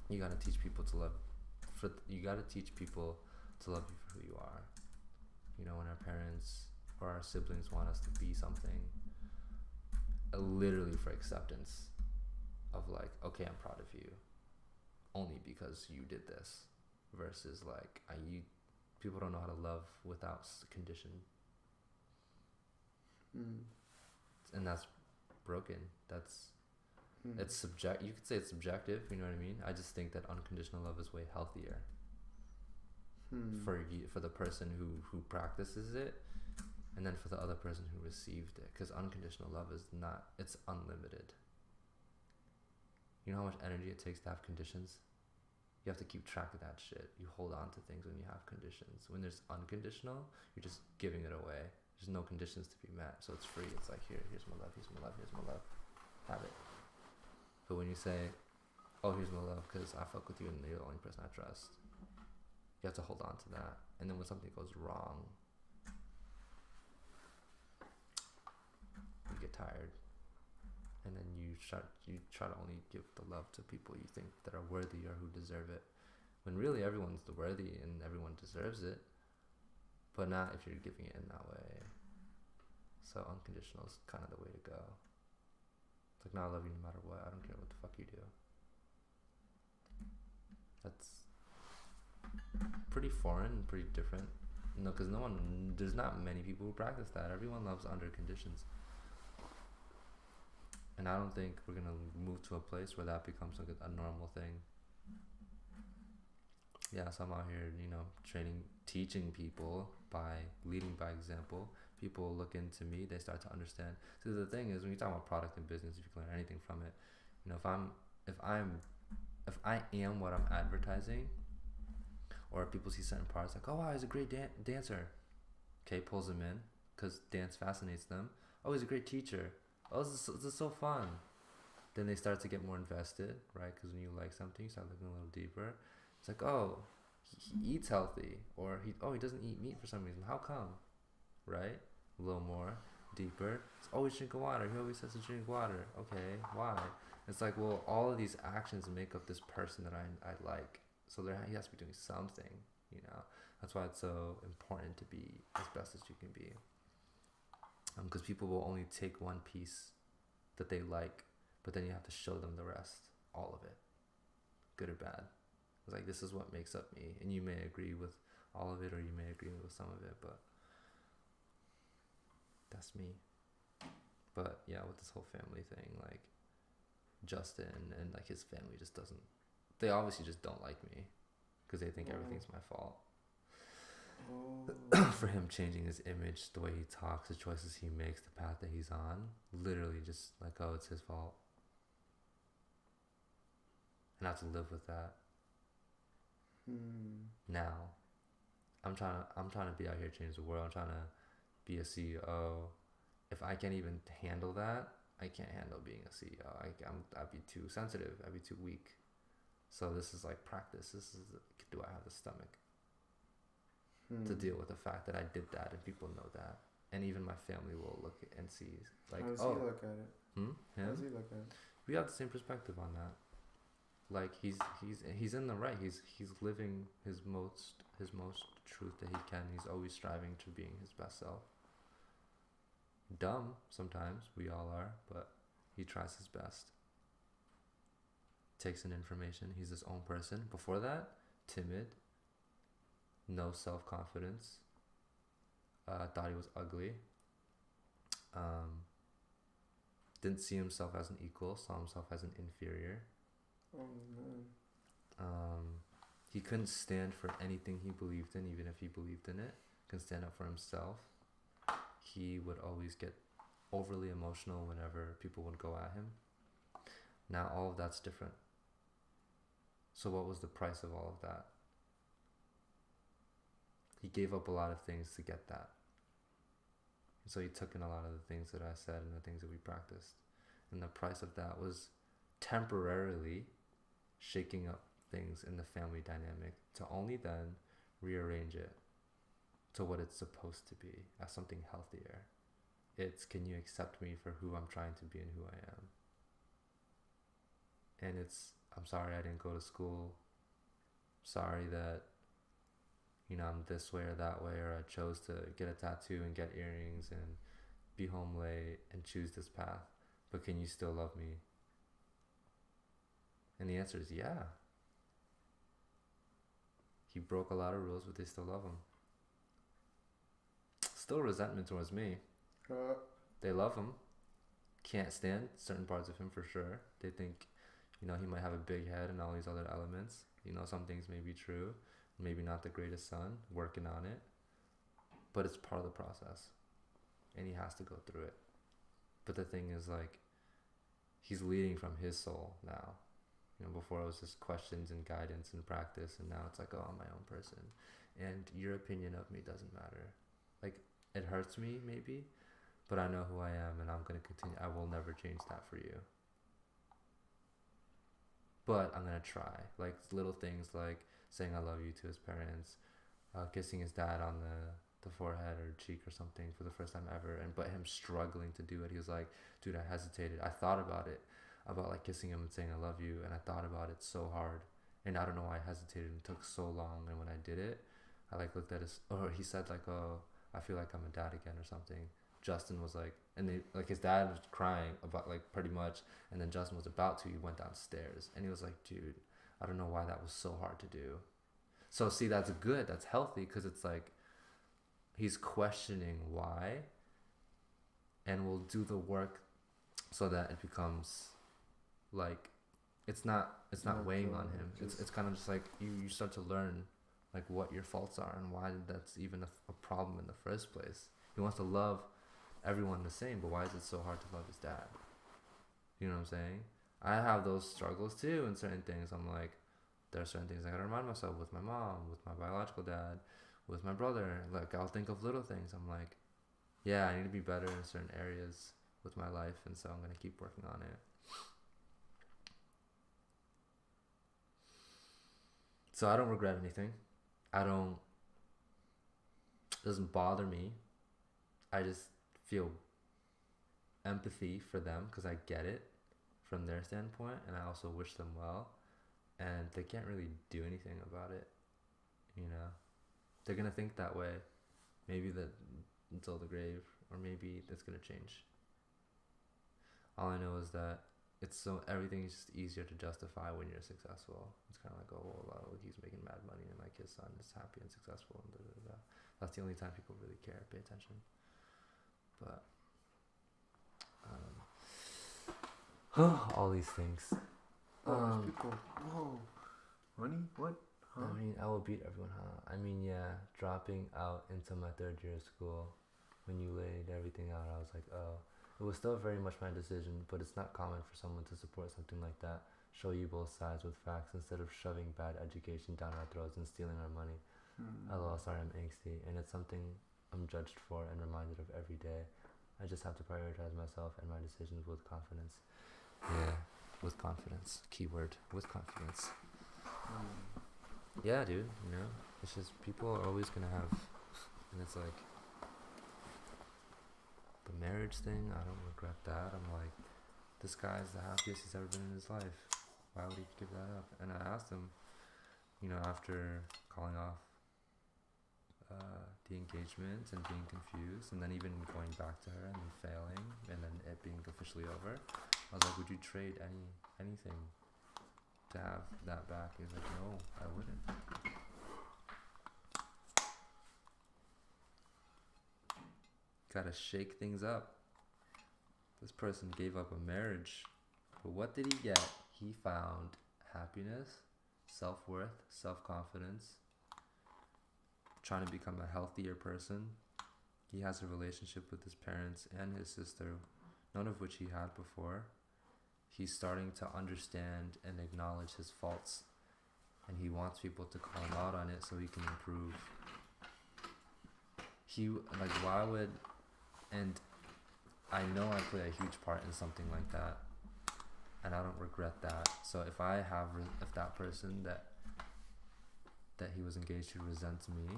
you gotta teach people to love. You gotta teach people to love you for who you are. When our parents or our siblings want us to be something, literally for acceptance of like, okay, I'm proud of you, only because you did this, versus like, people don't know how to love without condition. And that's broken. That's it's you could say it's subjective, you know what I mean? I just think that unconditional love is way healthier for the person who practices it, and then for the other person who received it, because unconditional love is not, it's unlimited. You know how much energy it takes to have conditions? You have to keep track of that shit. You hold on to things when you have conditions. When there's unconditional, you're just giving it away. There's no conditions to be met, so it's free. It's like, here's my love, here's my love, here's my love. Have it. But when you say, oh, here's my love because I fuck with you and you're the only person I trust, you have to hold on to that. And then when something goes wrong, you get tired. And then you try to only give the love to people you think that are worthy or who deserve it. When really everyone's worthy and everyone deserves it. But not if you're giving it in that way. So unconditional is kind of the way to go. It's like, no, I love you no matter what. I don't care what the fuck you do. That's pretty foreign and pretty different. Because there's not many people who practice that. Everyone loves under conditions. And I don't think we're going to move to a place where that becomes like a normal thing. Yeah, so I'm out here, teaching people leading by example. People look into me, they start to understand. So the thing is, when you talk about product and business, if you can learn anything from it, if I am what I'm advertising, Or people see certain parts like, oh wow, he's a great dancer. Okay, pulls him in because dance fascinates them. Oh, he's a great teacher. Oh, this is so fun. Then they start to get more invested, right? Because when you like something, you start looking a little deeper. It's like, oh, he eats healthy, or he doesn't eat meat for some reason. How come? Right? A little more deeper. He's always drinking water. He always says to drink water. Okay, why? It's like, well, all of these actions make up this person that I like. So he has to be doing something, you know. That's why it's so important to be as best as you can be. Because people will only take one piece that they like, but then you have to show them the rest, all of it, good or bad. It's like, this is what makes up me, and you may agree with all of it, or you may agree with some of it, but that's me. But yeah, with this whole family thing, like Justin and like his family just doesn't. They obviously just don't like me, because they think everything's my fault. For him changing his image, the way he talks, the choices he makes, the path that he's on, literally just like, oh, it's his fault. And I have to live with that. Now, I'm trying to be out here change the world. I'm trying to be a CEO. If I can't even handle that, I can't handle being a CEO. I'd be too sensitive. I'd be too weak. So this is like practice. Do I have the stomach to deal with the fact that I did that, and people know that, and even my family will look and see like, how does he look at it? How does he look at it? We have the same perspective on that. Like he's in the right. He's living his most truth that he can. He's always striving to being his best self. Dumb sometimes, we all are, but he tries his best. Takes in information. He's his own person. Before that, timid. No self-confidence. Thought he was ugly. Didn't see himself as an equal. Saw himself as an inferior. Oh man. He couldn't stand for anything he believed in, even if he believed in it. Couldn't stand up for himself. He would always get overly emotional whenever people would go at him. Now all of that's different. So what was the price of all of that? He gave up a lot of things to get that. And so he took in a lot of the things that I said and the things that we practiced. And the price of that was temporarily shaking up things in the family dynamic to only then rearrange it to what it's supposed to be, as something healthier. It's, can you accept me for who I'm trying to be and who I am? And it's, I'm sorry I didn't go to school. Sorry that, I'm this way or that way, or I chose to get a tattoo and get earrings and be home late and choose this path. But can you still love me? And the answer is yeah. He broke a lot of rules, but they still love him. Still resentment towards me. They love him. Can't stand certain parts of him for sure. They think, he might have a big head and all these other elements. Some things may be true. Maybe not the greatest son, working on it. But it's part of the process. And he has to go through it. But the thing is, like, he's leading from his soul now. Before it was just questions and guidance and practice. And now it's like, oh, I'm my own person. And your opinion of me doesn't matter. Like, it hurts me, maybe. But I know who I am, and I'm going to continue. I will never change that for you. But I'm going to try. Like, little things like saying I love you to his parents, kissing his dad on the forehead or cheek or something for the first time ever, but him struggling to do it. He was like, dude, I hesitated. I thought about it, about like kissing him and saying I love you, and I thought about it so hard, and I don't know why I hesitated and took so long. And when I did it, I like looked at he said like, oh, I feel like I'm a dad again or something. Justin was like, and they, like, his dad was crying about, like, pretty much, and then Justin was about to, he went downstairs, and he was like, dude, I don't know why that was so hard to do. So see, that's good, that's healthy, because it's like, he's questioning why, and will do the work so that it becomes, like, it's not weighing on him. It's kind of just like, you start to learn, like, what your faults are, and why that's even a problem in the first place. He wants to love everyone the same, but why is it so hard to love his dad? You know what I'm saying? I have those struggles too in certain things. I'm like, there are certain things I gotta remind myself with my mom, with my biological dad, with my brother. Like, I'll think of little things. I'm like, yeah, I need to be better in certain areas with my life, and so I'm gonna keep working on it. So I don't regret anything. It doesn't bother me. I just feel empathy for them because I get it from their standpoint, and I also wish them well, and they can't really do anything about it, they're gonna think that way, maybe that until the grave, or maybe that's gonna change. All I know is that everything is just easier to justify when you're successful. It's kind of like, oh well, he's making mad money and like his son is happy and successful and da. That's the only time people really care, pay attention. But all these things. People. Whoa, money? What? Huh? I mean, I will beat everyone, huh? I mean, yeah, dropping out into my third year of school, when you laid everything out, I was like, oh. It was still very much my decision, but it's not common for someone to support something like that, show you both sides with facts instead of shoving bad education down our throats and stealing our money. LOL, sorry I'm angsty, and it's something I'm judged for and reminded of every day. I just have to prioritize myself and my decisions with confidence. Yeah, with confidence. Keyword, with confidence. Yeah, dude, it's just people are always gonna have, and it's like, the marriage thing, I don't regret that. I'm like, this guy's the happiest he's ever been in his life. Why would he give that up? And I asked him, after calling off the engagement and being confused, and then even going back to her and then failing, and then it being officially over, I was like, would you trade anything to have that back? He was like, no, I wouldn't. Gotta shake things up. This person gave up a marriage, but what did he get? He found happiness, self-worth, self-confidence, trying to become a healthier person. He has a relationship with his parents and his sister, none of which he had before. He's starting to understand and acknowledge his faults, and he wants people to call him out on it so he can improve. And I know I play a huge part in something like that, and I don't regret that. So if that person that he was engaged to resents me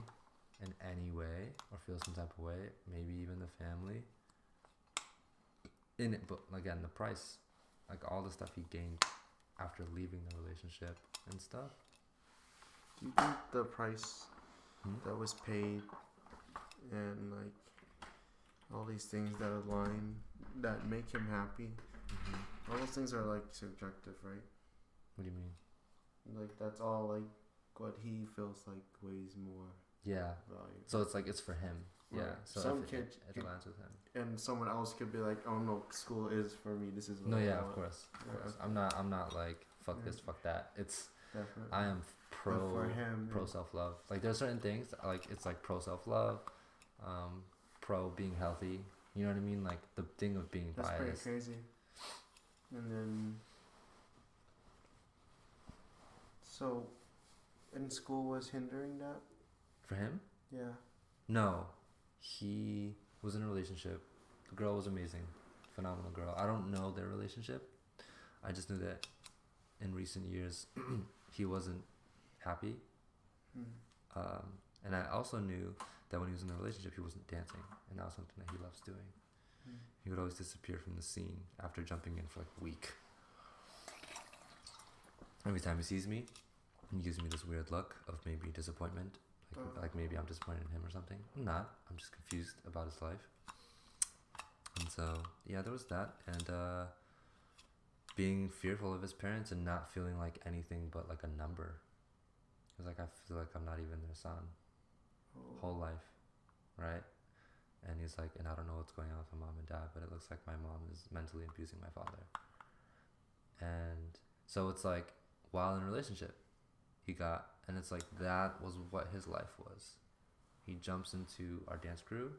in any way or feels some type of way, maybe even the family, in it, but again, the price, like all the stuff he gained after leaving the relationship and stuff. Do you think the price that was paid and like all these things that align, that make him happy, all those things are like subjective, right? What do you mean? Like that's all like what he feels like weighs more. Yeah. Value. So it's like it's for him. Right. Yeah. So some it aligns with him. And someone else could be like, oh no, school is for me. This is what I yeah, want. of course. Yeah. I'm not like fuck this, fuck that. It's definitely. I am pro self-love. Like there's certain things like it's like pro self-love, pro being healthy. You know what I mean? Like the thing of being That's biased. That's pretty crazy. And then, so, in school was hindering that? For him? Yeah. No, he was in a relationship. The girl was amazing, phenomenal girl. I don't know their relationship. I just knew that in recent years he wasn't happy. And I also knew that when he was in a relationship he wasn't dancing, and that was something that he loves doing. He would always disappear from the scene after jumping in for like a week. Every time he sees me, he gives me this weird look of maybe disappointment, like maybe I'm disappointed in him or something. I'm not. I'm just confused about his life. And so yeah, there was that, and being fearful of his parents and not feeling like anything but like a number. It's like I feel like I'm not even their son. Whole life, right? And he's like, and I don't know what's going on with my mom and dad, but it looks like my mom is mentally abusing my father. And so it's like, while in a relationship, and it's like, that was what his life was. He jumps into our dance crew.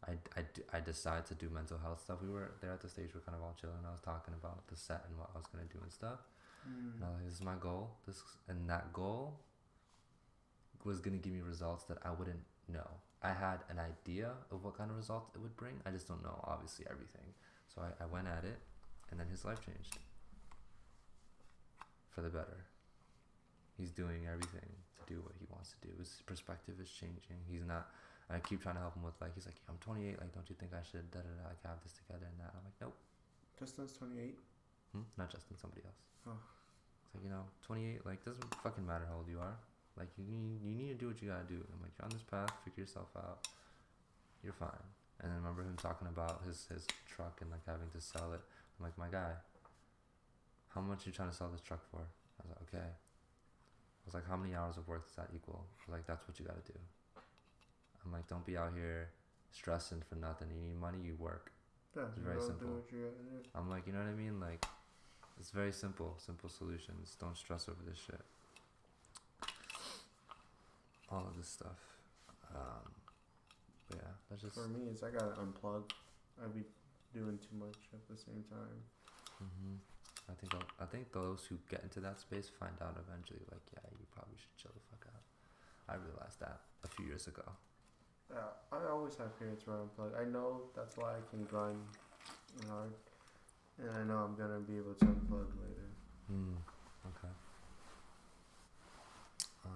I decided to do mental health stuff. We were there at the stage, we're kind of all chilling. I was talking about the set and what I was going to do and stuff. And I was like, this is my goal. And that goal was gonna give me results that I wouldn't know. I had an idea of what kind of results it would bring. I just don't know, obviously, everything. So I went at it, and then his life changed for the better. He's doing everything to do what he wants to do. His perspective is changing. He's not. I keep trying to help him with, like, he's like, I'm 28. Like, don't you think I should like have this together and that? I'm like, nope. Justin's 28. Not Justin, somebody else. Oh. It's like, 28. Like, doesn't fucking matter how old you are. Like, you need to do what you gotta do. I'm like, you're on this path. Figure yourself out. You're fine. And then remember him talking about his truck and like having to sell it. I'm like, my guy, how much you trying to sell this truck for? I was like, okay. I was like, how many hours of work does that equal? I was like, that's what you gotta do. I'm like, don't be out here stressing for nothing. You need money, you work. Yeah, it's very simple. Do what you gotta do. I'm like, you know what I mean? Like, it's very simple solutions. Don't stress over this shit. All of this stuff. But yeah, that's just for me. I gotta unplug. I be doing too much at the same time. I think those who get into that space find out eventually. Like, yeah, you probably should chill the fuck out. I realized that a few years ago. Yeah, I always have periods where I unplug. I know that's why I can grind hard, and I know I'm gonna be able to unplug later. Okay.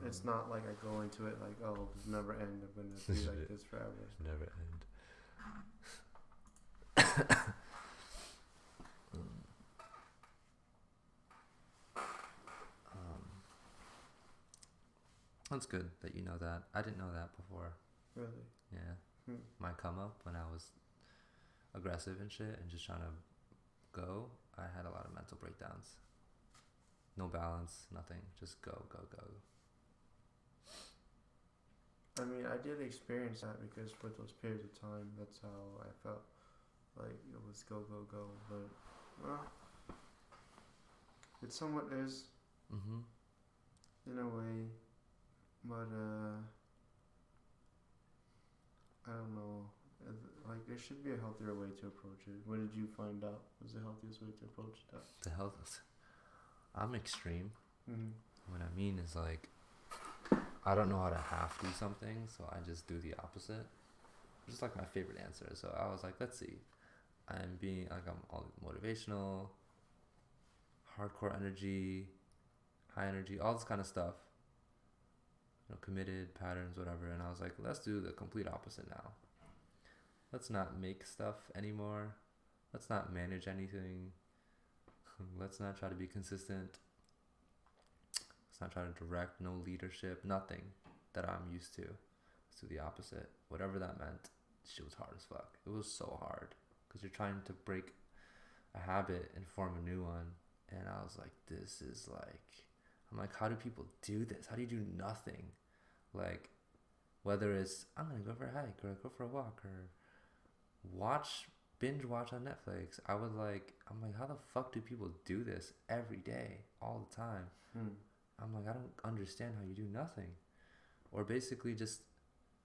It's not like I go into it like, oh, it's never end. I'm gonna be like this forever. Never end. That's good that you know that. I didn't know that before. Really? Yeah. My come up when I was aggressive and shit and just trying to go, I had a lot of mental breakdowns. No balance, nothing. Just go. I mean, I did experience that because for those periods of time, that's how I felt. Like, it was go. But, well, it somewhat is. In a way. But, I don't know. Like, there should be a healthier way to approach it. What did you find out was the healthiest way to approach that? The healthiest? I'm extreme. What I mean is, like, I don't know how to half do something, so I just do the opposite. Which is like my favorite answer. So I was like, let's see. I'm all motivational, hardcore energy, high energy, all this kind of stuff. Committed, patterns, whatever. And I was like, let's do the complete opposite now. Let's not make stuff anymore. Let's not manage anything. Let's not try to be consistent. Let's not try to direct, no leadership, nothing that I'm used to. Let's do the opposite. Whatever that meant, shit was hard as fuck. It was so hard because you're trying to break a habit and form a new one. And I was like, I'm like, how do people do this? How do you do nothing? Like, whether it's, I'm going to go for a hike or go for a walk or binge watch on Netflix. I'm like, how the fuck do people do this every day, all the time? I'm like, I don't understand how you do nothing. Or basically just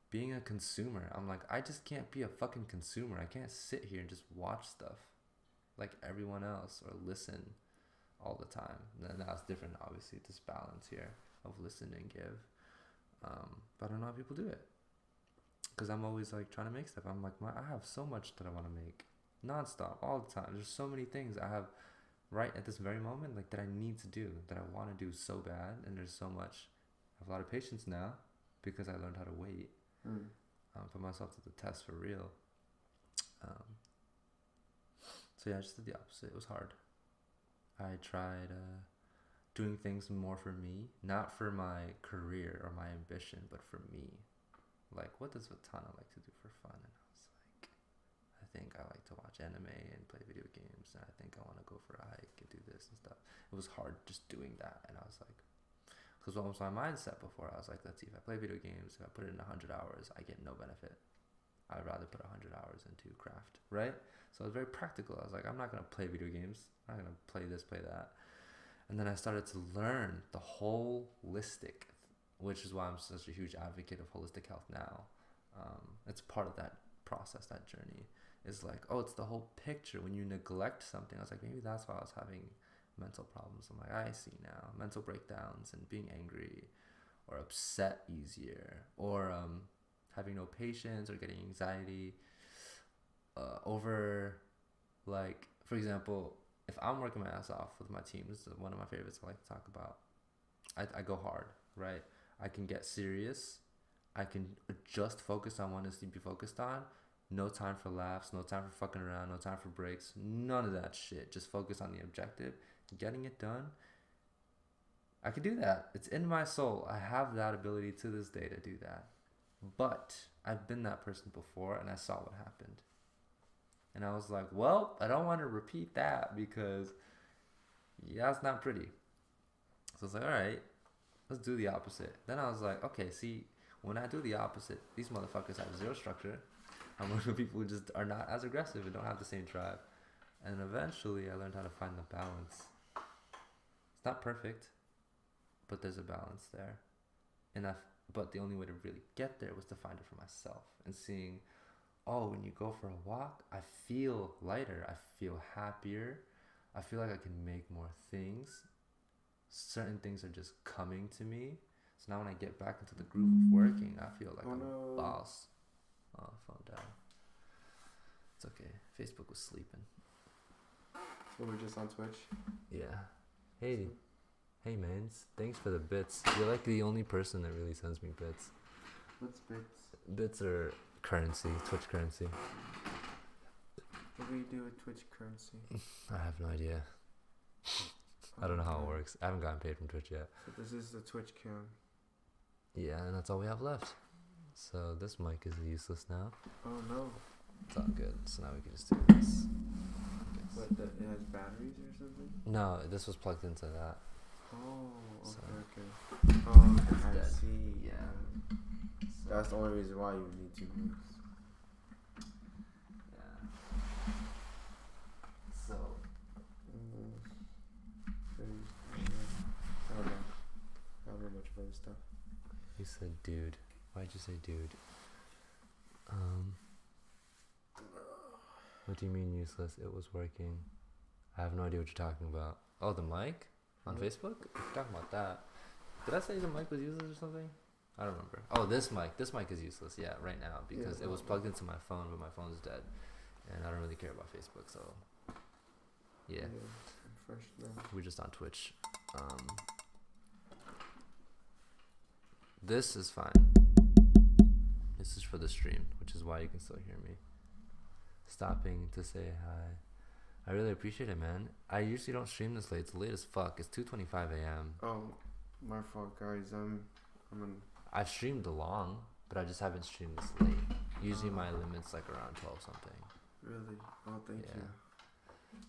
being a consumer. I'm like, I just can't be a fucking consumer. I can't sit here and just watch stuff like everyone else or listen all the time. And that's different, obviously, this balance here of listen and give. But I don't know how people do it. Because I'm always like trying to make stuff. I'm like, I have so much that I want to make nonstop, all the time. There's so many things I have right at this very moment, like that I need to do, that I want to do so bad. And there's so much. I have a lot of patience now because I learned how to wait. Put myself to the test for real. So yeah, I just did the opposite. It was hard. I tried doing things more for me, not for my career or my ambition, but for me. Like, what does Vattana like to do for fun? And I was like, I think I like to watch anime and play video games, and I think I want to go for a hike and do this and stuff. It was hard just doing that, and I was like, because what was my mindset before? I was like, let's see, if I play video games, if I put it in 100 hours, I get no benefit. I'd rather put 100 hours into craft, right? So I was very practical. I was like, I'm not going to play video games. I'm not going to play this, play that. And then I started to learn the holistic, which is why I'm such a huge advocate of holistic health now. It's part of that process, that journey. It's like, oh, it's the whole picture. When you neglect something, I was like, maybe that's why I was having mental problems. I'm like, I see now. Mental breakdowns and being angry or upset easier, or having no patience or getting anxiety over, like, for example, if I'm working my ass off with my team, this is one of my favorites I like to talk about. I go hard, right? I can get serious. I can just focus on what needs to be focused on. No time for laughs, no time for fucking around, no time for breaks, none of that shit. Just focus on the objective, getting it done. I can do that. It's in my soul. I have that ability to this day to do that. But I've been that person before, and I saw what happened. And I was like, well, I don't want to repeat that because, yeah, it's not pretty. So I was like, all right, let's do the opposite. Then I was like, okay, see, when I do the opposite, these motherfuckers have zero structure. I'm one of people who just are not as aggressive and don't have the same drive. And eventually I learned how to find the balance. It's not perfect, but there's a balance there. But the only way to really get there was to find it for myself and seeing, oh, when you go for a walk, I feel lighter. I feel happier. I feel like I can make more things. Certain things are just coming to me. So now when I get back into the groove of working, I feel like I'm a boss. Oh, phone died. It's okay. Facebook was sleeping. So we're just on Twitch? Yeah. Hey mans. Thanks for the bits. You're like the only person that really sends me bits. What's bits? Bits are currency, Twitch currency. What do you do with Twitch currency? I have no idea. I don't know how it works. I haven't gotten paid from Twitch yet. So this is the Twitch cam. Yeah, and that's all we have left. So this mic is useless now. Oh no. It's all good. So now we can just do this. What, it has batteries or something? No, this was plugged into that. Oh, okay, So okay. Oh, I dead. see. Yeah. So, That's the only reason why you need 2 mics. yeah. So. I don't know. I don't know much about this stuff. You said dude. Why'd you say dude? What do you mean useless? It was working. I have no idea what you're talking about. Oh, the mic? On Facebook? If you're talking about that. Did I say the mic was useless or something? I don't remember. Oh, this mic. This mic is useless, yeah, right now. Because it was plugged into my phone, but my phone's dead. And I don't really care about Facebook, so... Yeah. I'm fresh now. We're just on Twitch. This is fine. This is for the stream, which is why you can still hear me. Stopping to say hi. I really appreciate it, man. I usually don't stream this late. It's late as fuck. It's 2:25 a.m. Oh, my fault, guys. I've streamed long, but I just haven't streamed this late. Usually my limit's like around 12 something. Really? Oh, thank you.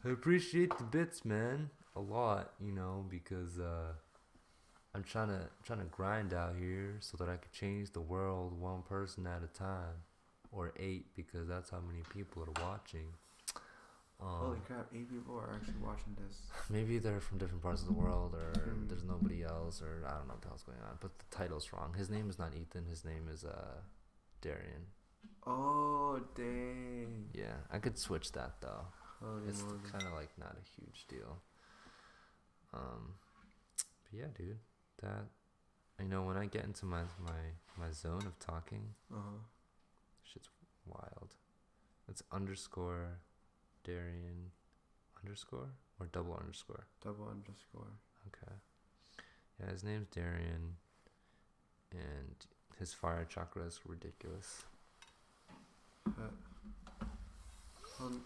I appreciate the bits, man, a lot. You know, because I'm trying to grind out here so that I can change the world one person at a time, or 8 because that's how many people are watching. Holy crap! 8 people are actually watching this. Maybe they're from different parts of the world, or there's nobody else, or I don't know what the hell's going on. But the title's wrong. His name is not Ethan. His name is Darean. Oh dang! Yeah, I could switch that though. Holy It's moly. kind of like not a huge deal. But yeah, dude, that, you know, when I get into my zone of talking, shit's wild. It's underscore Darean underscore or double underscore? Double underscore. Okay. Yeah, his name's Darean, and his fire chakra is ridiculous.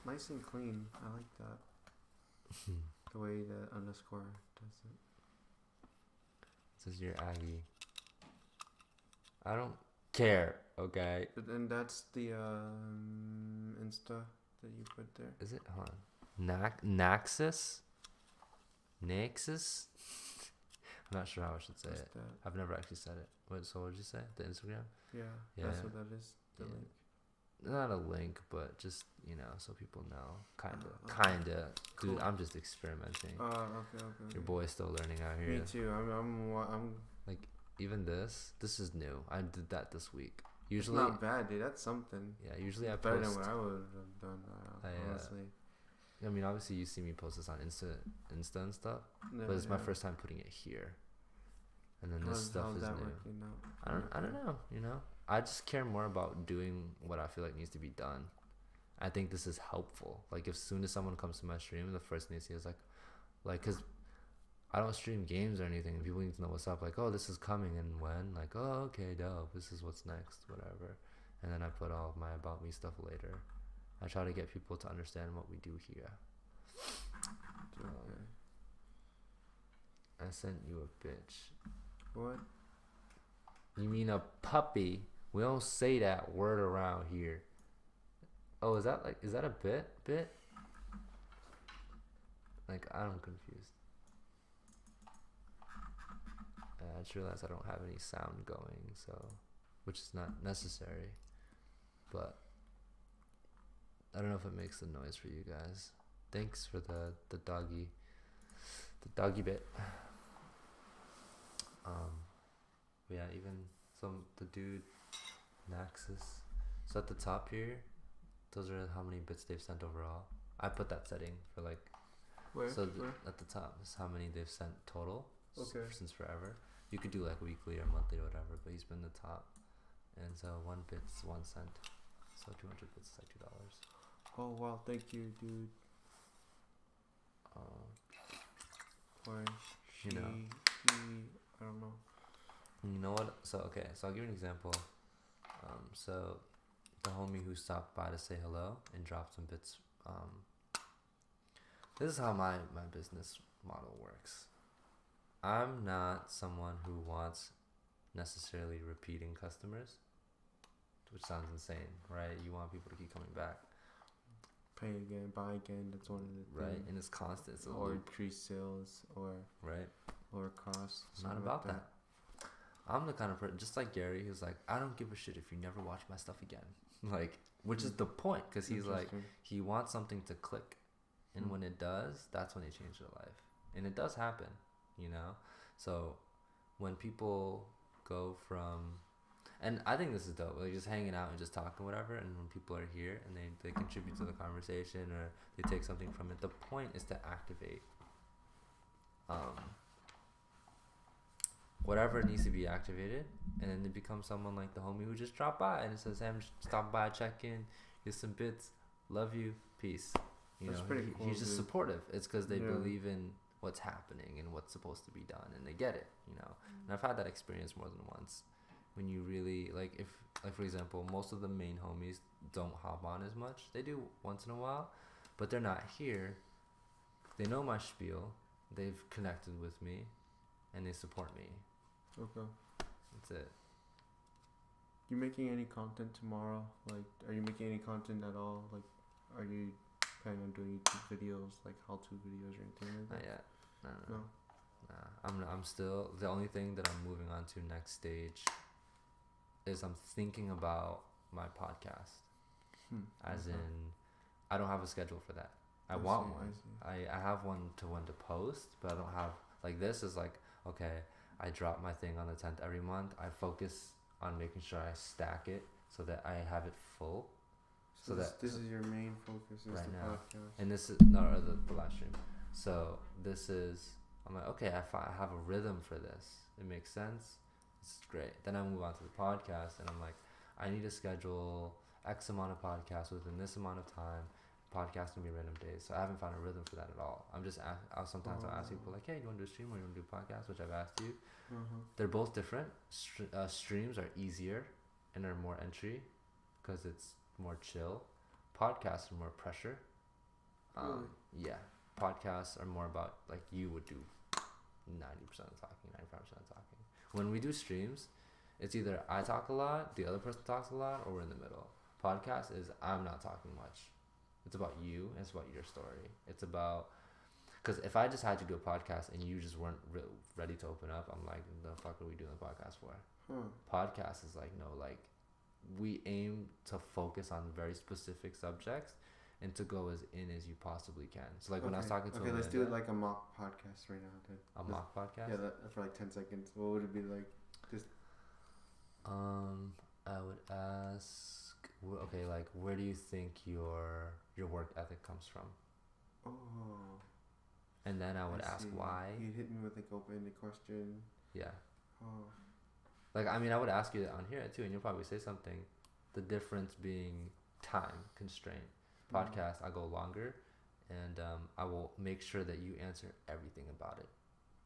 Nice and clean. I like that. The way the underscore does it. This is your Aggie. I don't care, okay? But then that's the Insta that you put there. Is it? Hold on. Naxus? Naxus? I'm not sure how I should say What's it. that? I've never actually said it. So what did you say? The Instagram? Yeah, Yeah. that's what that is. The Yeah. link. Not a link, but just, you know, so people know. Okay. Kinda. Cool. Dude, I'm just experimenting. Okay. Your boy's still learning out here. Me too. I'm. Like, even this is new. I did that this week. It's Usually, not bad, dude. That's something. yeah, usually I Better post. than what I would have done. Honestly. I mean, obviously you see me post this on Insta and stuff, Yeah, but it's my first time putting it here. And then this stuff is new. I don't know, you know. I just care more about doing what I feel like needs to be done. I think this is helpful. Like, if soon as someone comes to my stream, the first thing they see is like, cause I don't stream games or anything. And people need to know what's up. Like, oh, this is coming and when. Like, oh, okay, dope. This is what's next, whatever. And then I put all of my about me stuff later. I try to get people to understand what we do here. Okay. I sent you a bitch. What? You mean a puppy? We don't say that word around here. Oh, is that a bit? Like, I'm confused. I just realized I don't have any sound going, so, which is not necessary, but I don't know if it makes the noise for you guys. Thanks for the doggy bit. Yeah, even the dude Naxus. So at the top here, those are how many bits they've sent overall. I put that setting for like. Where? So at the top is how many they've sent total. Okay. Since forever. You could do like weekly or monthly or whatever, but he's been the top. And so 1 bit's 1 cent. So 200 bits is like $2. Oh wow, thank you, dude. Or she, you know. he, I don't know. You know what? So okay, so I'll give you an example. So the homie who stopped by to say hello and dropped some bits. This is how my business model works. I'm not someone who wants necessarily repeating customers, which sounds insane, right? You want people to keep coming back. Pay again, buy again. That's one of the right, things. and it's constant. It's or increase sales, or right, lower costs. Not about that. I'm the kind of person, just like Gary, who's like, I don't give a shit if you never watch my stuff again. Like, which is the point, because he's like, he wants something to click, and when it does, that's when they change their life, and it does happen, you know. So when people go from, and I think this is dope, like just hanging out and just talking whatever, and when people are here and they contribute to the conversation or they take something from it, the point is to activate whatever needs to be activated, and then they become someone like the homie who just dropped by and it says, hey, I'm just stop by, check in, get some bits, love you, peace. You know, pretty cool, he's just supportive. It's because they Yeah. believe in what's happening and what's supposed to be done, and they get it, you know. And I've had that experience more than once. When you really like, if like for example, most of the main homies don't hop on as much. They do once in a while, but they're not here. They know my spiel. They've connected with me, and they support me. Okay. That's it. You making any content tomorrow? Like, are you making any content at all? Like, are you planning on doing YouTube videos, like how-to videos or anything like that? Not yet. No. Nah, I'm still, the only thing that I'm moving on to next stage is I'm thinking about my podcast. As in, I don't have a schedule for that. I want one. I have one to when to post, but I don't have, like, this is like, okay, I drop my thing on the 10th every month. I focus on making sure I stack it so that I have it full. So this is your main focus, is right the now. podcast. And this is the live stream. So this is, I'm like, okay, I have a rhythm for this. It makes sense. It's great. Then I move on to the podcast, and I'm like, I need to schedule X amount of podcasts within this amount of time. Podcast can be random days, so I haven't found a rhythm for that at all. I'm just I'll ask people like, hey, you want to do a stream or you want to do a podcast, which I've asked you. They're both different. Streams are easier and are more entry because it's more chill. Podcasts are more pressure. Yeah, podcasts are more about, like, you would do 90% of the talking, 95% of the talking. When we do streams, it's either I talk a lot, the other person talks a lot, or we're in the middle. Podcast is I'm not talking much. It's about you, and it's about your story. It's about, because if I just had to do a podcast and you just weren't ready to open up, I'm like, the fuck are we doing a podcast for? Podcast is like, no, like, we aim to focus on very specific subjects and to go as in as you possibly can. So like when I was talking to Amanda, let's do it like a mock podcast right now then. A mock podcast? Yeah, that for like 10 seconds. What would it be like? Just I would ask, okay, like, where do you think your work ethic comes from? Oh. And then I would ask why. You'd hit me with like open-ended question. Yeah. Oh. Like, I mean, I would ask you on here too, and you'll probably say something. The difference being time constraint. Podcast, I go longer, and I will make sure that you answer everything about it.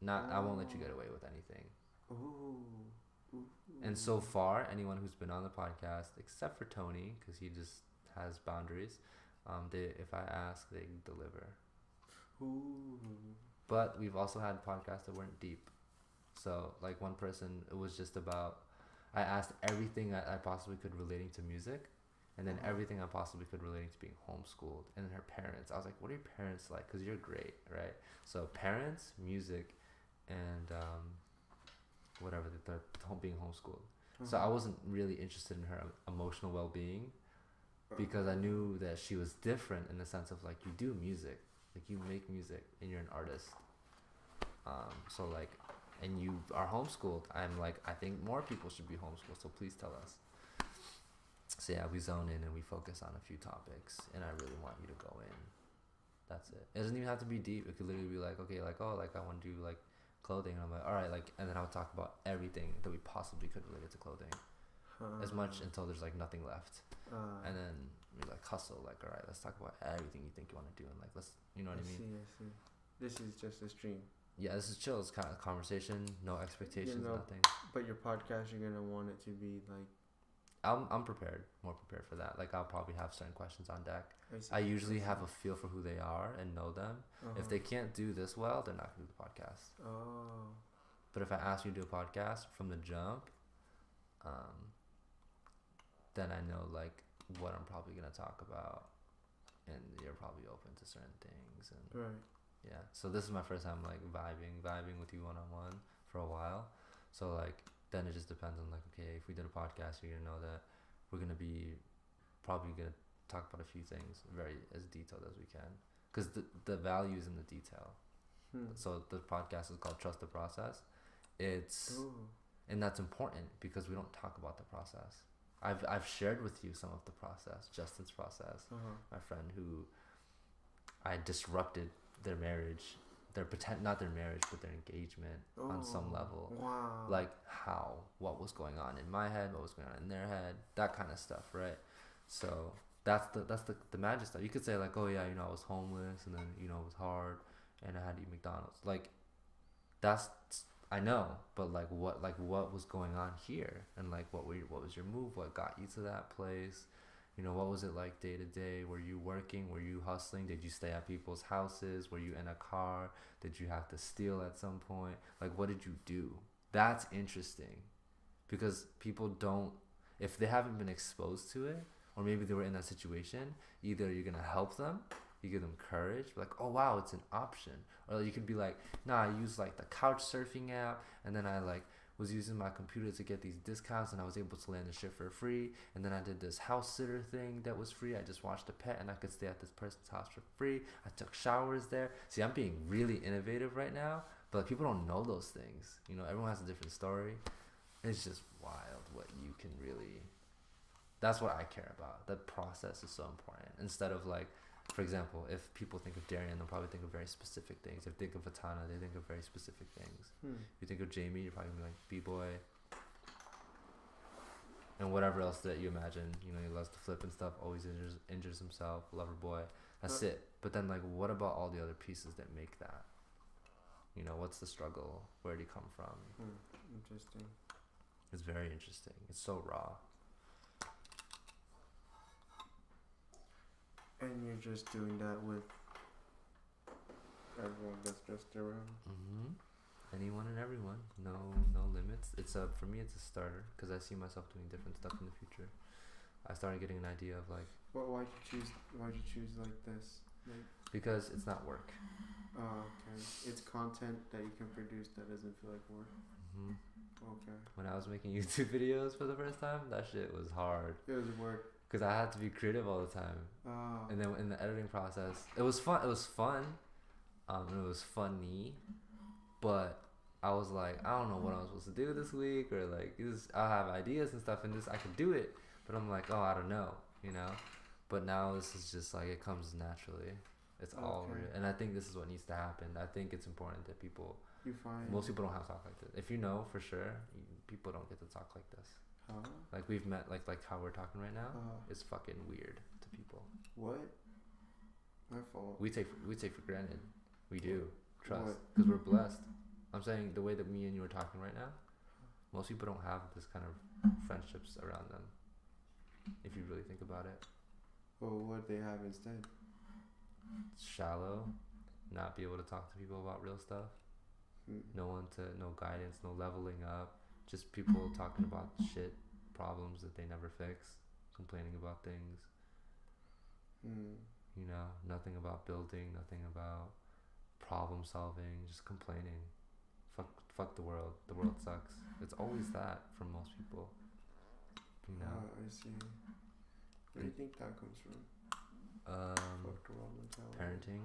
I won't let you get away with anything. Ooh. And so far, anyone who's been on the podcast, except for Tony, because he just has boundaries, if I ask, they deliver. Ooh. But we've also had podcasts that weren't deep. So, like, one person, it was just about, I asked everything I possibly could relating to music, and then everything I possibly could relating to being homeschooled, and then her parents. I was like, what are your parents like? Because you're great, right? So, parents, music, and whatever, being homeschooled. So, I wasn't really interested in her emotional well-being, because I knew that she was different in the sense of, like, you do music. Like, you make music, and you're an artist. So, like, and you are homeschooled. I'm like, I think more people should be homeschooled, so please tell us. So yeah, we zone in and we focus on a few topics, and I really want you to go in. That's it. It doesn't even have to be deep. It could literally be like, okay, like, oh, like, I want to do like clothing, and I'm like, all right, like, and then I'll talk about everything that we possibly could relate it to clothing, as much until there's like nothing left, and then we like hustle, like, all right, let's talk about everything you think you want to do, and like, let's, you know what I mean? I see. This is just a stream. Yeah, this is chill. It's kind of conversation, no expectations, nothing. But your podcast, you're gonna want it to be like. I'm prepared, more prepared for that. Like, I'll probably have certain questions on deck. I usually have a feel for who they are and know them. If they can't do this well, they're not gonna do the podcast. Oh. But if I ask you to do a podcast from the jump, then I know like what I'm probably gonna talk about, and you're probably open to certain things. And right. Yeah. So this is my first time like vibing with you one-on-one for a while. So like, then it just depends on like, okay, if we did a podcast, you're gonna know that we're gonna be probably gonna talk about a few things very as detailed as we can, because the value is in the detail. So the podcast is called Trust the Process. And that's important because we don't talk about the process. I've shared with you some of the process, Justin's process, my friend who I disrupted their marriage, not their marriage, but their engagement on some level. Wow. Like what was going on in my head, what was going on in their head, that kind of stuff, right? So that's the magic stuff. You could say like, oh yeah, I was homeless, and then it was hard, and I had to eat McDonald's. Like, that's, I know, but like what was going on here, and like what was your move? What got you to that place? What was it like day to day? Were you working? Were you hustling? Did you stay at people's houses? Were you in a car? Did you have to steal at some point? Like, what did you do? That's interesting, because people don't, if they haven't been exposed to it, or maybe they were in that situation, either you're gonna help them, you give them courage, like, oh wow, it's an option, or you could be like, nah, I use like the couch surfing app, and then I like was using my computer to get these discounts, and I was able to land the shit for free, and then I did this house sitter thing that was free. I just watched a pet and I could stay at this person's house for free. I took showers there. See, I'm being really innovative right now, but like, people don't know those things. Everyone has a different story. It's just wild what you can really, that's what I care about. The process is so important. Instead of like, for example, if people think of Darean, they'll probably think of very specific things. If they think of Vattana, they think of very specific things. If you think of Jamie, you're probably gonna be like B-boy and whatever else that you imagine. He loves to flip and stuff, always injures himself, lover boy. That's it. But then like, what about all the other pieces that make that? What's the struggle? Where did he come from? Interesting. It's very interesting. It's so raw. And you're just doing that with everyone that's just around. Anyone and everyone. No limits. For me, it's a starter, because I see myself doing different stuff in the future. I started getting an idea of like. Why'd you choose like this? Because it's not work. Oh, okay. It's content that you can produce that doesn't feel like work. Okay. When I was making YouTube videos for the first time, that shit was hard. It was work. Because I had to be creative all the time. Oh. And then in the editing process, it was fun. And it was funny, but I was like, I don't know what I'm supposed to do this week, or like, I have ideas and stuff, and I could do it, but I'm like, oh, I don't know, But now this is just like, it comes naturally. It's all real, and I think this is what needs to happen. I think it's important that people. Most people don't have talk like this. If you know for sure, people don't get to talk like this. Like we've met, like how we're talking right now, is fucking weird to people. What? My fault. We take for granted. We do. Trust, because we're blessed. I'm saying the way that me and you are talking right now, most people don't have this kind of friendships around them. If you really think about it. Well, what they have instead? Shallow, not be able to talk to people about real stuff. No guidance, no leveling up. Just people talking about shit, problems that they never fix, complaining about things. You know, nothing about building, nothing about problem solving, just complaining. Fuck the world. The world sucks. It's always that for most people. You know. I see. Where do you think that comes from? Fuck the world mentality. Parenting.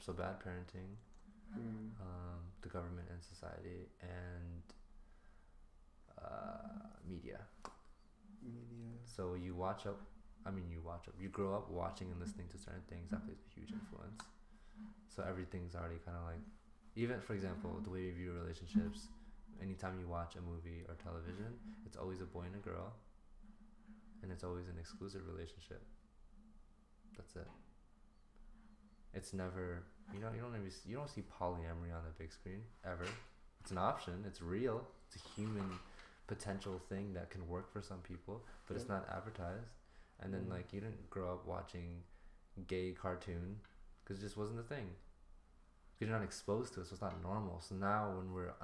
So bad parenting. The government and society and media. So you grow up watching and listening to certain things. That plays a huge influence. So everything's already kind of like, even for example, the way you view relationships. Anytime you watch a movie or television, it's always a boy and a girl, and it's always an exclusive relationship. That's it. It's never, you don't see polyamory on the big screen ever. It's an option. It's real. It's a human potential thing that can work for some people, but it's not advertised. And then like you didn't grow up watching gay cartoon because it just wasn't a thing. Because you're not exposed to it, so it's not normal. So now when we're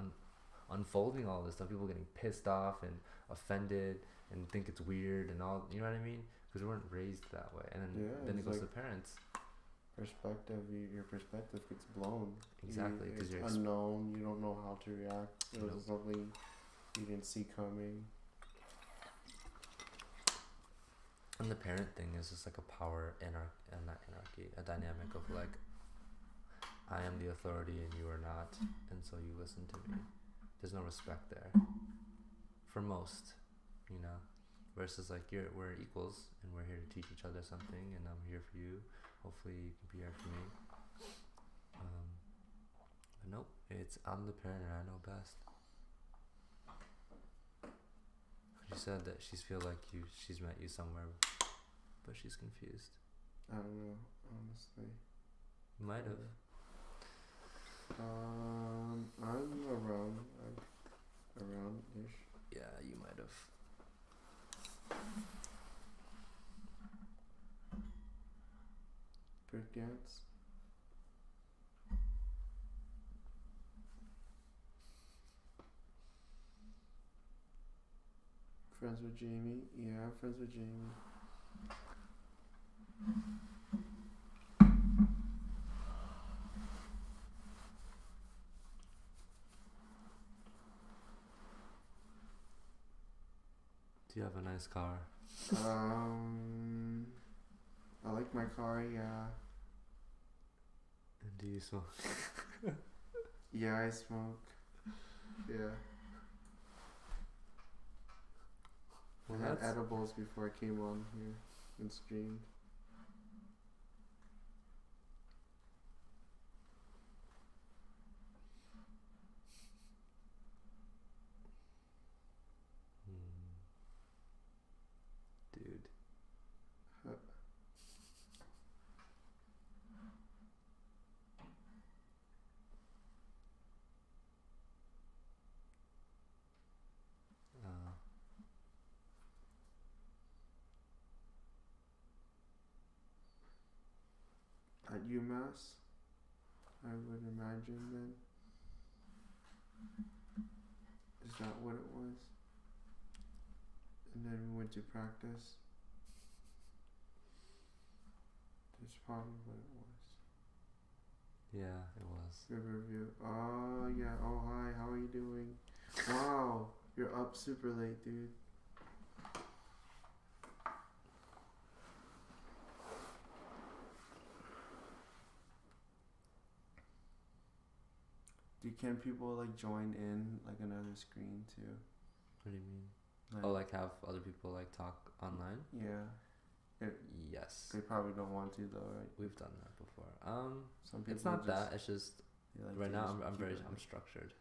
unfolding all this stuff, people getting pissed off and offended and think it's weird and all, you know what I mean? Because we weren't raised that way. And then it goes to the parents. Your perspective gets blown. Exactly. It's unknown. You don't know how to react. It was something you didn't see coming. And the parent thing is just like a power not anarchy, a dynamic of like, I am the authority and you are not, and so you listen to me. There's no respect there. For most, you know. Versus like we're equals and we're here to teach each other something, and I'm here for you. Hopefully you can be here for me. But nope, I'm the parent and I know best. She said that she's feel like she's met you somewhere, but she's confused. I don't know, honestly. Might have. I'm around-ish. Yeah, you might have. Break dance. Friends with Jamie? Yeah, I'm friends with Jamie. Do you have a nice car? I like my car, yeah. And do you smoke? Yeah, I smoke. Yeah. Well, I had edibles before I came on here and streamed. Dude. At UMass, I would imagine then. Is that what it was? And then we went to practice. That's probably what it was. Yeah, it was. Riverview. Oh, yeah. Oh, hi. How are you doing? Wow. You're up super late, dude. Can people like join in like another screen too? What do you mean? Like, have other people like talk online? Yeah. Yes. They probably don't want to though, right? We've done that before. Some people it's not that. It's just like right now I'm structured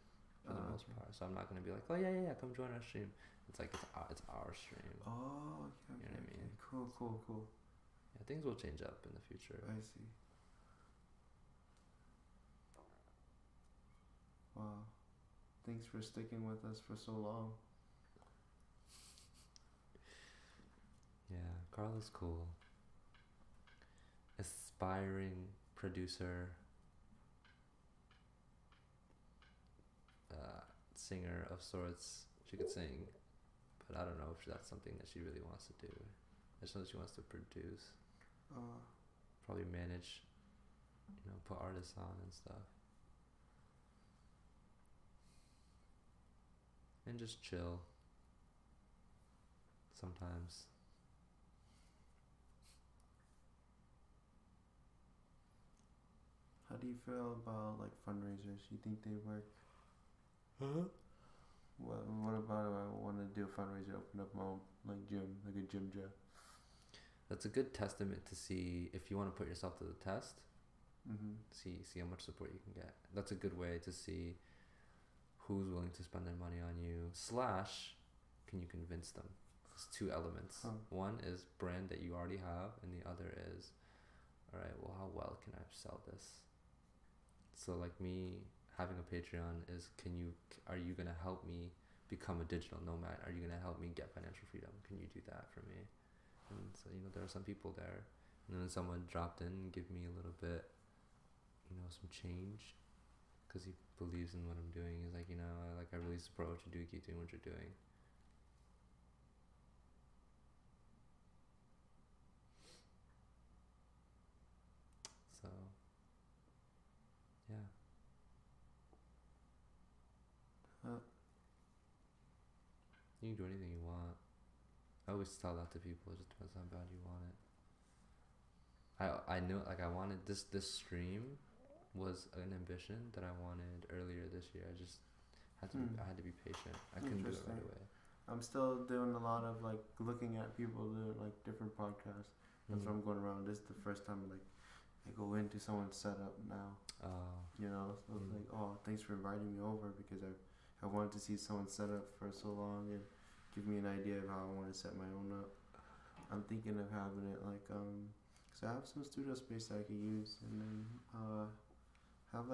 for the most part, so I'm not gonna be like, oh yeah, come join our stream. It's like it's our stream. Oh, okay. You know what I mean? Cool. Yeah, things will change up in the future. I see. Wow. Thanks for sticking with us for so long. Yeah, Carla's cool. Aspiring producer, singer of sorts. She could sing, but I don't know if that's something that she really wants to do. I just know that she wants to produce. Probably manage, put artists on and stuff. And just chill. Sometimes. How do you feel about like fundraisers? You think they work? What about if I want to do a fundraiser, open up my own gym, like a gym gym? That's a good testament to see if you want to put yourself to the test. See how much support you can get. That's a good way to see who's willing to spend their money on you. / can you convince them? There's two elements. One is brand that you already have, and the other is, all right, well, how well can I sell this? So like me having a Patreon is, are you gonna help me become a digital nomad? Are you gonna help me get financial freedom? Can you do that for me? And so there are some people there, and then someone dropped in and give me a little bit, some change, because he believes in what I'm doing. He's like, I really support what you do. Keep doing what you're doing. So, yeah. You can do anything you want. I always tell that to people. It just depends how bad you want it. I knew, I wanted this stream was an ambition that I wanted earlier this year. I just had to I had to be patient. I couldn't do it right away. I'm still doing a lot of looking at people doing different podcasts. That's what I'm going around. This is the first time I go into someone's setup now. So thanks for inviting me over, because I wanted to see someone's setup for so long and give me an idea of how I want to set my own up. I'm thinking of having it so I have some studio space that I could use, and then have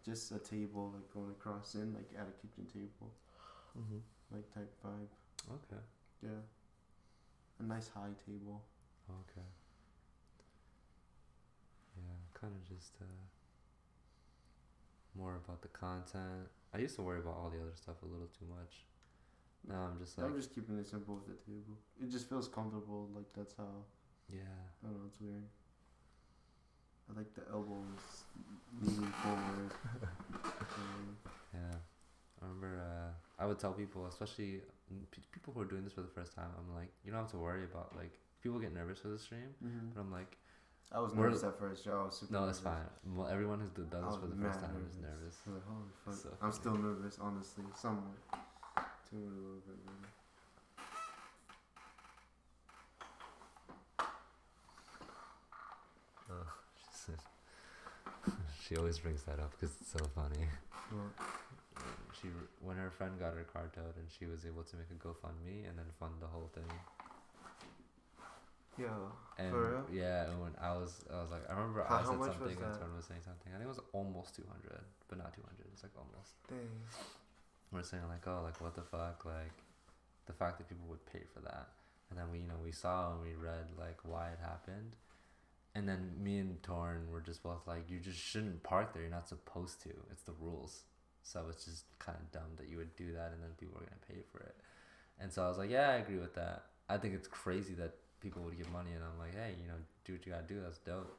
just a table going across in at a kitchen table, type vibe. Okay. Yeah. A nice high table. Okay. Yeah, kind of just more about the content. I used to worry about all the other stuff a little too much. Now I'm just keeping it simple with the table. It just feels comfortable. That's how. Yeah. I don't know. It's weird. I like the elbows leaning forward. Yeah. I remember I would tell people, especially people who are doing this for the first time, I'm like, you don't have to worry about people get nervous for the stream, but I'm like, I was nervous at first. I was super nervous. That's fine. Well, everyone who does this for the first time is nervous. I was like, holy fuck. So I'm still nervous, honestly, somewhat. Too a little bit, maybe. She always brings that up because it's so funny. What? When her friend got her car towed, and she was able to make a GoFundMe and then fund the whole thing. Yeah. And for real? Yeah, and when I was like, I remember I said something and Torn was saying something. I think it was almost 200, but not 200. It's almost. Dang. We're saying what the fuck, the fact that people would pay for that, and then we saw and we read why it happened, and then me and Torn were just both you just shouldn't park there. You're not supposed to. It's the rules. So it's just kind of dumb that you would do that and then people are gonna pay for it. And so I was like, yeah, I agree with that. I think it's crazy that people would give money, and I'm like, hey, do what you gotta do. That's dope.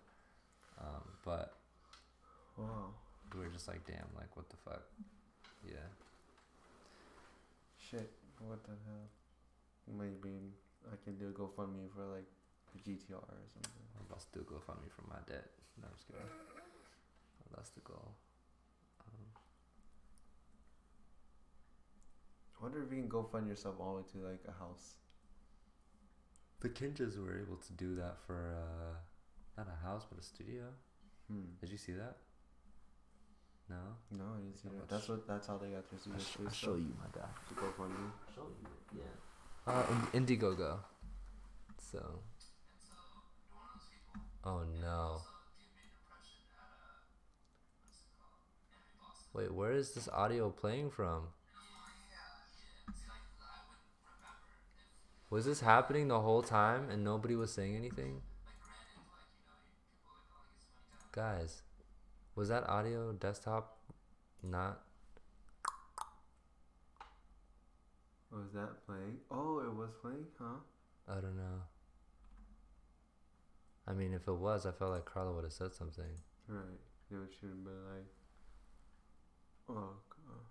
But wow, we were just damn, what the fuck. Yeah. Shit, what the hell? Maybe I can do a GoFundMe for a GTR or something. I'll still GoFundMe for my debt. No, I'm just kidding. That's the goal. I wonder if you can go fund yourself all the way to a house. The Kinjas were able to do that for not a house but a studio. Did you see that? No. No, I didn't see that. That's how they got their studio. I'll show you, my guy. To go for me. Show you. Yeah. Indiegogo. So. Oh no. Wait, where is this audio playing from? Was this happening the whole time and nobody was saying anything? Guys, was that audio desktop not? Was that playing? Oh, it was playing, huh? I don't know. I mean, if it was, I felt like Carla would have said something. Right. It would should have been like, oh god.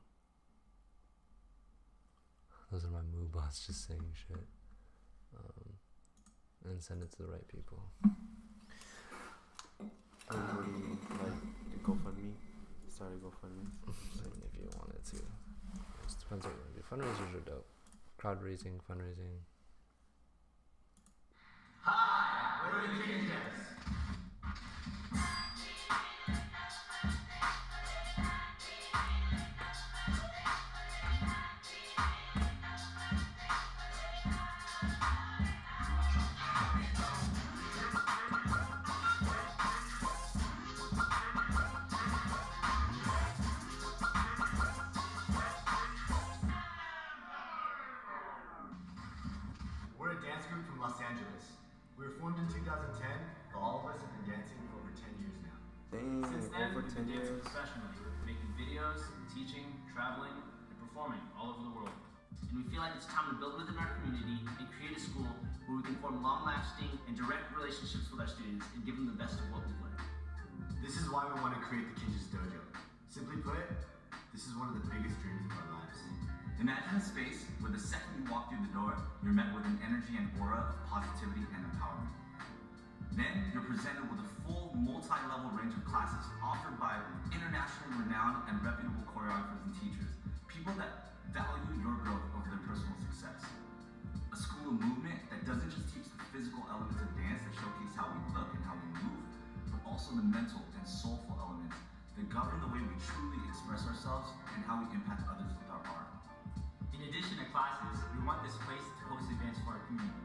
Those are my mood bots just saying shit. And send it to the right people. Everybody like the GoFundMe. Started GoFundMe. I mean, if you wanted to. It just depends what you want to do. Fundraisers are dope. Crowd raising, fundraising. Hi, we're the Kinjas. We're a dance group from Los Angeles. We were formed in 2010, but all of us have been dancing for over 10 years now. Dang, Since then, over we've 10 been dancing years. professionally, making videos, teaching, traveling, and performing all over the world. And we feel like it's time to build within our community and create a school where we can form long-lasting and direct relationships with our students and give them the best of what we've learned. This is why we want to create the Kinjas Dojo. Simply put, this is one of the biggest dreams of our lives. Imagine a space where the second you walk through the door, you're met with an energy and aura of positivity and empowerment. Then you're presented with a full multi-level range of classes offered by internationally renowned and reputable choreographers and teachers, people that value your growth over their personal success. A school of movement that doesn't just teach the physical elements of dance that showcase how we look and how we move, but also the mental and soulful elements that govern the way we truly express ourselves and how we impact others with our art. In addition to classes, we want this place to host events for our community.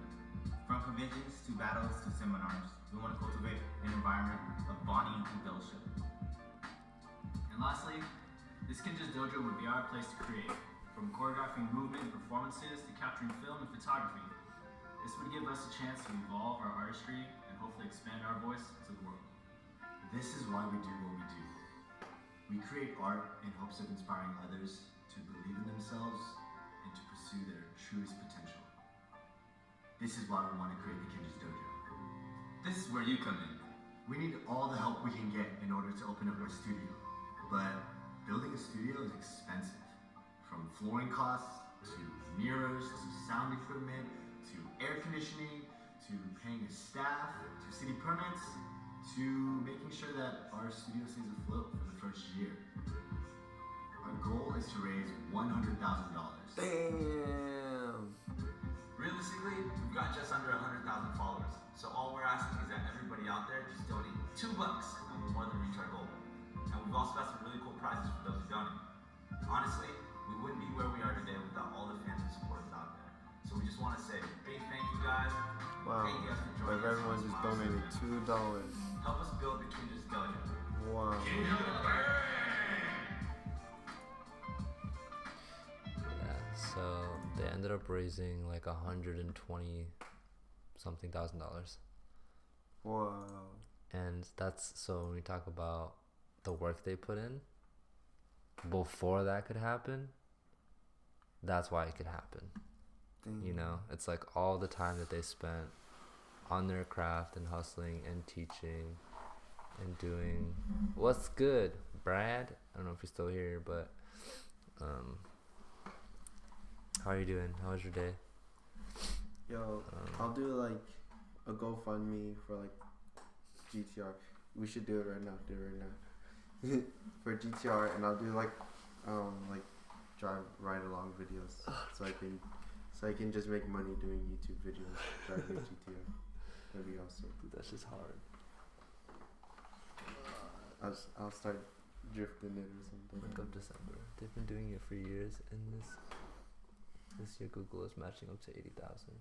From conventions to battles to seminars, we want to cultivate an environment of bonding and fellowship. And lastly, this Kinjas Dojo would be our place to create. From choreographing movement and performances to capturing film and photography. This would give us a chance to evolve our artistry and hopefully expand our voice to the world. This is why we do what we do. We create art in hopes of inspiring others to believe in themselves and to pursue their truest potential. This is why we want to create the Kinjas Dojo. This is where you come in. We need all the help we can get in order to open up our studio. But building a studio is expensive. From flooring costs, to mirrors, to sound equipment, to air conditioning, to paying a staff, to city permits, to making sure that our studio stays afloat for the first year. Our goal is to raise $100,000. Damn. Realistically, we've got just under 100,000 followers. So all we're asking is that everybody out there just donate $2 and we'll more than reach our goal. And we've also got some really cool prizes for those who donate. Honestly, we wouldn't be where we are today without all the fans and supporters out there. So we just want to say a big thank you guys. Wow. Thank you guys for Like joining us. everyone just donated $2. Help us build the Kinjas Dojo. Wow. Yeah, so they ended up raising like $120 something thousand. Wow. And that's, so when we talk about the work they put in before that could happen, that's why it could happen. Damn. You know, it's like all the time that they spent on their craft and hustling and teaching and doing. What's good, Brad? I don't know if you're still here, but how are you doing? How was your day? Yo, I'll do like a GoFundMe for like GTR. We should do it right now. Do it right now. For GTR, and I'll do like drive ride along videos so So I can just make money doing YouTube videos, driving GTA. That'd be awesome. Dude, that's just hard. I'll start drifting it or something. Look up December. They've been doing it for years, and this year Google is matching up to 80,000.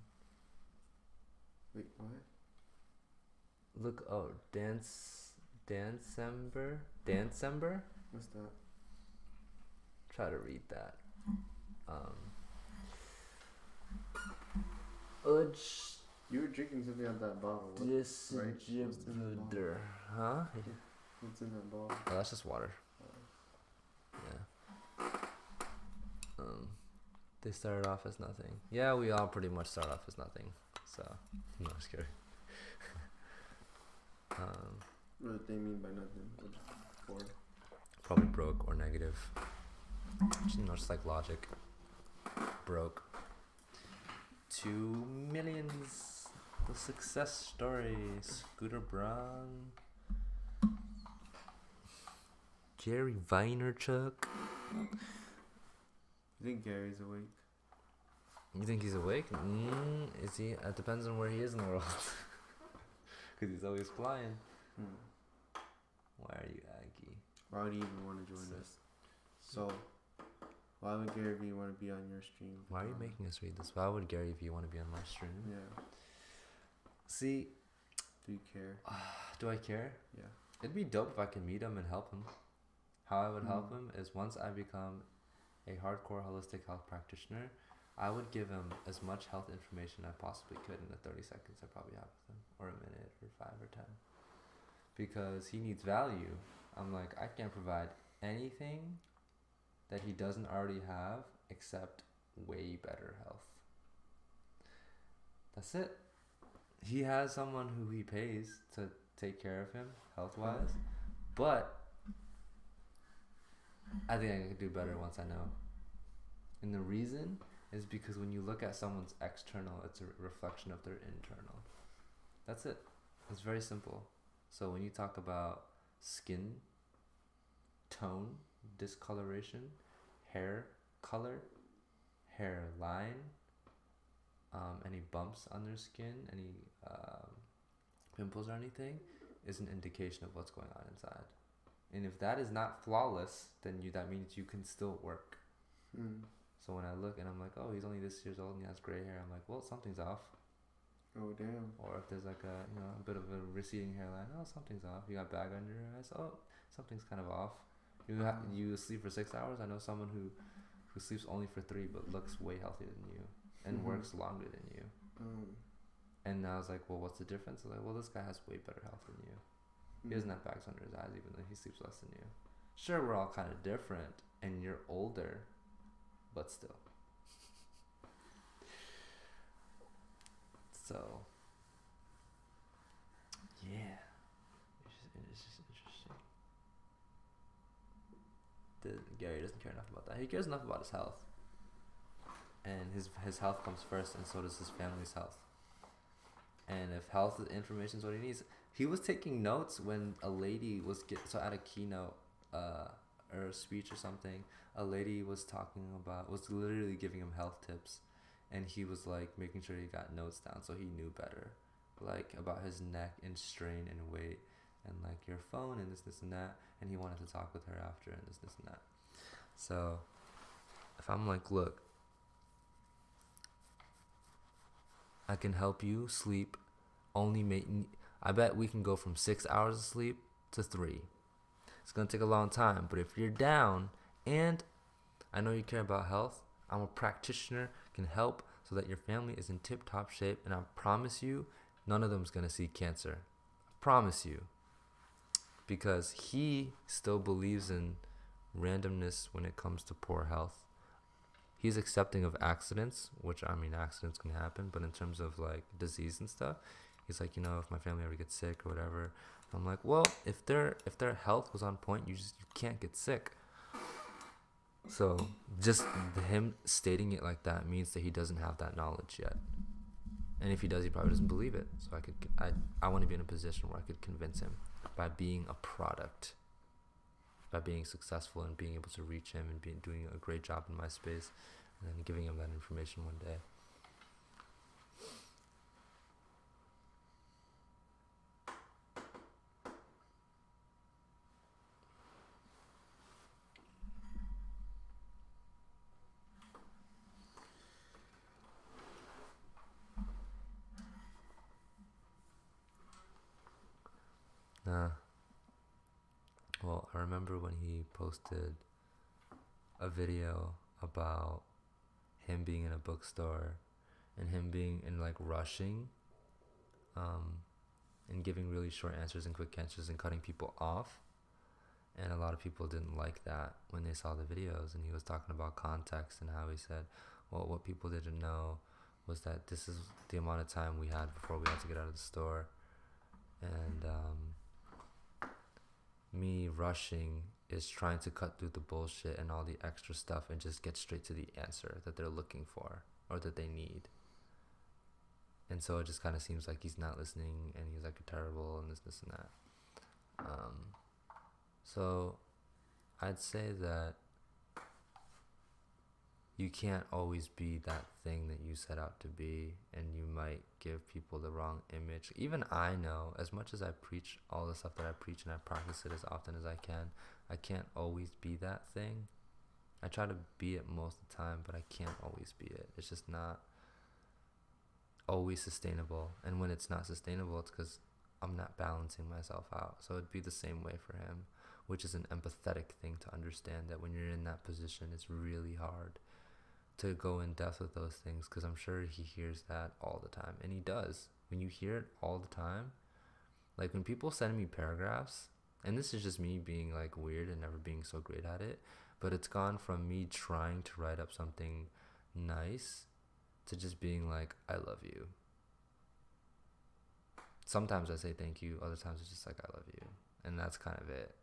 Wait, what? Look, oh, Dancember? What's that? Try to read that. Udge You were drinking something out that bottle. What? distributor. Huh? What's in that bottle? Oh, that's just water. Yeah. They started off as nothing. Yeah, we all pretty much start off as nothing. So, no, I'm just kidding. What do they mean by nothing? What is it for? Probably broke or negative. Just like logic. Broke. 2 millions. The success story. Scooter Braun. Gary Vaynerchuk. You think Gary's awake? You think he's awake? Is he? It depends on where he is in the world. Because he's always flying. Why are you Aggie? Why would he even want to join us? So, why would Gary Vee want to be on your stream? Why are you making us read this? Why would Gary Vee want to be on my stream? Yeah. See, Do you care? do I care? Yeah. It'd be dope if I could meet him and help him. How I would help him is once I become a hardcore holistic health practitioner, I would give him as much health information I possibly could in the 30 seconds I probably have with him, or a minute, or 5 or 10. Because he needs value. I'm like, I can't provide anything that he doesn't already have except way better health. That's it. He has someone who he pays to take care of him health-wise, but I think I could do better once I know. And the reason is because when you look at someone's external, it's a reflection of their internal. That's it. It's very simple. So when you talk about skin tone, discoloration, hair color, hairline, any bumps on their skin, any pimples or anything, is an indication of what's going on inside. And if that is not flawless, then that means you can still work. So when I look and I'm like, oh, he's only this years old and he has gray hair, I'm like, well, something's off. Oh, damn. Or if there's like a bit of a receding hairline, oh, something's off. You got bag under your eyes, oh, something's kind of off. You sleep for 6 hours. I know someone who sleeps only for 3 but looks way healthier than you and works longer than you. And I was like, well, what's the difference? I was like, well, this guy has way better health than you. He doesn't have bags under his eyes even though he sleeps less than you. Sure, we're all kind of different and you're older, but still. So, yeah, it's just interesting. Gary doesn't care enough about that. He cares enough about his health, and his health comes first, and so does his family's health. And if health information is what he needs, he was taking notes when a lady was at a keynote or a speech or something. A lady was was literally giving him health tips. And he was like making sure he got notes down so he knew better, like about his neck and strain and weight and like your phone and this and that. And he wanted to talk with her after and this and that. So if I'm like, look, I can help you sleep, I bet we can go from 6 hours of sleep to 3. It's gonna take a long time, but if you're down and I know you care about health, I'm a practitioner, can help so that your family is in tip-top shape, and I promise you, none of them is going to see cancer. I promise you. Because he still believes in randomness when it comes to poor health. He's accepting of accidents, which, accidents can happen, but in terms of, like, disease and stuff, he's like, if my family ever gets sick or whatever, I'm like, well, if their health was on point, you can't get sick. So just him stating it like that means that he doesn't have that knowledge yet. And if he does, he probably doesn't believe it. So I want to be in a position where I could convince him by being a product, by being successful and being able to reach him and doing a great job in my space, and then giving him that information one day. Well, I remember when he posted a video about him being in a bookstore and him being in like rushing and giving really short answers and quick answers and cutting people off. And a lot of people didn't like that when they saw the videos. And he was talking about context and how he said, well, what people didn't know was that this is the amount of time we had before we had to get out of the store. And me rushing is trying to cut through the bullshit and all the extra stuff and just get straight to the answer that they're looking for or that they need. And so it just kind of seems like he's not listening and he's like terrible and this and that. So I'd say that you can't always be that thing that you set out to be, and you might give people the wrong image. Even I know, as much as I preach all the stuff that I preach and I practice it as often as I can't always be that thing. I try to be it most of the time, but I can't always be it. It's just not always sustainable. And when it's not sustainable, it's because I'm not balancing myself out. So it'd be the same way for him, which is an empathetic thing to understand, that when you're in that position, it's really hard to go in depth with those things, because I'm sure he hears that all the time. And he does. When you hear it all the time, like when people send me paragraphs, and this is just me being like weird and never being so great at it, but it's gone from me trying to write up something nice to just being like, I love you. Sometimes I say thank you, other times it's just like, I love you. And that's kind of it.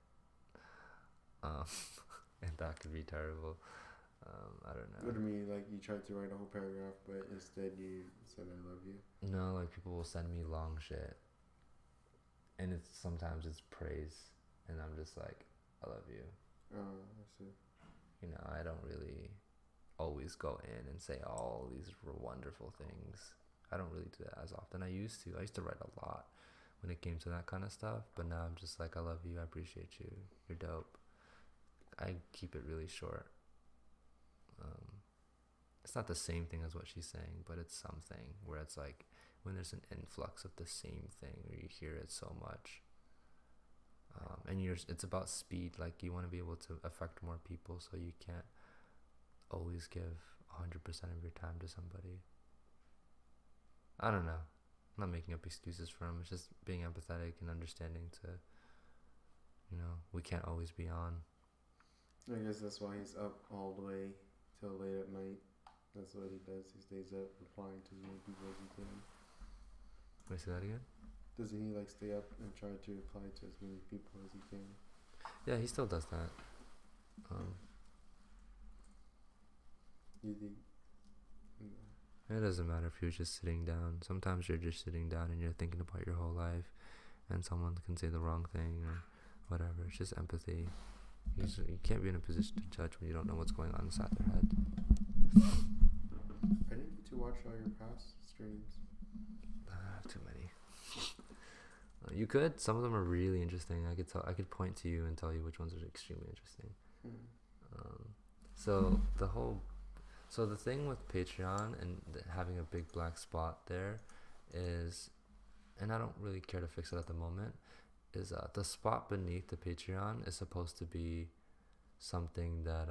And that could be terrible. I don't know. What do you mean? Like you tried to write a whole paragraph, but instead you said I love you? No, like people will send me long shit, and sometimes it's praise, and I'm just like, I love you. Oh, I see. You know, I don't really always go in and say all these wonderful things. I don't really do that as often. I used to write a lot when it came to that kind of stuff, but now I'm just like, I love you, I appreciate you, you're dope. I keep it really short. It's not the same thing as what she's saying, but it's something where it's like when there's an influx of the same thing, or you hear it so much, and it's about speed. Like you want to be able to affect more people, so you can't always give 100% of your time to somebody. I don't know. I'm not making up excuses for him. It's just being empathetic and understanding to, you know, we can't always be on. I guess that's why he's up all the way till late at night. That's what he does. He stays up replying to as many people as he can. Wait, say that again? Doesn't he like stay up and try to reply to as many people as he can? Yeah, he still does that. You think? It doesn't matter if you're just sitting down. Sometimes you're just sitting down and you're thinking about your whole life, and someone can say the wrong thing or whatever. It's just empathy. You can't be in a position to judge when you don't know what's going on inside their head. I didn't get to watch all your past streams. I have too many. You could. Some of them are really interesting. I could point to you and tell you which ones are extremely interesting. So the thing with Patreon and having a big black spot there is, and I don't really care to fix it at the moment, is the spot beneath the Patreon is supposed to be something that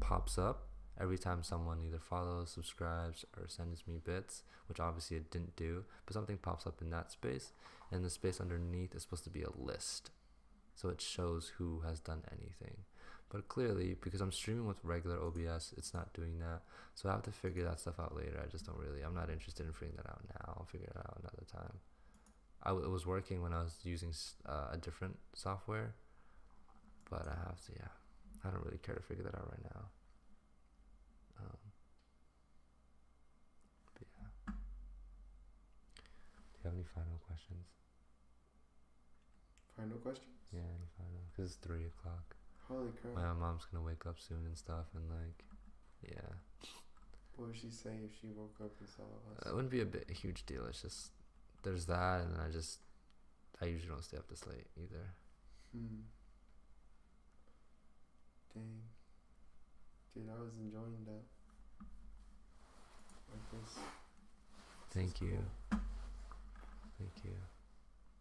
pops up every time someone either follows, subscribes, or sends me bits, which obviously it didn't do, but something pops up in that space, and the space underneath is supposed to be a list, so it shows who has done anything. But clearly, because I'm streaming with regular OBS, it's not doing that, so I have to figure that stuff out later. I'm not interested in figuring that out now. I'll figure it out another time. It was working when I was using a different software, but I don't really care to figure that out right now. But yeah. Do you have any final questions? Final questions? Yeah, any final? Because it's 3 o'clock. Holy crap. My mom's gonna wake up soon and stuff, and like, yeah. What would she say if she woke up and saw us? It wouldn't be a huge deal. It's just, there's that, and then I usually don't stay up this late either. Dang. Dude, I was enjoying that. Like this. Thank you. Cool. Thank you.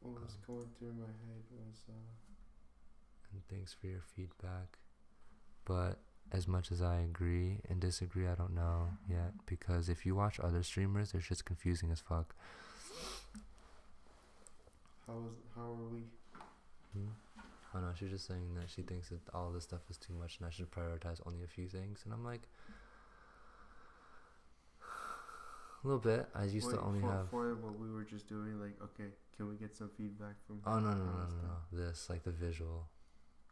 What was going through my head was And thanks for your feedback. But as much as I agree and disagree, I don't know yet, because if you watch other streamers, they're just confusing as fuck. how are we? I don't know, she's just saying that she thinks that all this stuff is too much and I should prioritize only a few things, and I'm like, a little bit. I used to only have for what we were just doing. Like, okay, can we get some feedback from? oh no. This, like the visual,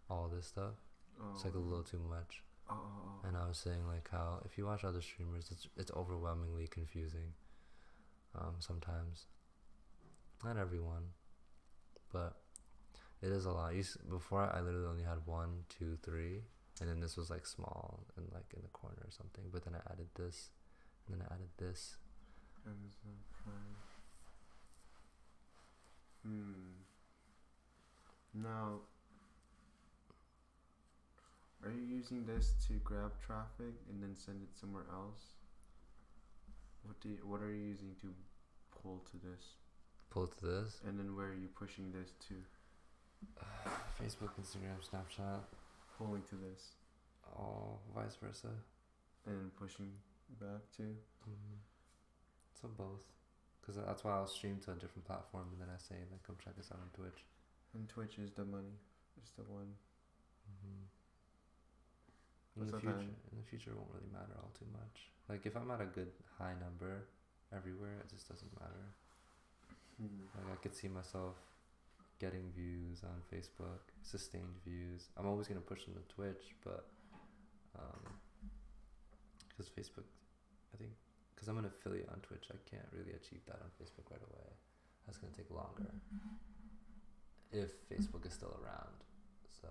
all this stuff. Oh. It's like a little too much. Oh. And I was saying like how if you watch other streamers, it's overwhelmingly confusing. Sometimes, not everyone, but it is a lot. Before I literally only had 1, 2, 3, and then this was like small and like in the corner or something. But then I added this, and then I added this. Amazon Prime. Now, are you using this to grab traffic and then send it somewhere else? What are you using to pull to this? Pull to this. And then where are you pushing this to? Facebook, Instagram, Snapchat. Pulling to this. All vice versa. And pushing back to? So both. Because that's why I'll stream to a different platform and then I say, like, come check us out on Twitch. And Twitch is the money. It's the one. In the future, it won't really matter all too much. Like, if I'm at a good high number everywhere, it just doesn't matter. Like, I could see myself getting views on Facebook, sustained views. I'm always going to push them to Twitch, but because Facebook, I think, because I'm an affiliate on Twitch, I can't really achieve that on Facebook right away. That's going to take longer if Facebook is still around. So,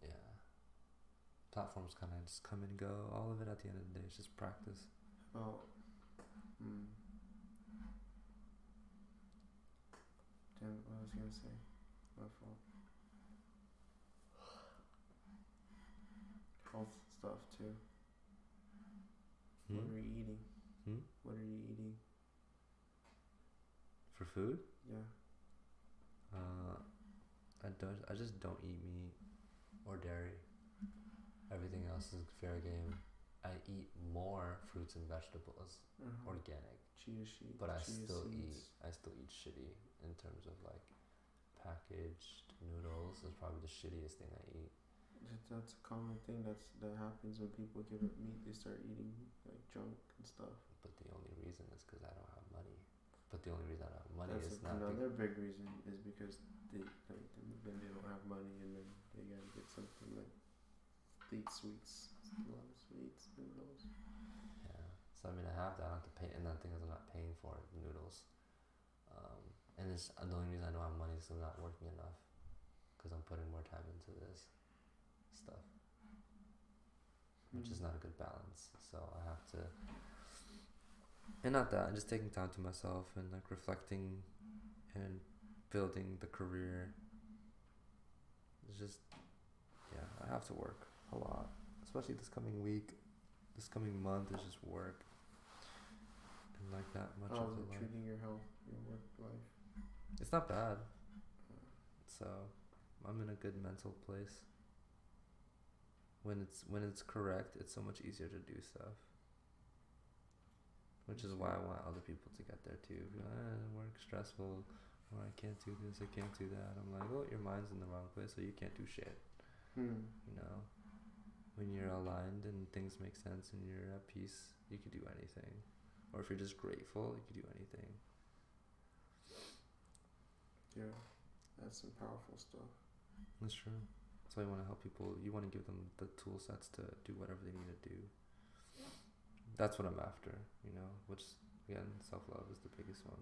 yeah. Platforms kind of just come and go. All of it at the end of the day is just practice. Oh. Damn, what I was gonna say. My fault. Health stuff too. What are you eating? What are you eating? For food? Yeah. I just don't eat meat or dairy. Everything else is fair game. I eat more fruits and vegetables, organic. Chia seeds. But I still eat shitty in terms of like packaged noodles is probably the shittiest thing I eat. That's a common thing that happens when people give up meat. They start eating like junk and stuff. But the only reason is because I don't have money. But the only reason I don't have money That's is not another big reason is because then they don't have money and then they gotta get something like they eat sweets, a lot of sweets, noodles. Yeah. So I mean, I have that. I have to pay, and that thing is I'm not paying for it, noodles. And it's the only reason I don't have money is I'm not working enough, because I'm putting more time into this stuff, which is not a good balance. So I have to, and not that, I'm just taking time to myself and like reflecting and building the career. It's just, yeah, I have to work a lot, especially this coming week. This coming month is just work. And like that much How of is the it life. treating your health, your work life? It's not bad. So I'm in a good mental place. When it's correct, it's so much easier to do stuff. Which is why I want other people to get there too. Work stressful, or I can't do this, I can't do that. I'm like, well, your mind's in the wrong place, so you can't do shit. You know, when you're aligned and things make sense and you're at peace, you can do anything. Or if you're just grateful, you can do anything. Yeah, that's some powerful stuff. That's true. So I want to help people. You want to give them the tool sets to do whatever they need to do. That's what I'm after, you know, which, again, self-love is the biggest one.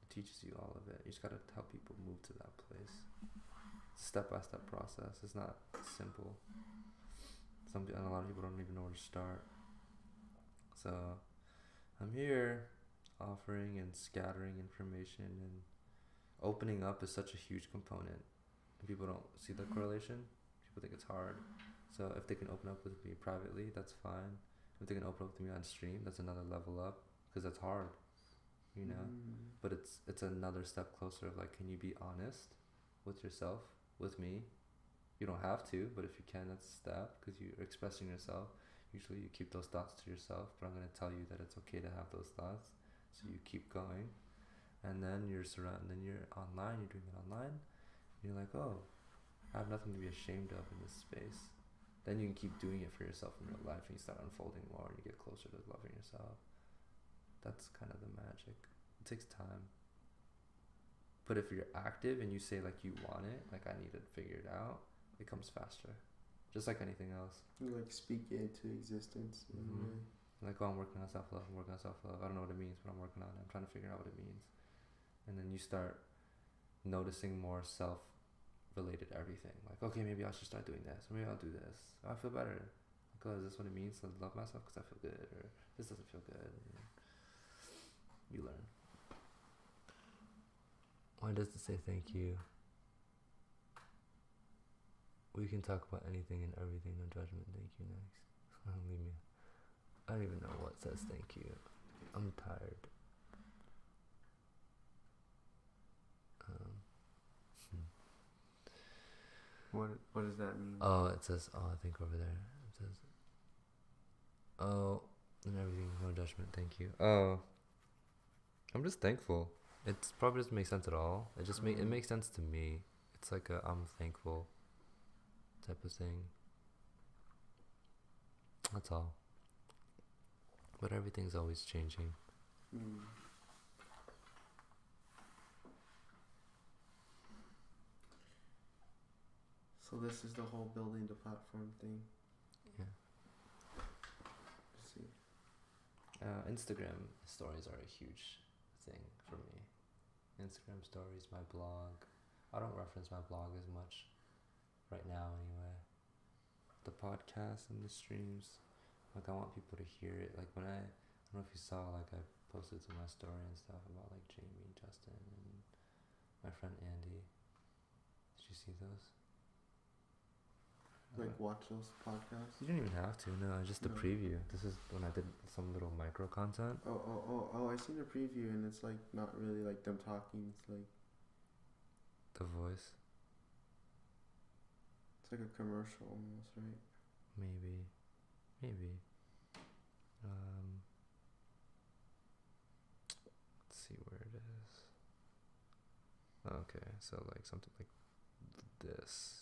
It teaches you all of it. You just got to help people move to that place. Step-by-step process. It's not simple. And a lot of people don't even know where to start. So I'm here offering and scattering information, and opening up is such a huge component. And people don't see the correlation. People think it's hard. So if they can open up with me privately, that's fine. If they can open up with me on stream, that's another level up, because that's hard. you know. But it's another step closer of like, can you be honest with yourself, with me? You don't have to, but if you can, that's a step, because you're expressing yourself. Usually you keep those thoughts to yourself, but I'm going to tell you that it's okay to have those thoughts, so you keep going. And then you're online, you're doing it online, and you're like, oh, I have nothing to be ashamed of in this space. Then you can keep doing it for yourself in real life, and you start unfolding more, and you get closer to loving yourself. That's kind of the magic. It takes time. But if you're active and you say like you want it, like I need it figured out, it comes faster. Just like anything else. You like speak it into existence. Like, oh, I'm working on self-love, I don't know what it means, but I'm working on it. I'm trying to figure out what it means. And then you start noticing more self-related everything. Like, okay, maybe I should start doing this, or maybe I'll do this. Oh, I feel better. Like, oh, is this what it means to love myself because I feel good, or this doesn't feel good? You learn. Why does it say thank you? We can talk about anything and everything, no judgment. Thank you. Next. Leave me. I don't even know what says thank you. I'm tired. What does that mean? Oh, it says, I think over there. It says, and everything, no judgment. Thank you. Oh, I'm just thankful. It probably doesn't make sense at all. It just it makes sense to me. It's like a I'm thankful type of thing. That's all. But everything's always changing. So this is the whole building the platform thing. Yeah. Let's see. Instagram stories are a huge thing for me. Instagram stories, my blog. I don't reference my blog as much right now anyway. The podcast and the streams, like I want people to hear it. Like when I don't know if you saw, like I posted to my story and stuff about like Jamie, Justin, and my friend Andy. Did you see those? Like watch those podcasts? You didn't even have to, no, just a preview. This is when I did some little micro content. Oh, I seen a preview and it's like not really like them talking, it's like The voice. it's like a commercial almost, right? Maybe. Let's see where it is. Okay, so like something like this.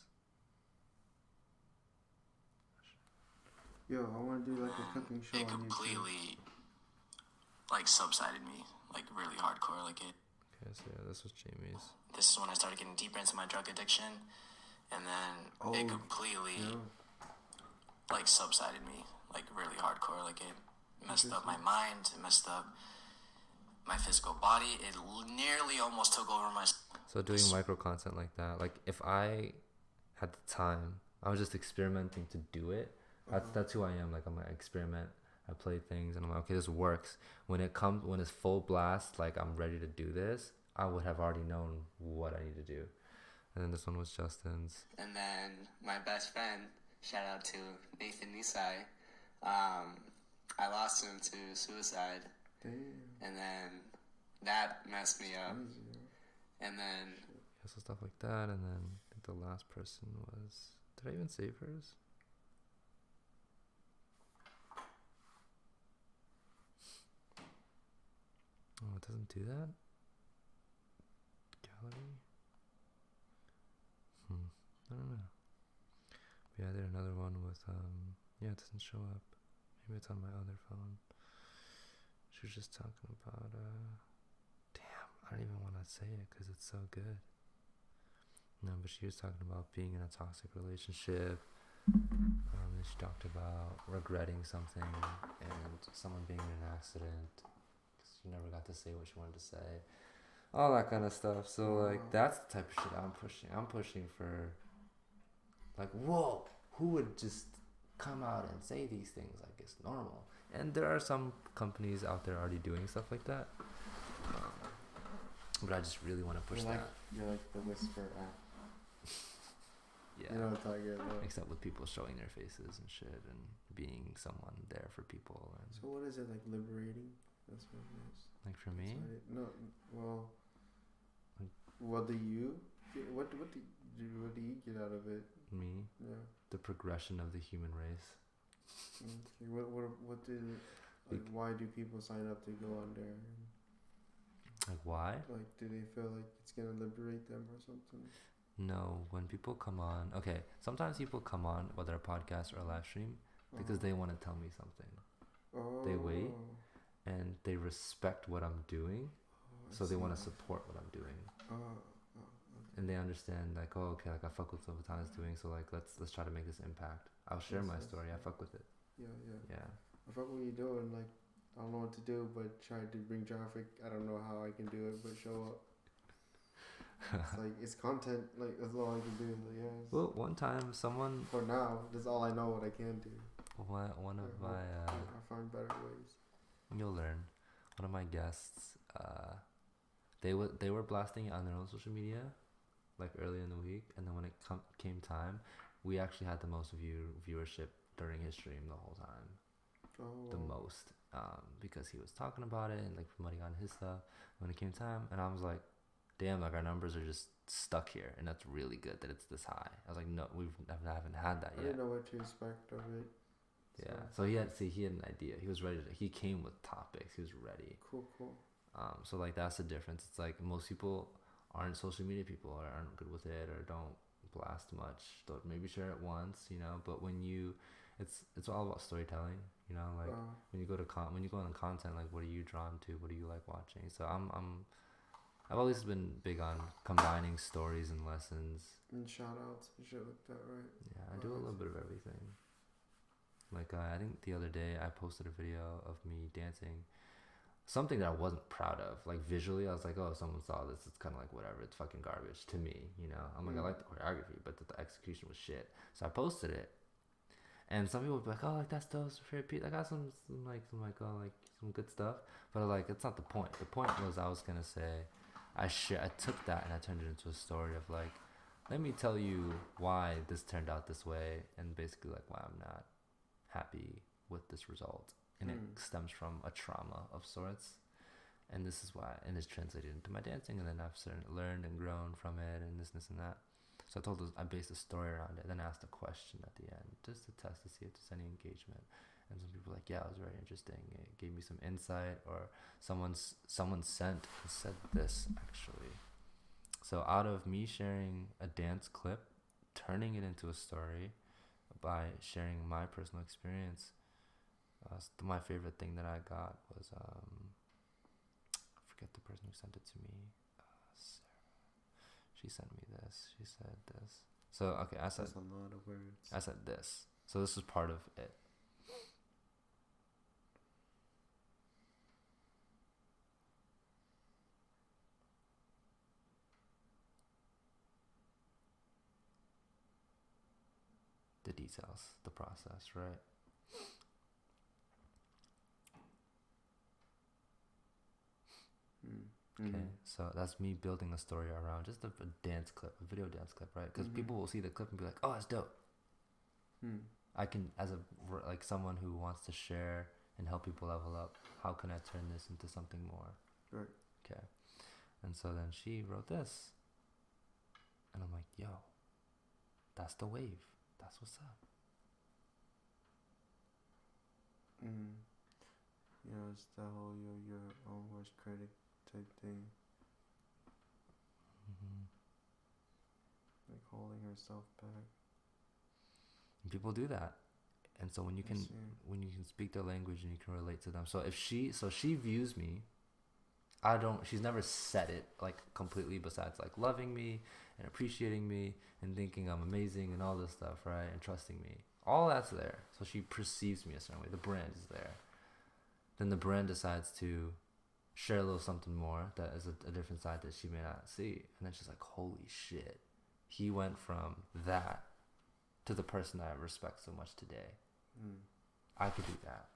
Yo, I want to do like a cooking show It on YouTube. completely like subsided me, like really hardcore. Like it. Okay, so yeah, this was Jamie's. This is when I started getting deeper into my drug addiction, and then it completely like subsided me, like really hardcore. Like it messed up my mind. It messed up my physical body. It nearly almost took over my. So doing micro content like that, like if I had the time, I was just experimenting to do it. That's who I am. Like I'm gonna experiment. I play things and I'm like, okay, this works. When it's full blast, like I'm ready to do this, I would have already known what I need to do. And then this one was Justin's. And then my best friend, shout out to Nathan Nisai, I lost him to suicide. Damn. And then that messed me up. Crazy, And then Yeah, so stuff like that. And then I think the last person was, did I even save hers? Oh, it doesn't do that? Gallery? I don't know. But yeah, I did another one with, yeah, it doesn't show up. Maybe it's on my other phone. She was just talking about, damn, I don't even want to say it because it's so good. No, but she was talking about being in a toxic relationship. And she talked about regretting something and someone being in an accident. She never got to say what she wanted to say, all that kind of stuff. So like that's the type of shit I'm pushing for, like, whoa, who would just come out and say these things like it's normal? And there are some companies out there already doing stuff like that, but I just really want to push that. You're like the whisper app. Yeah, You know what I'm talking about. except with people showing their faces and shit and being someone there for people. And So what is it, like liberating? That's what it is. Like for me, No, well, Like- what do you get, what do you get out of it? me, Yeah. the progression of the human race. Okay, what did like why do people sign up to go on there? Like why? Like, do they feel like it's gonna liberate them or something? No, when people come on, okay, sometimes people come on, whether a podcast or a live stream, because they want to tell me something. They wait and they respect what I'm doing, so they want to support what I'm doing. And they understand, like, oh, okay, like I fuck with what Vattana's doing, so like let's try to make this impact. I'll share my story. I fuck with it. Yeah. Yeah. I fuck what you're doing. Like, I don't know what to do, but try to bring traffic. I don't know how I can do it, but show up. It's like, it's content. Like, that's all I can do. Like, yeah. Well, one time someone. For now, that's all I know what I can do. One of my. I find better ways. You'll learn. One of my guests. They were blasting it on their own social media, like early in the week, and then when it came time, we actually had the most viewership during his stream the whole time. The most, because he was talking about it and like promoting on his stuff when it came time, and I was like, damn, like our numbers are just stuck here, and that's really good that it's this high. I was like, no, I haven't had that yet. I didn't know what to expect of it. Yeah, so he had an idea. He was ready he came with topics. He was ready. Cool. So like that's the difference. It's like most people aren't social media people or aren't good with it or don't blast much. They'll maybe share it once, but when you, it's all about storytelling, like when you go on content, like what are you drawn to? What do you like watching? So I've always been big on combining stories and lessons. And shout outs and shit like that, right? Yeah, I do a little bit of everything. Like I think the other day I posted a video of me dancing. Something that I wasn't proud of, like visually, I was like, oh, if someone saw this, it's kind of like whatever, it's fucking garbage to me, I'm like, I like the choreography, but the execution was shit. So I posted it, and some people would be like, oh, like that's dope, I got some good stuff, but like it's not the point. The point was I was gonna say, I took that and I turned it into a story of like, let me tell you why this turned out this way, and basically like why I'm not happy with this result. And it stems from a trauma of sorts, and this is why, and it's translated into my dancing, and then I've learned and grown from it, and this and that. So I based a story around it, then asked a question at the end, just to test to see if there's any engagement. And some people were like, yeah, it was very interesting. It gave me some insight, or someone sent and said this actually. So out of me sharing a dance clip, turning it into a story by sharing my personal experience. My favorite thing that I got was I forget the person who sent it to me. Sarah. She sent me this. She said this. So okay, I said. That's a lot of words. I said this. So this is part of it. The details, the process, right? Okay, so that's me building a story around just a dance clip, a video dance clip, right? Because people will see the clip and be like, "Oh, it's dope." I can, as someone who wants to share and help people level up, how can I turn this into something more? Right. Okay, and so then she wrote this, and I'm like, "Yo, that's the wave. That's what's up." It's the whole your own worst critic type thing. Like holding herself back. And people do that, and so when you can speak their language and you can relate to them. So if she views me, she's never said it like completely besides like loving me and appreciating me and thinking I'm amazing and all this stuff, right? And trusting me. All that's there. So she perceives me a certain way. The brand is there. Then the brand decides to share a little something more that is a different side that she may not see. And then she's like, holy shit. He went from that to the person that I respect so much today. I could do that.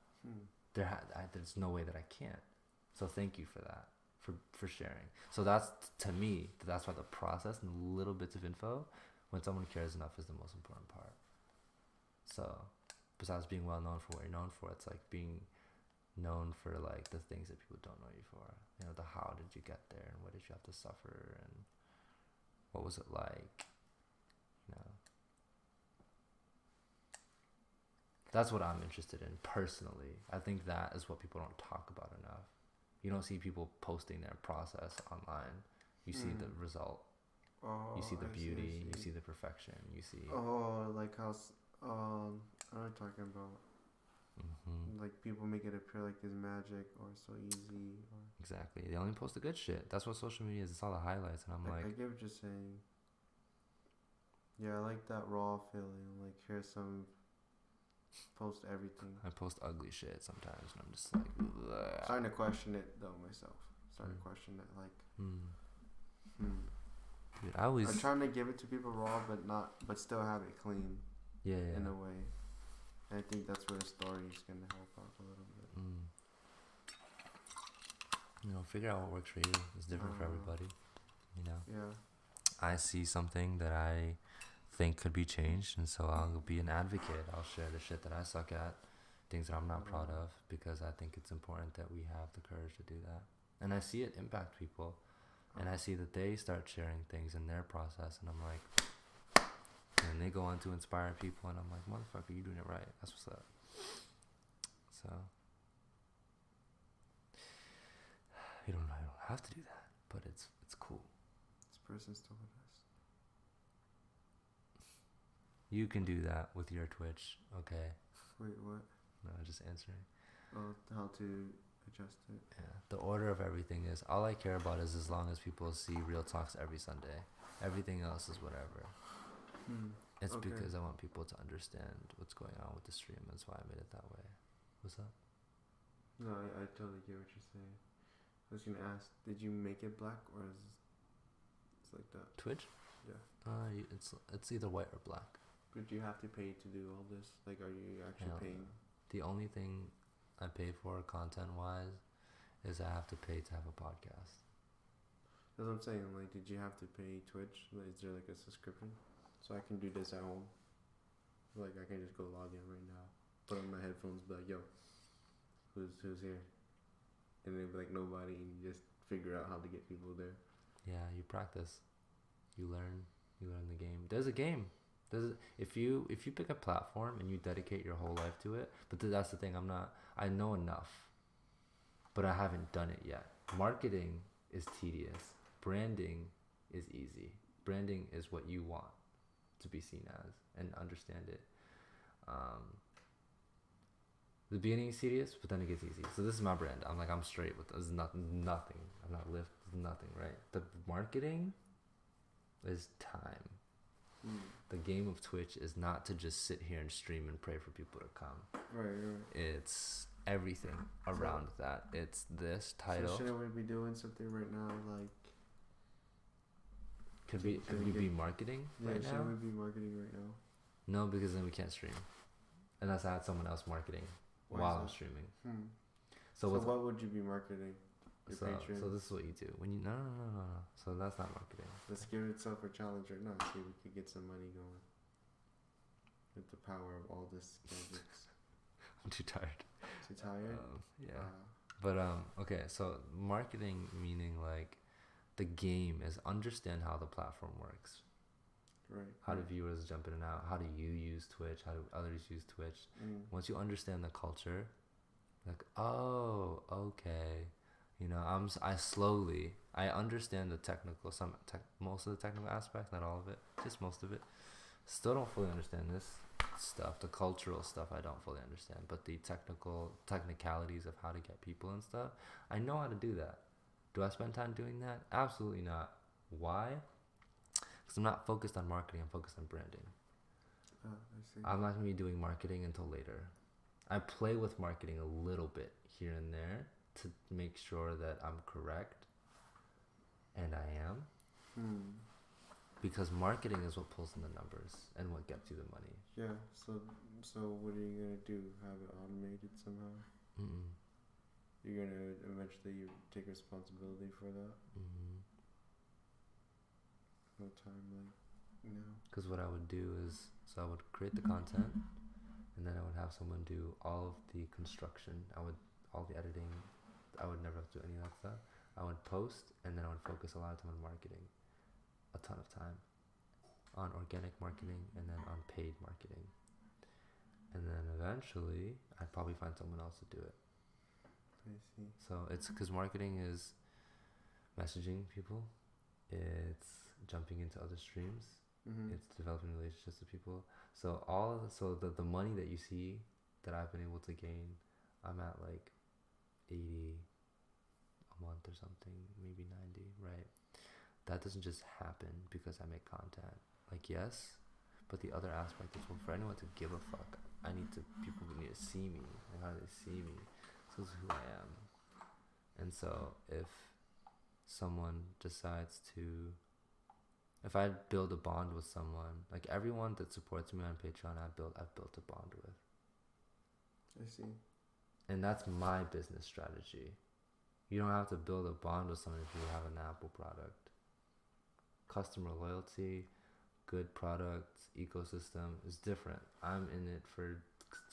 There's no way that I can't. So thank you for that, for sharing. So that's, to me, that's why the process and little bits of info, when someone cares enough, is the most important part. So besides being well known for what you're known for, it's like being known for like the things that people don't know you for. You know, the how did you get there, and what did you have to suffer, and what was it like? You know, that's what I'm interested in personally. I think that is what people don't talk about enough. You don't see people posting their process online. You see the result. Oh, You see the I beauty. I You see the perfection. You see. Oh, like how I'm talking about. Mm-hmm. Like people make it appear like it's magic or so easy. Or Exactly. They only post the good shit. That's what social media is. It's all the highlights, and I'm I like, get what you're saying. Yeah, I like that raw feeling. Like here's some post everything. I post ugly shit sometimes, and I'm just like, bleh. Starting to question it though myself. Starting to question it like. Dude, I always. I'm trying to give it to people raw, but still have it clean. Yeah. In a way. And I think that's where the story is gonna help out a little bit. You know, figure out what works for you. It's different for everybody. You know. Yeah. I see something that I think could be changed, and so I'll be an advocate. I'll share the shit that I suck at, things that I'm not proud of, because I think it's important that we have the courage to do that. And I see it impact people, and I see that they start sharing things in their process, and I'm like, and they go on to inspire people, and I'm like, motherfucker, you doing it right. That's what's up. So you don't have to do that, but it's cool. This person's still with us. You can do that with your Twitch, okay? Wait, what? No, just answering. Oh, how to adjust it. Yeah, the order of everything is, all I care about is as long as people see Real Talks every Sunday. Everything else is whatever. It's Okay. because I want people to understand what's going on with the stream. That's why I made it that way. What's up? No, I totally get what you're saying. I was gonna ask, did you make it black or is it's like that? Twitch? Yeah. It's either white or black. But you have to pay to do all this? Like, are you actually Hell paying? no. The only thing I pay for content-wise is I have to pay to have a podcast. That's what I'm saying. Like, did you have to pay Twitch? Like, is there like a subscription? So I can do this at home. Like, I can just go log in right now, put on my headphones, be like, yo, who's here? And they'd be like, nobody, and you just figure out how to get people there. Yeah, you practice. You learn the game. There's a game. If you pick a platform and you dedicate your whole life to it, but that's the thing, I know enough, but I haven't done it yet. Marketing is tedious. Branding is easy. Branding is what you want to be seen as and understand it. The beginning is tedious, but then it gets easy. So this is my brand. I'm straight with this. Is nothing. I'm not lift. Nothing, right? The marketing is time. The game of Twitch is not to just sit here and stream and pray for people to come. Right. It's everything around that. It's this title. So shouldn't we be doing something right now like? Could we be marketing right now? Shouldn't we be marketing right now? No, because then we can't stream. Unless I had someone else marketing while I'm streaming. So what would you be marketing? Your Patreon? So this is what you do. When you no. So that's not marketing. Let's give itself a challenge right now. See if we could get some money going. With the power of all this gadgets. I'm too tired. Too tired? Yeah. But okay, so marketing meaning like the game is understand how the platform works. Right. How do viewers jump in and out? How do you use Twitch? How do others use Twitch? Once you understand the culture, like, oh, okay. You know, I understand the technical, most of the technical aspects, not all of it, just most of it. Still don't fully understand this stuff, the cultural stuff I don't fully understand, but the technicalities of how to get people and stuff, I know how to do that. Do I spend time doing that? Absolutely not. Why? Because I'm not focused on marketing, I'm focused on branding. I see. I'm not going to be doing marketing until later. I play with marketing a little bit here and there to make sure that I'm correct, and I am. Because marketing is what pulls in the numbers and what gets you the money. Yeah, so what are you going to do? Have it automated somehow? You're going to eventually take responsibility for that? No time like now. Because what I would do is, so I would create the content, and then I would have someone do all of the construction. I would all the editing. I would never have to do any of that stuff. I would post, and then I would focus a lot of time on marketing, a ton of time on organic marketing, and then on paid marketing. And then eventually, I'd probably find someone else to do it. I see. So it's because marketing is messaging people, it's jumping into other streams, it's developing relationships with people. So the money that you see that I've been able to gain, I'm at like 80 a month or something, maybe 90, right? That doesn't just happen because I make content. Like, yes, but the other aspect is, well, for anyone to give a fuck, people need to see me. And how do they see me? So this is who I am. And so if someone decides to, if I build a bond with someone, like everyone that supports me on Patreon, I've built a bond with. I see. And that's my business strategy. You don't have to build a bond with someone if you have an Apple product. Customer loyalty, good products, ecosystem is different. I'm in it for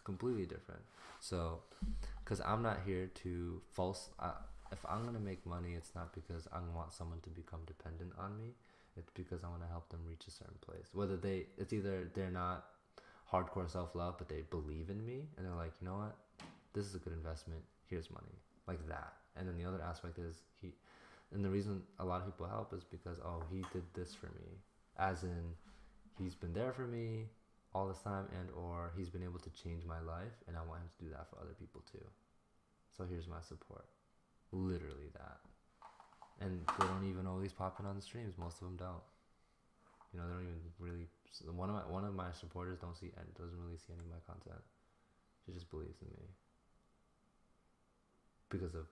completely different. So, because I'm not here to if I'm going to make money, it's not because I want someone to become dependent on me. It's because I want to help them reach a certain place. It's either they're not hardcore self-love, but they believe in me, and they're like, you know what? This is a good investment. Here's money. Like that. And then the other aspect is and the reason a lot of people help is because, oh, he did this for me. As in, he's been there for me all this time, and or he's been able to change my life, and I want him to do that for other people too. So here's my support. Literally that. And they don't even always pop in on the streams. Most of them don't. You know, they don't even really. One of my supporters doesn't really see any of my content. She just believes in me because of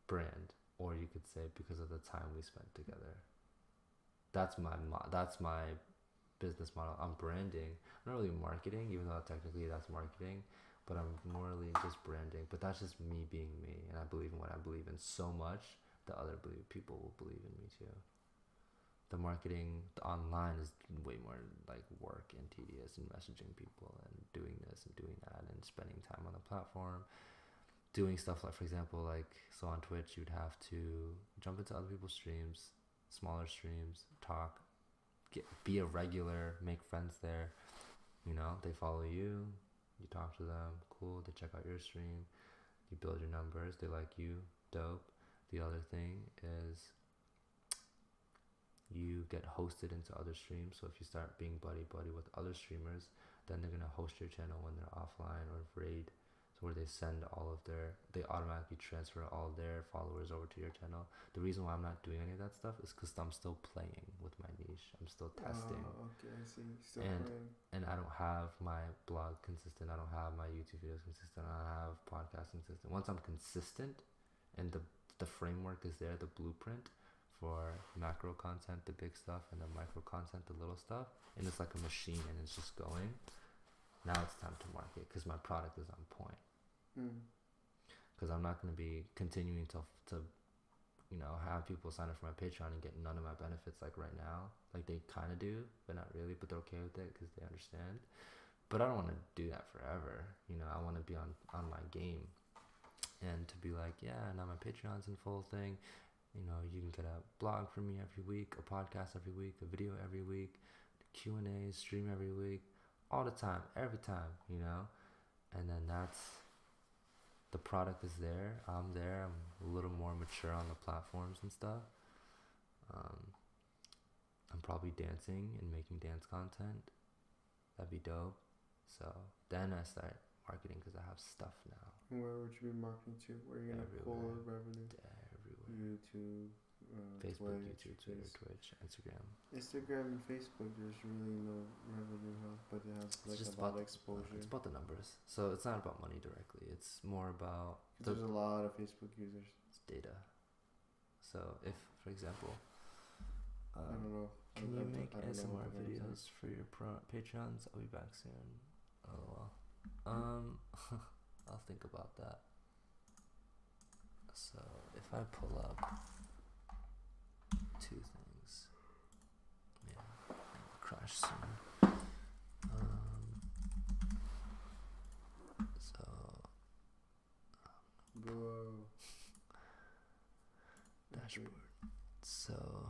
brand, or you could say because of the time we spent together. That's my business model. I'm branding. I'm not really marketing, even though technically that's marketing, but I'm morally just branding. But that's just me being me, and I believe in what I believe in so much that other people will believe in me too. The marketing online is way more like work and tedious, and messaging people and doing this and doing that and spending time on the platform, doing stuff like, for example, like, so on Twitch you'd have to jump into other people's streams, smaller streams, talk, be a regular, make friends there. You know, they follow you, you talk to them, cool, they check out your stream, you build your numbers, they like you, dope. The other thing is you get hosted into other streams. So if you start being buddy with other streamers, then they're gonna host your channel when they're offline, or raid, so where they automatically transfer all their followers over to your channel. The reason why I'm not doing any of that stuff is because I'm still playing with my niche. I'm still testing. Okay, I see. Still and playing. And I don't have my blog consistent. I don't have my YouTube videos consistent. I don't have podcasts consistent. Once I'm consistent, and the framework is there, the blueprint for macro content, the big stuff, and the micro content, the little stuff, and it's like a machine, and it's just going. Now it's time to market because my product is on point. Because I'm not going to be continuing to have people sign up for my Patreon and get none of my benefits like right now. Like they kind of do, but not really. But they're okay with it because they understand. But I don't want to do that forever. You know, I want to be on my game, and to be like, yeah, now my Patreon's in full thing. You know, you can get a blog from me every week, a podcast every week, a video every week, Q&A, stream every week, all the time, every time, you know. And then the product is there. I'm there. I'm a little more mature on the platforms and stuff. I'm probably dancing and making dance content. That'd be dope. So then I start marketing because I have stuff now. Where would you be marketing to? Where are you gonna pull the revenue? Everywhere. YouTube, Facebook, Twitch, YouTube, Twitter, Twitch, Instagram. Instagram and Facebook, there's really no revenue, but it has like just a lot of exposure. It's about the numbers. So it's not about money directly. It's more about there's a lot of Facebook users. It's data. So if, for example, I don't know. Can you make ASMR videos for your Patreons? I'll be back soon. Oh well. I'll think about that. So if I pull up two things, yeah, I'll crash soon. So bro, Dashboard. So,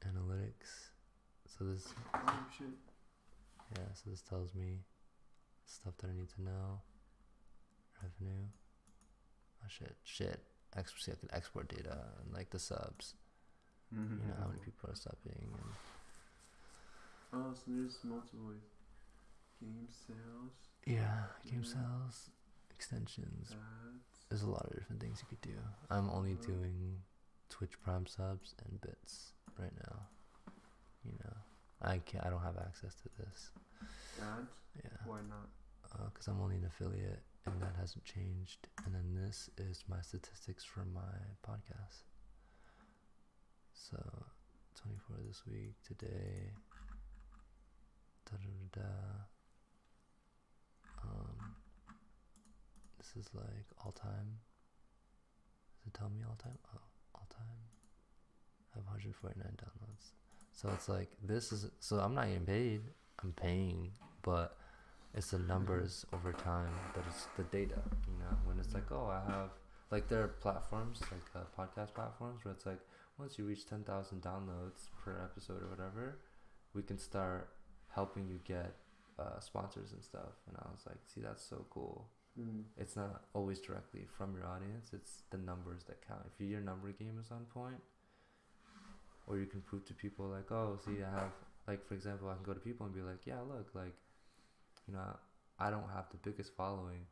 analytics. So this. Oh shit. Yeah. So this tells me stuff that I need to know. Revenue. Oh shit. See, I can export data and like the subs. Mm-hmm. You know how many people are subbing. And oh, so there's multiple game sales. yeah, game sales, extensions. Ads. There's a lot of different things you could do. I'm only doing Twitch Prime subs and bits right now. You know, I don't have access to this. Ads? Yeah. Why not? Because I'm only an affiliate, and that hasn't changed. And then this is my statistics for my podcast. So, 24 this week, today. This is like all time. Does it tell me all time? Oh, all time. I have 149 downloads. So it's like, so I'm not getting paid. I'm paying, but it's the numbers over time, but it's the data, you know, when it's like, oh, I have, like, there are platforms, like podcast platforms, where it's like, once you reach 10,000 downloads per episode or whatever, we can start helping you get sponsors and stuff. And I was like, see, that's so cool. It's not always directly from your audience, it's the numbers that count. If your number game is on point, or you can prove to people like, oh, see, I have, like, for example, I can go to people and be like, yeah, look, like, you know, I don't have the biggest following,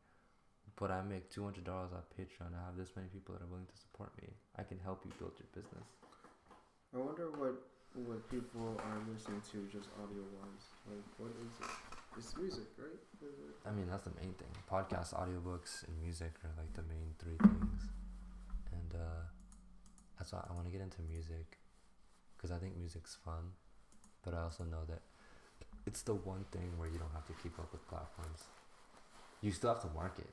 but I make $200 on Patreon. I have this many people that are willing to support me. I can help you build your business. I wonder what people are listening to just audio wise. Like, what is it? It's music, right? I mean, that's the main thing. Podcasts, audiobooks, and music are like the main three things. And that's why I want to get into music, because I think music's fun, but I also know that it's the one thing where you don't have to keep up with platforms. You still have to market,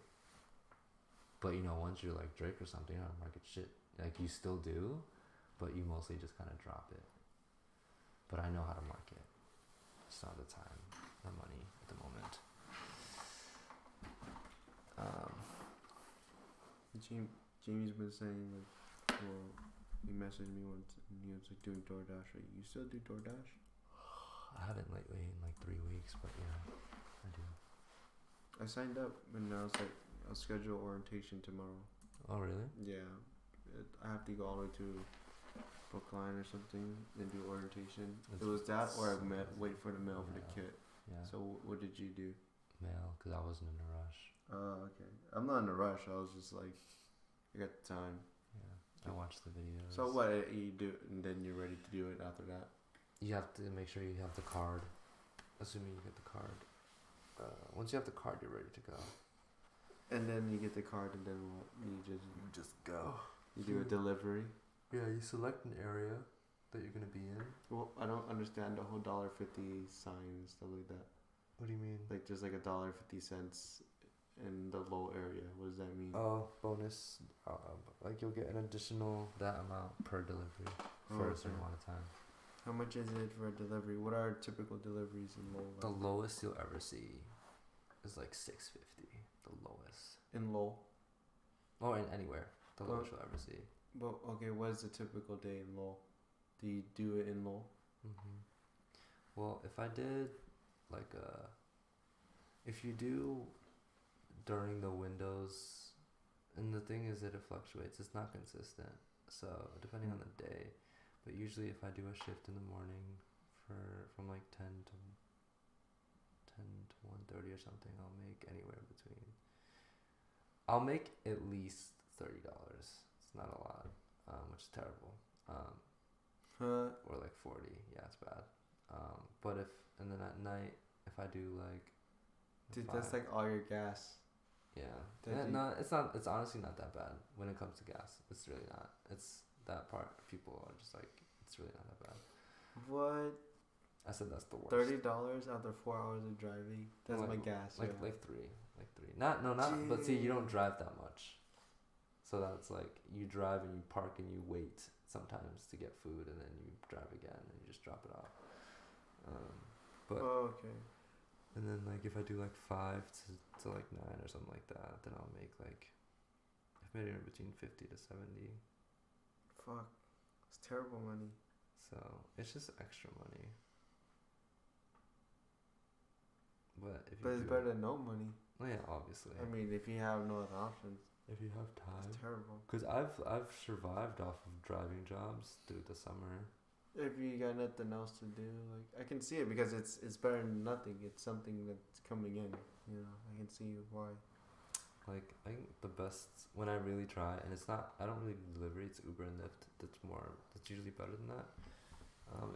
but you know, once you're like Drake or something, you don't have to market shit. Like, you still do, but you mostly just kind of drop it. But I know how to market. It's not the time, the money at the moment. Jamie's been saying, like, well, he messaged me once and he was like doing DoorDash. Right? You still do DoorDash? I haven't lately in like 3 weeks, but yeah, I do. I signed up and I was like, I'll schedule orientation tomorrow. Oh, really? Yeah. I have to go all the way to Brookline or something and do orientation. It was that, or I wait for the mail for the kit. Yeah. So what did you do? Mail, because I wasn't in a rush. Oh, okay. I'm not in a rush. I was just like, I got the time. Yeah, I watched the videos. So what you do, and then you're ready to do it after that? You have to make sure you have the card. Assuming you get the card. Once you have the card, you're ready to go. And then you get the card, and then what? You just go. You do a delivery. Yeah, you select an area that you're gonna be in. Well, I don't understand the whole $1.50 sign and stuff like that. What do you mean? Like, there's like $1.50 in the low area. What does that mean? Oh, bonus. Like, you'll get an additional that amount per delivery for a certain amount of time. How much is it for a delivery? What are typical deliveries in Lowell? The lowest you'll ever see is like $6.50. The lowest. In Lowell? Or in anywhere. The lowest you'll ever see. But okay, what is a typical day in Lowell? Do you do it in Lowell? Well, if I did like if you do during the windows, and the thing is that it fluctuates. It's not consistent. So depending on the day. But usually if I do a shift in the morning from like 10 to 1:30 or something, I'll make at least $30. It's not a lot, which is terrible. Or like 40. Yeah, it's bad. But and then at night, if I do like, dude, that's like all your gas. Yeah. No, it's not. It's honestly not that bad when it comes to gas. It's really not. It's that part. People are just like, it's really not that bad. What? I said that's the worst. $30 after 4 hours of driving. That's like, my gas. Like three. Not. Jeez. But see, you don't drive that much. So that's like, you drive and you park and you wait sometimes to get food, and then you drive again and you just drop it off. Okay. And then like if I do like 5 to like 9 or something like that, then I'll make like, I've made it between 50 to 70. fuck, it's terrible money. So it's just extra money. But if you it's better than no money. Well, yeah, obviously. I mean, if you have no other options. If you have time. It's terrible. Because I've survived off of driving jobs through the summer. If you got nothing else to do, like I can see it because it's better than nothing. It's something that's coming in. You know, I can see why. Like I think the best when I really try, and it's not. I don't really do delivery. It's Uber and Lyft. That's usually better than that.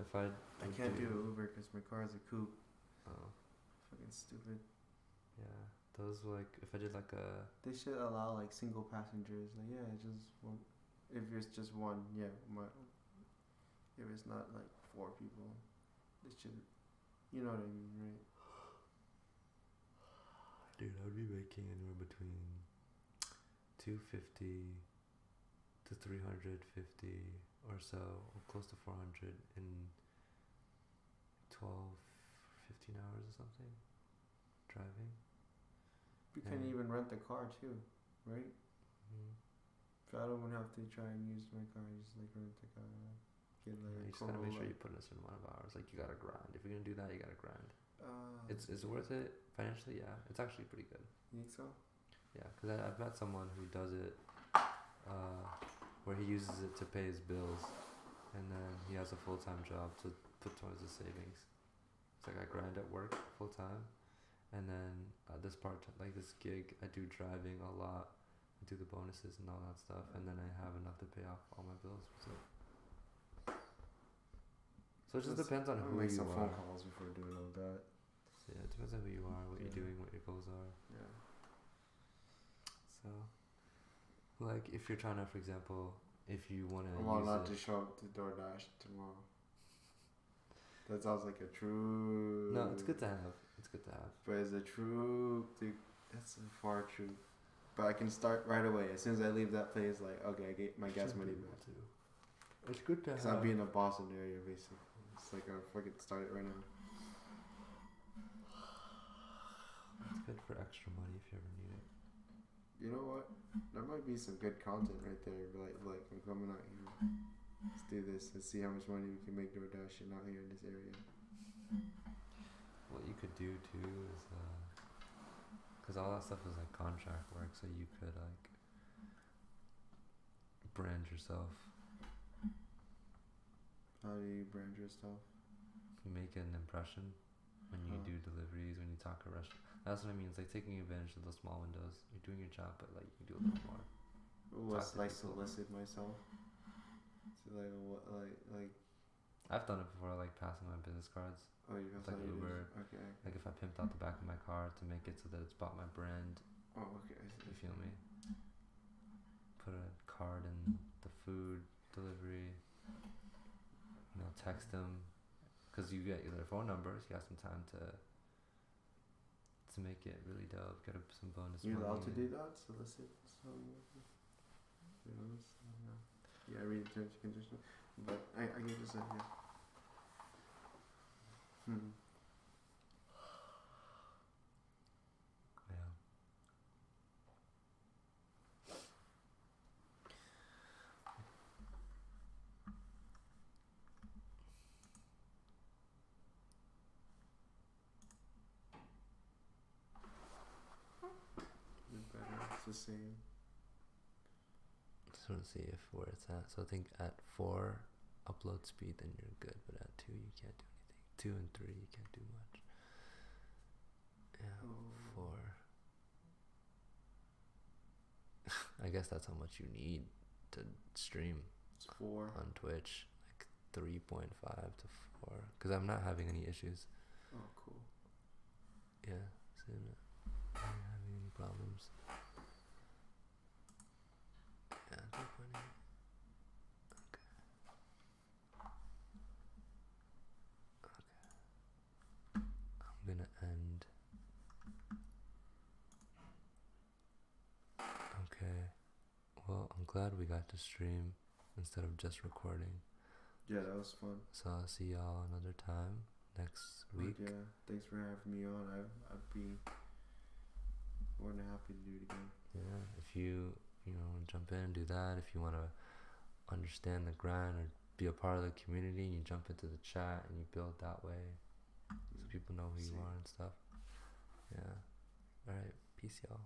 If I can't do Uber because my car is a coupe. Oh. Fucking stupid. Yeah, those like if I did like a. They should allow like single passengers. Like yeah, just one. If it's just one, yeah. If it's not like 4 people, they should. You know what I mean, right? Dude, I would be making anywhere between $250 to $350 or so, or close to 400 in 12, 15 hours or something. Driving. You can even rent a car too, right? Mm-hmm. So I don't have to try and use my car. I just like rent a car. Get like you just gotta make sure you put in a certain amount of hours. Like you gotta grind. If you're gonna do that, you gotta grind. It's worth it financially. Yeah, it's actually pretty good. You think so? Yeah, because I've met someone who does it, where he uses it to pay his bills, and then he has a full-time job to put towards his savings. It's like I grind at work full-time, and then this this gig, I do driving a lot. I do the bonuses and all that stuff, and then I have enough to pay off all my bills. So it just depends on who you are. Make some phone calls before doing all that. So yeah, it depends on who you are, what you're doing, what your goals are. Yeah. So, like, if you're trying to, for example, if you want to I'm not to show up to DoorDash tomorrow. That sounds like a true... No, it's good to have. It's good to have. But it's a true... Dude, that's a far true. But I can start right away. As soon as I leave that place, like, okay, I get my gas money back. It's good to have. Because I'll be in the Boston area, basically. It's like I fucking start it right now. It's good for extra money if you ever need it. You know what? There might be some good content right there. Like I'm coming out here. Let's do this. Let's see how much money we can make DoorDash out here in this area. What you could do too is, because all that stuff is like contract work, so you could like brand yourself. How do you brand yourself? You make an impression when you do deliveries, when you talk to restaurants. That's what I mean. It's like taking advantage of those small windows. You're doing your job, but like you do a little more. What's like solicit myself? So like. I've done it before, like passing my business cards. Oh, you have like Uber. Okay. Like if I pimped out the back of my car to make it so that it's bought my brand. Oh, okay. You feel me? Put a card in the food delivery. You know, text them, because you get their phone numbers. You have some time to make it really dope. Get some bonus. You money. allowed to do that? Solicit some. Yeah, I read the terms and conditions, but I get this idea. Yeah. It's the same. Just want to see where it's at. So I think at 4 upload speed, then you're good. But at 2, you can't do anything. 2 and 3, you can't do much. Yeah, 4. I guess that's how much you need to stream. It's 4 on Twitch, like 3.5 to 4. Because I'm not having any issues. Oh, cool. Yeah, seeing it. I'm not having any problems. Yeah, 3.8. Okay. I'm gonna end. Okay. Well, I'm glad we got to stream instead of just recording. Yeah, that was fun. So I'll see y'all another time next week. Yeah, thanks for having me on. I'd be more than happy to do it again. Yeah, if you jump in and do that. If you want to understand the grind or be a part of the community, and you jump into the chat and you build that way, so people know who you are and stuff. Yeah. All right. Peace, y'all.